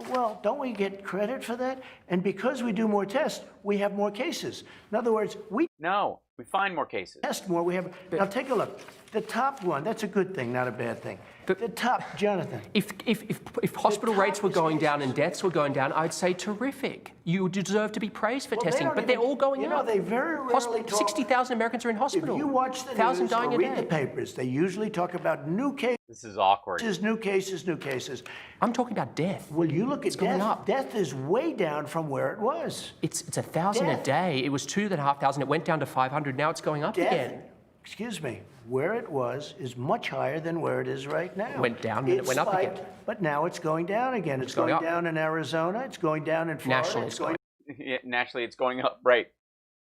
Well, don't we get credit for that? And because we do more tests, we have more cases. In other words, we No, we find more cases. test more. We have. Now take a look. The top one, that's a good thing, not a bad thing. The top, Jonathan. If hospital rates were going down and deaths were going down, I'd say terrific. You deserve to be praised for Well, they testing, don't but they're even- all going you know, up. they very rarely talk- 60,000 Americans are in If hospital. you watch the 1,000 news or dying a read day. the papers, they usually talk about new cases. This is awkward. New cases, new cases. I'm talking about death. Well, you look at going death. up. Death is way down from where it was. It's 1,000 a Death. day. It was 2,500. It went down to 500. Now it's going up Death, again. excuse me, where it was is much higher than where it is right now. Went down, then it went up spiked, again. But now it's going down again. It's going going up. down in Arizona. It's going down in Florida. Nationally, it's it's going. Yeah, naturally, it's going up, right?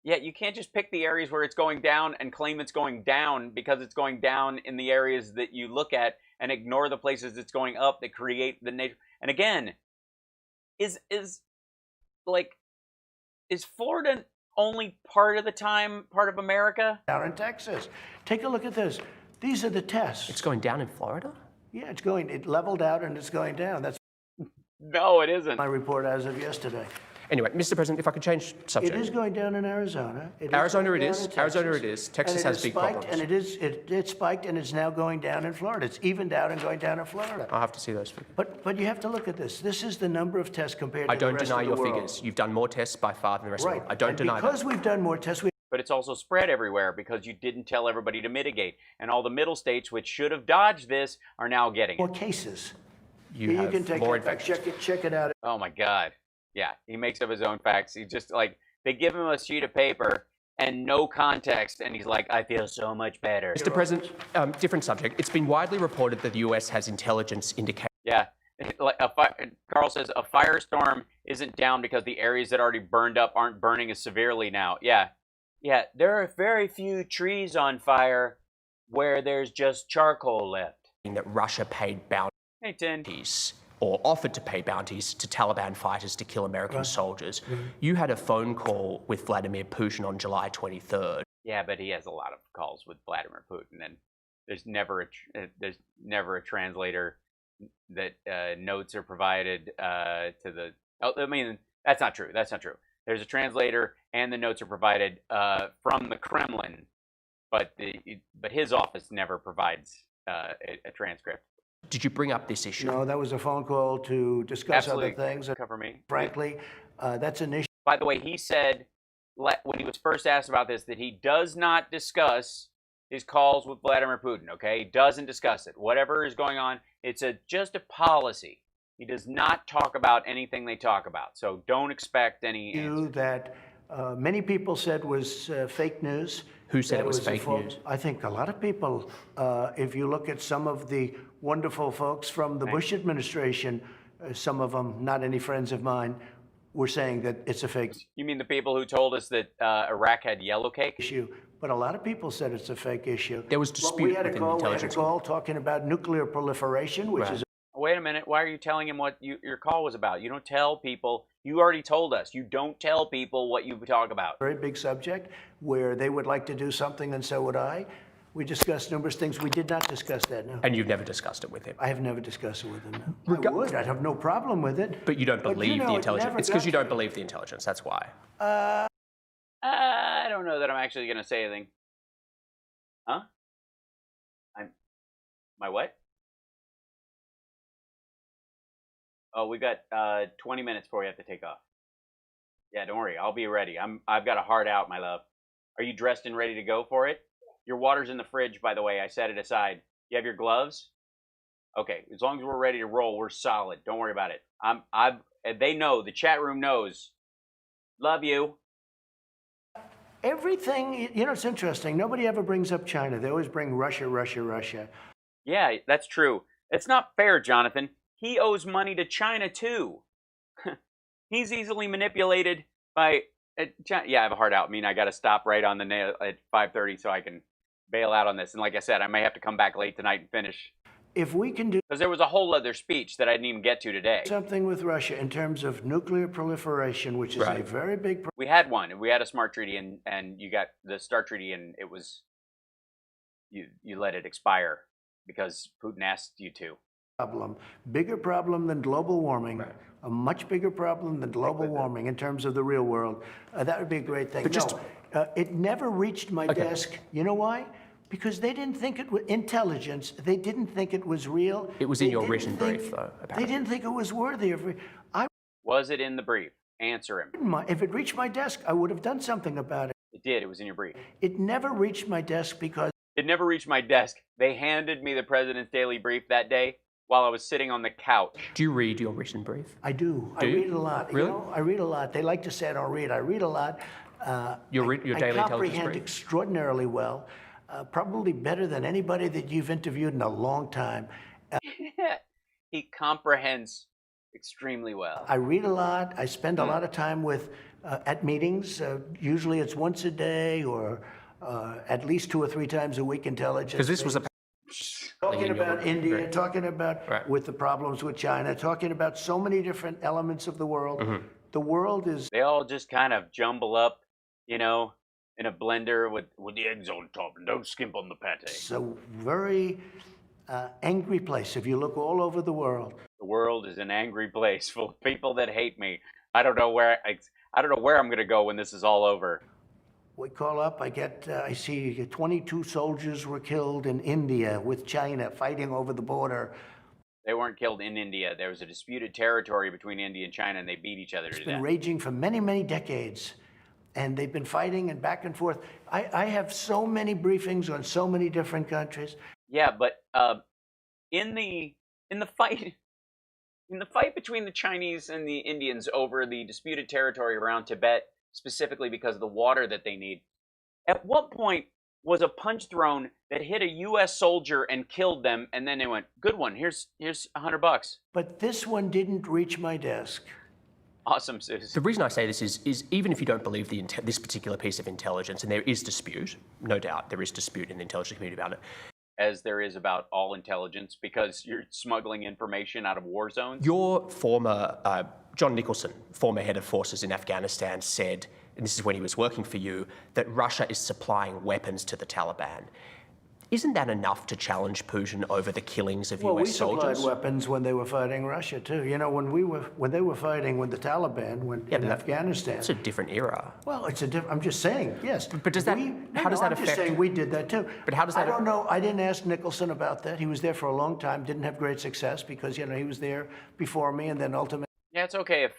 Yeah, you can't just pick the areas where it's going down and claim it's going down because it's going down in the areas that you look at and ignore the places it's going up that create the nature. And again, is Florida only part of the time part of America? Down in Texas. Take a look at this. These are the tests. It's going down in Florida? Yeah, it's going. It leveled out and it's going down. That's No, it isn't. my report as of yesterday. Anyway, Mr. President, if I could change subject. It is going down in Arizona. It is Arizona going it down is. in Arizona Texas. it is. Texas And it has is big spiked, problems. And it spiked and it's now going down in Florida. It's evened out and going down in Florida. I'll have to see those figures. But you have to look at this. This is the number of tests compared I to the don't rest deny of the your world. figures. You've done more tests by far than the rest of the Right. world. I don't And deny because that. we've done more tests, But it's also spread everywhere because you didn't tell everybody to mitigate. And all the middle states, which should have dodged this, are now getting more it. cases. You You have can take more that back. infections. Check it out. Oh my God. Yeah, he makes up his own facts. He just like they give him a sheet of paper and no context, and he's like, "I feel so much better." Mr. President, different subject. It's been widely reported that the US has intelligence indicators. Yeah, like Carl says, a firestorm isn't down because the areas that already burned up aren't burning as severely now. Yeah, there are very few trees on fire where there's just charcoal left. That Russia paid bounties or offered to pay bounties to Taliban fighters to kill American soldiers. You had a phone call with Vladimir Putin on July 23rd. Yeah, but he has a lot of calls with Vladimir Putin, and there's never a translator that notes are provided to the. Oh, I mean, that's not true. That's not true. There's a translator, and the notes are provided from the Kremlin, but his office never provides a transcript. Did you bring up this issue? No, that was a phone call to discuss other things. Cover me. Frankly, that's an issue. By the way, he said when he was first asked about this that he does not discuss his calls with Vladimir Putin. Okay, he doesn't discuss it. Whatever is going on, it's just a policy. He does not talk about anything they talk about. So don't expect any answer. That many people said was fake news. Who said it was fake news? I think a lot of people. If you look at some of the wonderful folks from the Bush administration, some of them, not any friends of mine, were saying that it's a fake. You mean the people who told us that Iraq had yellow cake? Issue, but a lot of people said it's a fake issue. There was dispute within the intelligence. We had a call talking about nuclear proliferation, which is. Wait a minute. Why are you telling him what your call was about? You don't tell people. You already told us. You don't tell people what you talk about. Very big subject where they would like to do something, and so would I. We discussed numerous things. We did not discuss that, no. And you've never discussed it with him? I have never discussed it with him, no. I would. I'd have no problem with it. But you don't believe the intelligence. It's because you don't believe the intelligence. That's why. I don't know that I'm actually going to say anything. Huh? My what? Oh, we got 20 minutes before we have to take off. Yeah, don't worry. I'll be ready. I've got a heart out, my love. Are you dressed and ready to go for it? Your water's in the fridge, by the way. I set it aside. You have your gloves? Okay. As long as we're ready to roll, we're solid. Don't worry about it. They know. The chat room knows. Love you. Everything, it's interesting. Nobody ever brings up China. They always bring Russia, Russia, Russia. Yeah, that's true. It's not fair, Jonathan. He owes money to China, too. He's easily manipulated by... yeah, I have a heart out. I mean, I got to stop right on the nail at 5:30 so I can bail out on this. And like I said, I may have to come back late tonight and finish. If we can do... Because there was a whole other speech that I didn't even get to today. Something with Russia in terms of nuclear proliferation, which is a very big... We had one. We had a SMART treaty, and you got the START treaty, and it was... You let it expire because Putin asked you to. Bigger problem than global warming. A much bigger problem than global warming in terms of the real world. That would be a great thing. But it never reached my desk. You know why? Because they didn't think it was intelligence. They didn't think it was real. It was in your written brief, though, apparently. They didn't think it was worthy of... Was it in the brief? Answer him. If it reached my desk, I would have done something about it. It did. It was in your brief. It never reached my desk because... It never reached my desk. They handed me the president's daily brief that day while I was sitting on the couch. Do you read your written brief? I do. I read a lot. Really? I read a lot. They like to say I don't read. I read a lot. Your daily intelligence brief? I comprehend extraordinarily well. Probably better than anybody that you've interviewed in a long time. He comprehends extremely well. I read a lot. I spend a lot of time at meetings. Usually it's once a day or at least 2 or 3 times a week intelligence. Because this was a... Talking about India, talking about with the problems with China, talking about so many different elements of the world. The world is... They all just kind of jumble up, in a blender with the eggs on top, and don't skimp on the pate. It's a very angry place if you look all over the world. The world is an angry place full of people that hate me. I don't know where I'm going to go when this is all over. We call up, I see 22 soldiers were killed in India with China fighting over the border. They weren't killed in India. There was a disputed territory between India and China, and they beat each other to death. It's been raging for many, many decades. And they've been fighting and back and forth. I have so many briefings on so many different countries. Yeah, but in the fight In the fight between the Chinese and the Indians over the disputed territory around Tibet, specifically because of the water that they need, at what point was a punch thrown that hit a U.S. soldier and killed them, and then they went, "Good one. Here's $100." But this one didn't reach my desk. Awesome, Sus. The reason I say this is even if you don't believe this particular piece of intelligence, and there is dispute, no doubt, there is dispute in the intelligence community about it. As there is about all intelligence, because you're smuggling information out of war zones. Your former, John Nicholson, former head of forces in Afghanistan, said, and this is when he was working for you, that Russia is supplying weapons to the Taliban. Isn't that enough to challenge Putin over the killings of US soldiers? We supplied weapons when they were fighting Russia too. You know, when they were fighting with the Taliban in Afghanistan. It's a different era. Well, it's a different. I'm just saying, yes. But does that? How does that affect? I'm just saying we did that too. But how does that? I don't know. I didn't ask Nicholson about that. He was there for a long time. Didn't have great success because he was there before me, and then ultimately. Yeah, it's okay if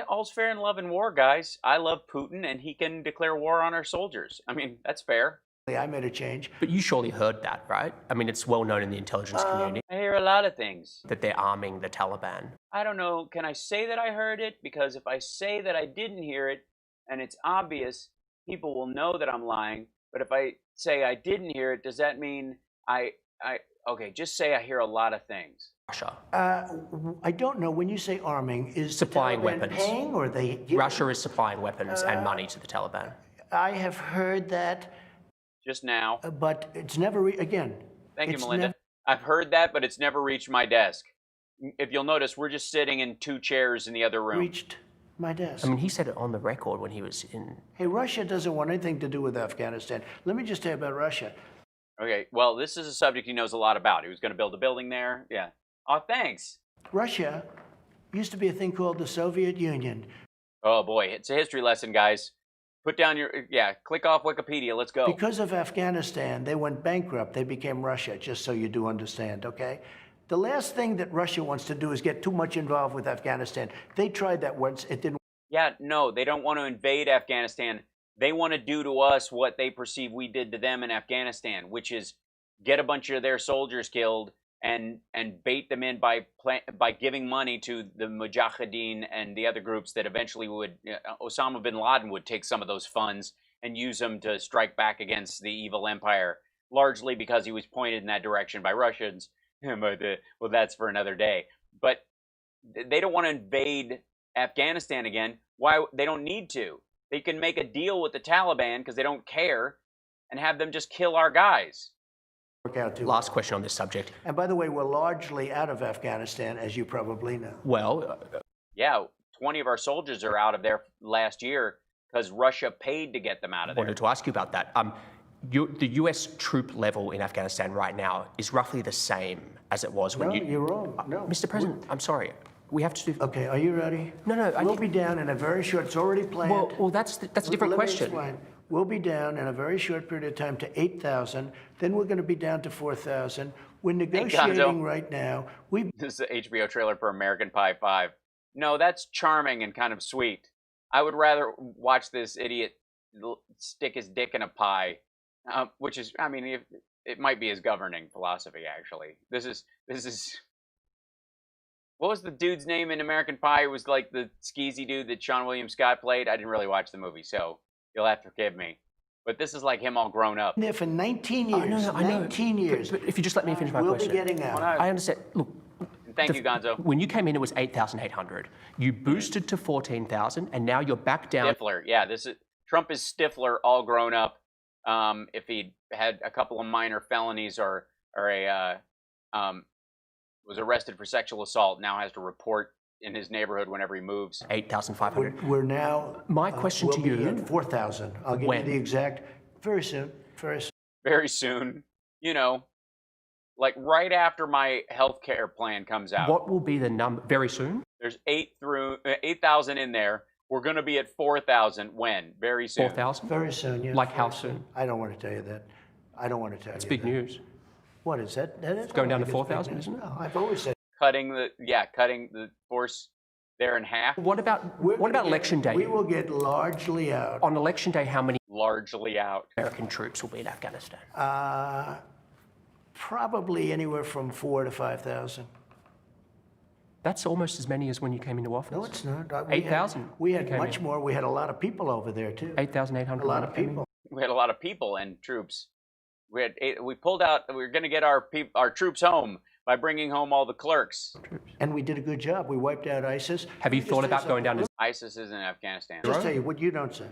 all's fair in love and war, guys. I love Putin, and he can declare war on our soldiers. I mean, that's fair. I made a change. But you surely heard that, right? I mean, it's well known in the intelligence community. I hear a lot of things. That they're arming the Taliban. I don't know. Can I say that I heard it? Because if I say that I didn't hear it, and it's obvious, people will know that I'm lying. But if I say I didn't hear it, does that mean okay, just say I hear a lot of things. Russia. I don't know. When you say arming, is supplying the Taliban weapons. Paying, or they? Russia is supplying weapons and money to the Taliban. I have heard that. Just now. But it's never, again. Thank you, Melinda. I've heard that, but it's never reached my desk. If you'll notice, we're just sitting in 2 chairs in the other room. Reached my desk. I mean, he said it on the record when he was in... Hey, Russia doesn't want anything to do with Afghanistan. Let me just tell you about Russia. Okay, well, this is a subject he knows a lot about. He was going to build a building there. Yeah. Oh, thanks. Russia used to be a thing called the Soviet Union. Oh, boy. It's a history lesson, guys. Put down your, click off Wikipedia. Let's go. Because of Afghanistan, they went bankrupt. They became Russia, just so you do understand, okay? The last thing that Russia wants to do is get too much involved with Afghanistan. They tried that once. It didn't. Yeah, no, they don't want to invade Afghanistan. They want to do to us what they perceive we did to them in Afghanistan, which is get a bunch of their soldiers killed and bait them in by giving money to the Mujahideen and the other groups that eventually would, Osama bin Laden would take some of those funds and use them to strike back against the evil empire, largely because he was pointed in that direction by Russians. Well, that's for another day. But they don't want to invade Afghanistan again. Why? They don't need to. They can make a deal with the Taliban because they don't care and have them just kill our guys. Last question on this subject. And by the way, we're largely out of Afghanistan, as you probably know. Well, yeah, 20 of our soldiers are out of there last year because Russia paid to get them out of there. I wanted to ask you about that. The U.S. troop level in Afghanistan right now is roughly the same as it was when you're wrong. No, Mr. President, I'm sorry. We have to do... Okay, are you ready? No. We'll be down in a very short... It's already planned. Well, that's a different question. We'll be down in a very short period of time to 8,000. Then we're going to be down to 4,000. We're negotiating right now. This is an HBO trailer for American Pie 5. No, that's charming and kind of sweet. I would rather watch this idiot stick his dick in a pie, which is, I mean, it might be his governing philosophy, actually. This is... What was the dude's name in American Pie? It was like the skeezy dude that Sean William Scott played. I didn't really watch the movie, so you'll have to forgive me. But this is like him all grown up. There for 19 years. I know. 19 years. But if you just let me finish my question. We'll be getting out. I understand. Look. Thank you, Gonzo. When you came in, it was 8,800. You boosted to 14,000, and now you're back down. Stifler, yeah. Trump is Stifler, all grown up. If he had a couple of minor felonies or was arrested for sexual assault, now has to report in his neighborhood whenever he moves. 8,500. We're now. My question to you. 4,000. I'll give you the exact. Very soon. Very soon. Very soon. You know, like right after my health care plan comes out. What will be the number? Very soon. There's 8,000 in there. We're going to be at 4,000 when? Very soon. 4,000. Very soon. Yeah. Like how soon? I don't want to tell you that. I don't want to tell you. It's big news. What is that? It's going down to 4,000, isn't it? No, I've always said cutting the force there in half. What about election day? We will get largely out. On election day, how many largely out American troops will be in Afghanistan? Probably anywhere from 4,000 to 5,000. That's almost as many as when you came into office. No, it's not. 8,000. We had much more. We had a lot of people over there, too. 8,800. A lot of people. We had a lot of people and troops. We pulled out. We were going to get our troops home by bringing home all the clerks. And we did a good job. We wiped out ISIS. Have you thought about going down to... ISIS is in Afghanistan. Just tell you what you don't say.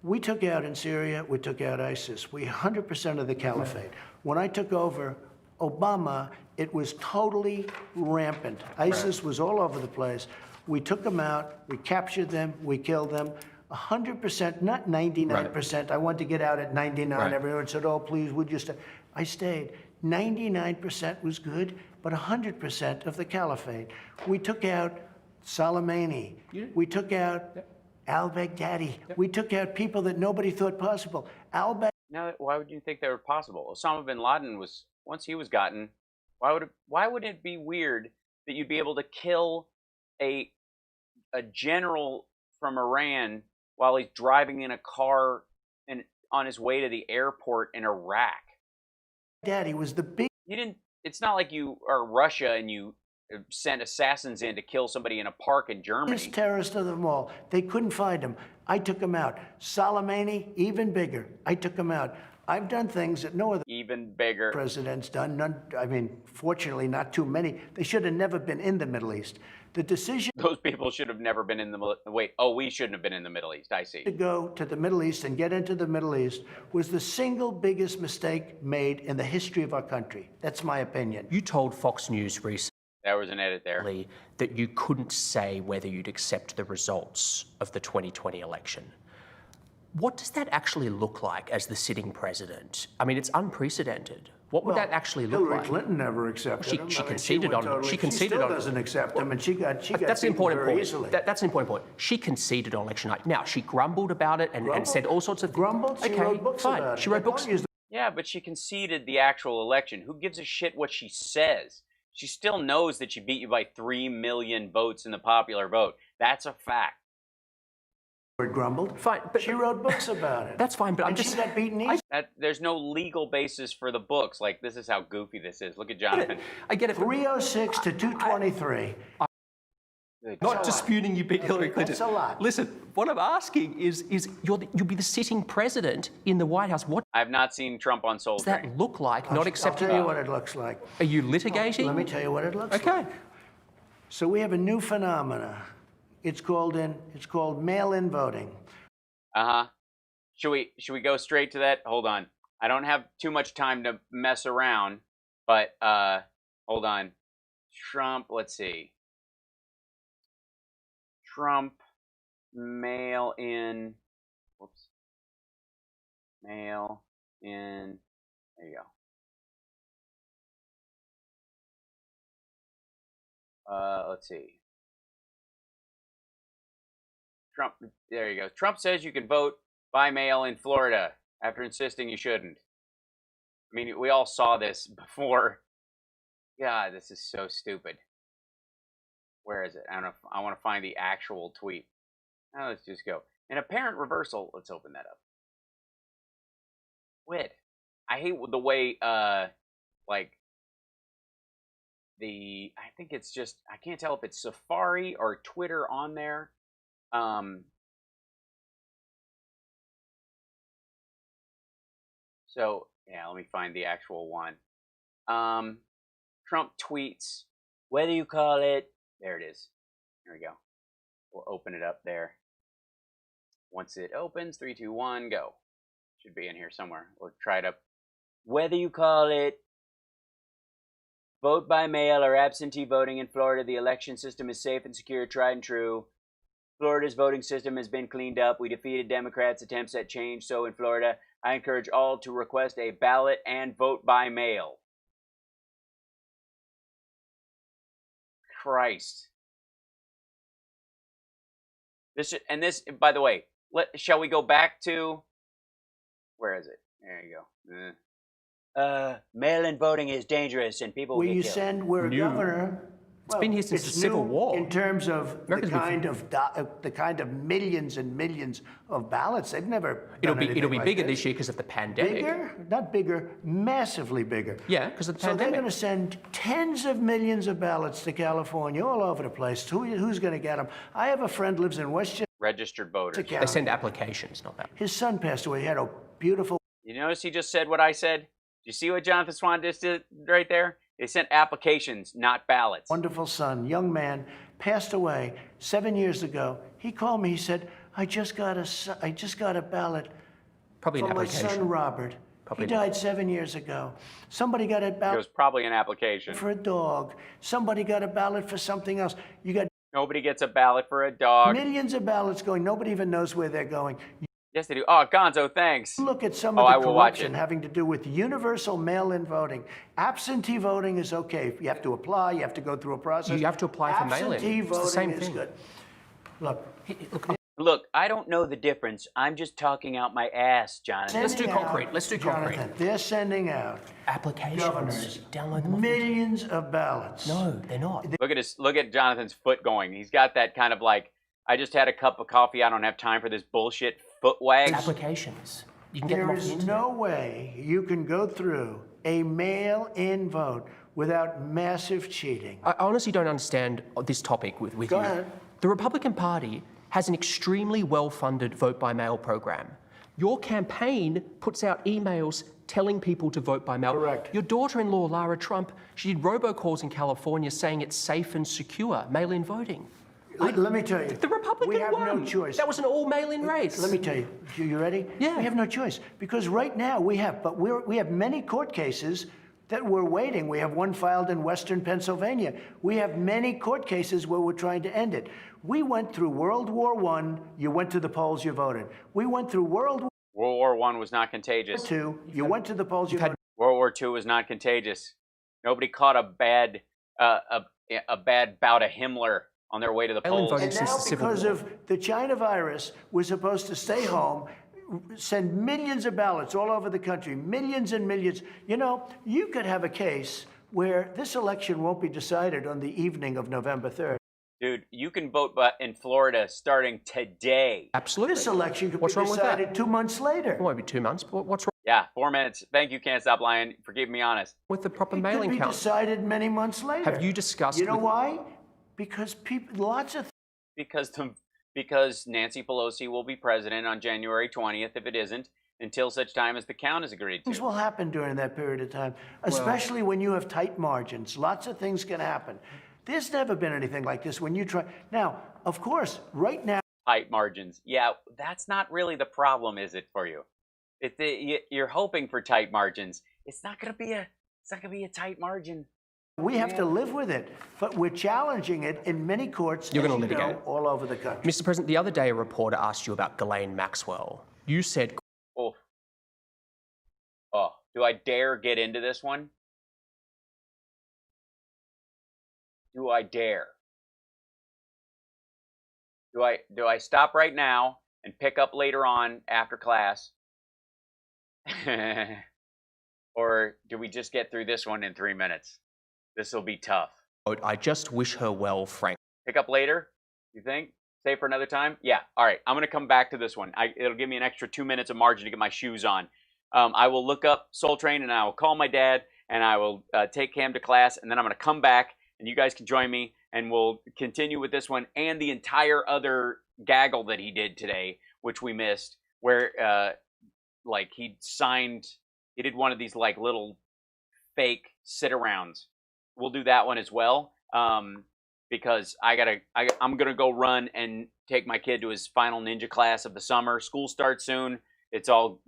We took out in Syria, we took out ISIS. We 100% of the caliphate. When I took over Obama, it was totally rampant. ISIS was all over the place. We took them out, we captured them, we killed them. 100%, not 99%. I wanted to get out at 99. Everyone said, oh, please, would you stay? I stayed. 99% was good, but 100% of the caliphate. We took out Soleimani. We took out al-Baghdadi. We took out people that nobody thought possible. Now, why would you think they were possible? Osama bin Laden was, once he was gotten, why would it be weird that you'd be able to kill a general from Iran while he's driving in a car and on his way to the airport in Iraq? Daddy was the big... You didn't... It's not like you are Russia and you sent assassins in to kill somebody in a park in Germany. Biggest terrorist of them all. They couldn't find him. I took him out. Soleimani, even bigger. I took him out. I've done things that no other even bigger president's done. None, I mean, fortunately, not too many. They should have never been in the Middle East. The decision... Those people should have never been in the... Wait, oh, we shouldn't have been in the Middle East. I see. To go to the Middle East and get into the Middle East was the single biggest mistake made in the history of our country. That's my opinion. You told Fox News recently... There was an edit there. ...that you couldn't say whether you'd accept the results of the 2020 election. What does that actually look like as the sitting president? I mean, it's unprecedented. What would that actually look Hillary like? Clinton never accepted him. She conceded on him. She conceded still on him. doesn't accept him, and she got That's an beaten important very point. easily. That's an important point. She conceded on election night. Now, she grumbled about it and said all sorts of things. Grumbled? She wrote books about it. She wrote books. Yeah, but she conceded the actual election. Who gives a shit what she says? She still knows that she beat you by 3 million votes in the popular vote. That's a fact. Grumbled. Fine, but she wrote books about it. That's fine, but I'm she just... got beaten easily. There's no legal basis for the books. Like, this is how goofy this is. Look at Jonathan. I get it. 306 to 223. Not disputing you beat Hillary Clinton. That's a lot. Listen, what I'm asking is you'll be the sitting president in the White House. What I've not seen Trump on Soul does that look like? Not accepting... I'll tell you what it looks like. Are you litigating? Let me tell you what it looks like. Okay. So we have a new phenomena. It's called mail-in voting. Uh-huh. Should we go straight to that? Hold on. I don't have too much time to mess around, but hold on. Trump, let's see. Trump mail-in. Whoops. Mail-in. There you go. Let's see. Trump, there you go. Trump says you can vote by mail in Florida after insisting you shouldn't. I mean, we all saw this before. God, this is so stupid. Where is it? I don't know. I want to find the actual tweet. Now let's just go. An apparent reversal. Let's open that up. Wit. I hate the way, like, I think it's just, I can't tell if it's Safari or Twitter on there. So yeah, let me find the actual one. Trump tweets, whether you call it, there it is. Here we go. We'll open it up there. Once it opens, 3, 2, 1, go. Should be in here somewhere. We'll try it up. Whether you call it vote by mail or absentee voting in Florida, the election system is safe and secure, tried and true. Florida's voting system has been cleaned up. We defeated Democrats' attempts at change. So in Florida, I encourage all to request a ballot and vote by mail. Christ. This, by the way, shall we go back to, where is it? There you go. Mail-in voting is dangerous and people will get killed. We're a governor. It's been here since the Civil War. In terms of America's the kind of millions and millions of ballots, they've never. It'll be like bigger this year because of the pandemic. Bigger, not bigger, massively bigger. Yeah, because of the so pandemic. they're going to send tens of millions of ballots to California, all over the place. Who's going to get them? I have a friend lives in Westchester. Registered voters. They send applications, not that. His son passed away. He had a beautiful. You notice he just said what I said? Did you see what Jonathan Swan just did right there? They sent applications, not ballots. Wonderful son, young man, passed away 7 years ago. He called me. He said, "I just got a ballot Probably for an my application. son Robert. Probably he died 7 years ago. Somebody got a It ballot was probably an application. for a dog. Somebody got a ballot for something else. You got Nobody gets a ballot for a dog. millions of ballots going. Nobody even knows where they're going. Yes, they do. Oh, Gonzo, thanks. Look at some of the corruption having to do with universal mail-in voting. Absentee voting is okay. You have to apply. You have to go through a process. You have to apply for mail-in. Absentee It's the voting same is thing. good. Look, I don't know the difference. I'm just talking out my ass, Jonathan. Let's do concrete. Let's do concrete. Jonathan, they're sending out Applications. governors Download them. millions of ballots. No, they're not. Look at Jonathan's foot going. He's got that kind of like, I just had a cup of coffee. I don't have time for this bullshit foot wag. Applications. You can get them There off the is internet. no way you can go through a mail-in vote without massive cheating. I honestly don't understand this topic with Go you. ahead. The Republican Party has an extremely well-funded vote-by-mail program. Your campaign puts out emails telling people to vote by mail. Correct. Your daughter-in-law, Lara Trump, she did robocalls in California saying it's safe and secure, mail-in voting. Let me tell you. The Republican we have won. no choice. That was an all-mail-in race. Let me tell you. You ready? Yeah. We have no choice because right now we have many court cases that we're waiting. We have one filed in Western Pennsylvania. We have many court cases where we're trying to end it. We went through World War I. You went to the polls, you voted. We went through World War I was not contagious. War II. You went to the polls, you voted. World War II was not contagious. Nobody caught a bad bout of Himmler on their way to the polls. And now, because of the China virus, we're supposed to stay home, send millions of ballots all over the country, millions and millions. You know, you could have a case where this election won't be decided on the evening of November 3rd. Dude, you can vote in Florida starting today. Absolutely. This election could What's be wrong with that? decided 2 months later. It won't be 2 months, but what's wrong Yeah, 4 minutes. Thank you, Can't Stop Lying, for keeping me honest. with the proper It could mailing be count? decided many months later. Have you discussed You know with- why? Because lots of Because Nancy Pelosi will be president on January 20th, if it isn't, until such time as the count is agreed things to. will happen during that period of time, especially when you have tight margins. Lots of things can happen. There's never been anything like this when you try. Now, of course, right now. Tight margins. Yeah, that's not really the problem, is it, for you? You're hoping for tight margins. It's not gonna be a tight margin. We have to live with it, but we're challenging it in many courts. You're going to as you litigate know, all over the country. Mr. President, the other day a reporter asked you about Ghislaine Maxwell. You said, Oh, do I dare get into this one? Do I dare? Do I stop right now and pick up later on after class? Or do we just get through this one in 3 minutes? This will be tough. I just wish her well, Frank. Pick up later, you think? Save for another time? Yeah, all right. I'm going to come back to this one. It'll give me an extra 2 minutes of margin to get my shoes on. I will look up Soul Train, and I will call my dad, and I will take Cam to class, and then I'm going to come back, and you guys can join me, and we'll continue with this one and the entire other gaggle that he did today, which we missed, where like he did one of these like little fake sit-arounds. We'll do that one as well, because I'm gonna go run and take my kid to his final ninja class of the summer. School starts soon. It's all,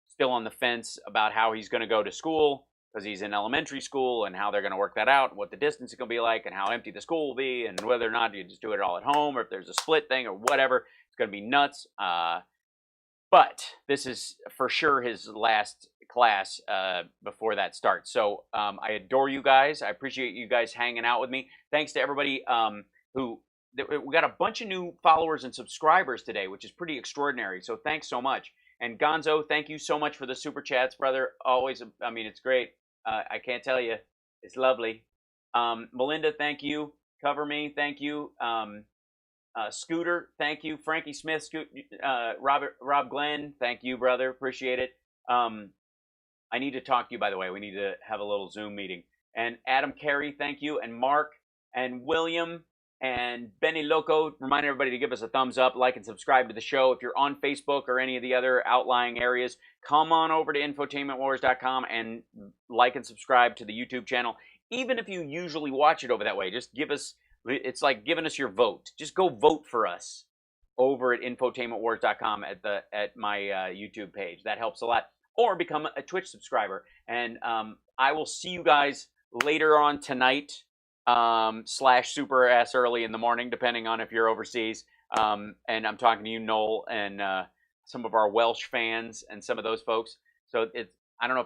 still on the fence about how he's gonna go to school because he's in elementary school and how they're gonna work that out, what the distance is gonna be like, and how empty the school will be, and whether or not you just do it all at home or if there's a split thing or whatever. It's gonna be nuts. But this is for sure his last class before that starts. So I adore you guys. I appreciate you guys hanging out with me. Thanks to everybody we got a bunch of new followers and subscribers today, which is pretty extraordinary. So thanks so much. And Gonzo, thank you so much for the super chats, brother. Always, I mean, it's great. I can't tell you. It's lovely. Melinda, thank you. Cover Me, thank you. Scooter, thank you. Frankie Smith, Rob Glenn, thank you, brother. Appreciate it. I need to talk to you, by the way. We need to have a little Zoom meeting. And Adam Carey, thank you. And Mark and William and Benny Loco, remind everybody to give us a thumbs up, like, and subscribe to the show. If you're on Facebook or any of the other outlying areas, come on over to infotainmentwars.com and like and subscribe to the YouTube channel. Even if you usually watch it over that way, just give us, it's like giving us your vote. Just go vote for us over at infotainmentwars.com at my YouTube page. That helps a lot. Or become a Twitch subscriber. And I will see you guys later on tonight, / super ass early in the morning, depending on if you're overseas. And I'm talking to you, Noel, and some of our Welsh fans and some of those folks. So I don't know if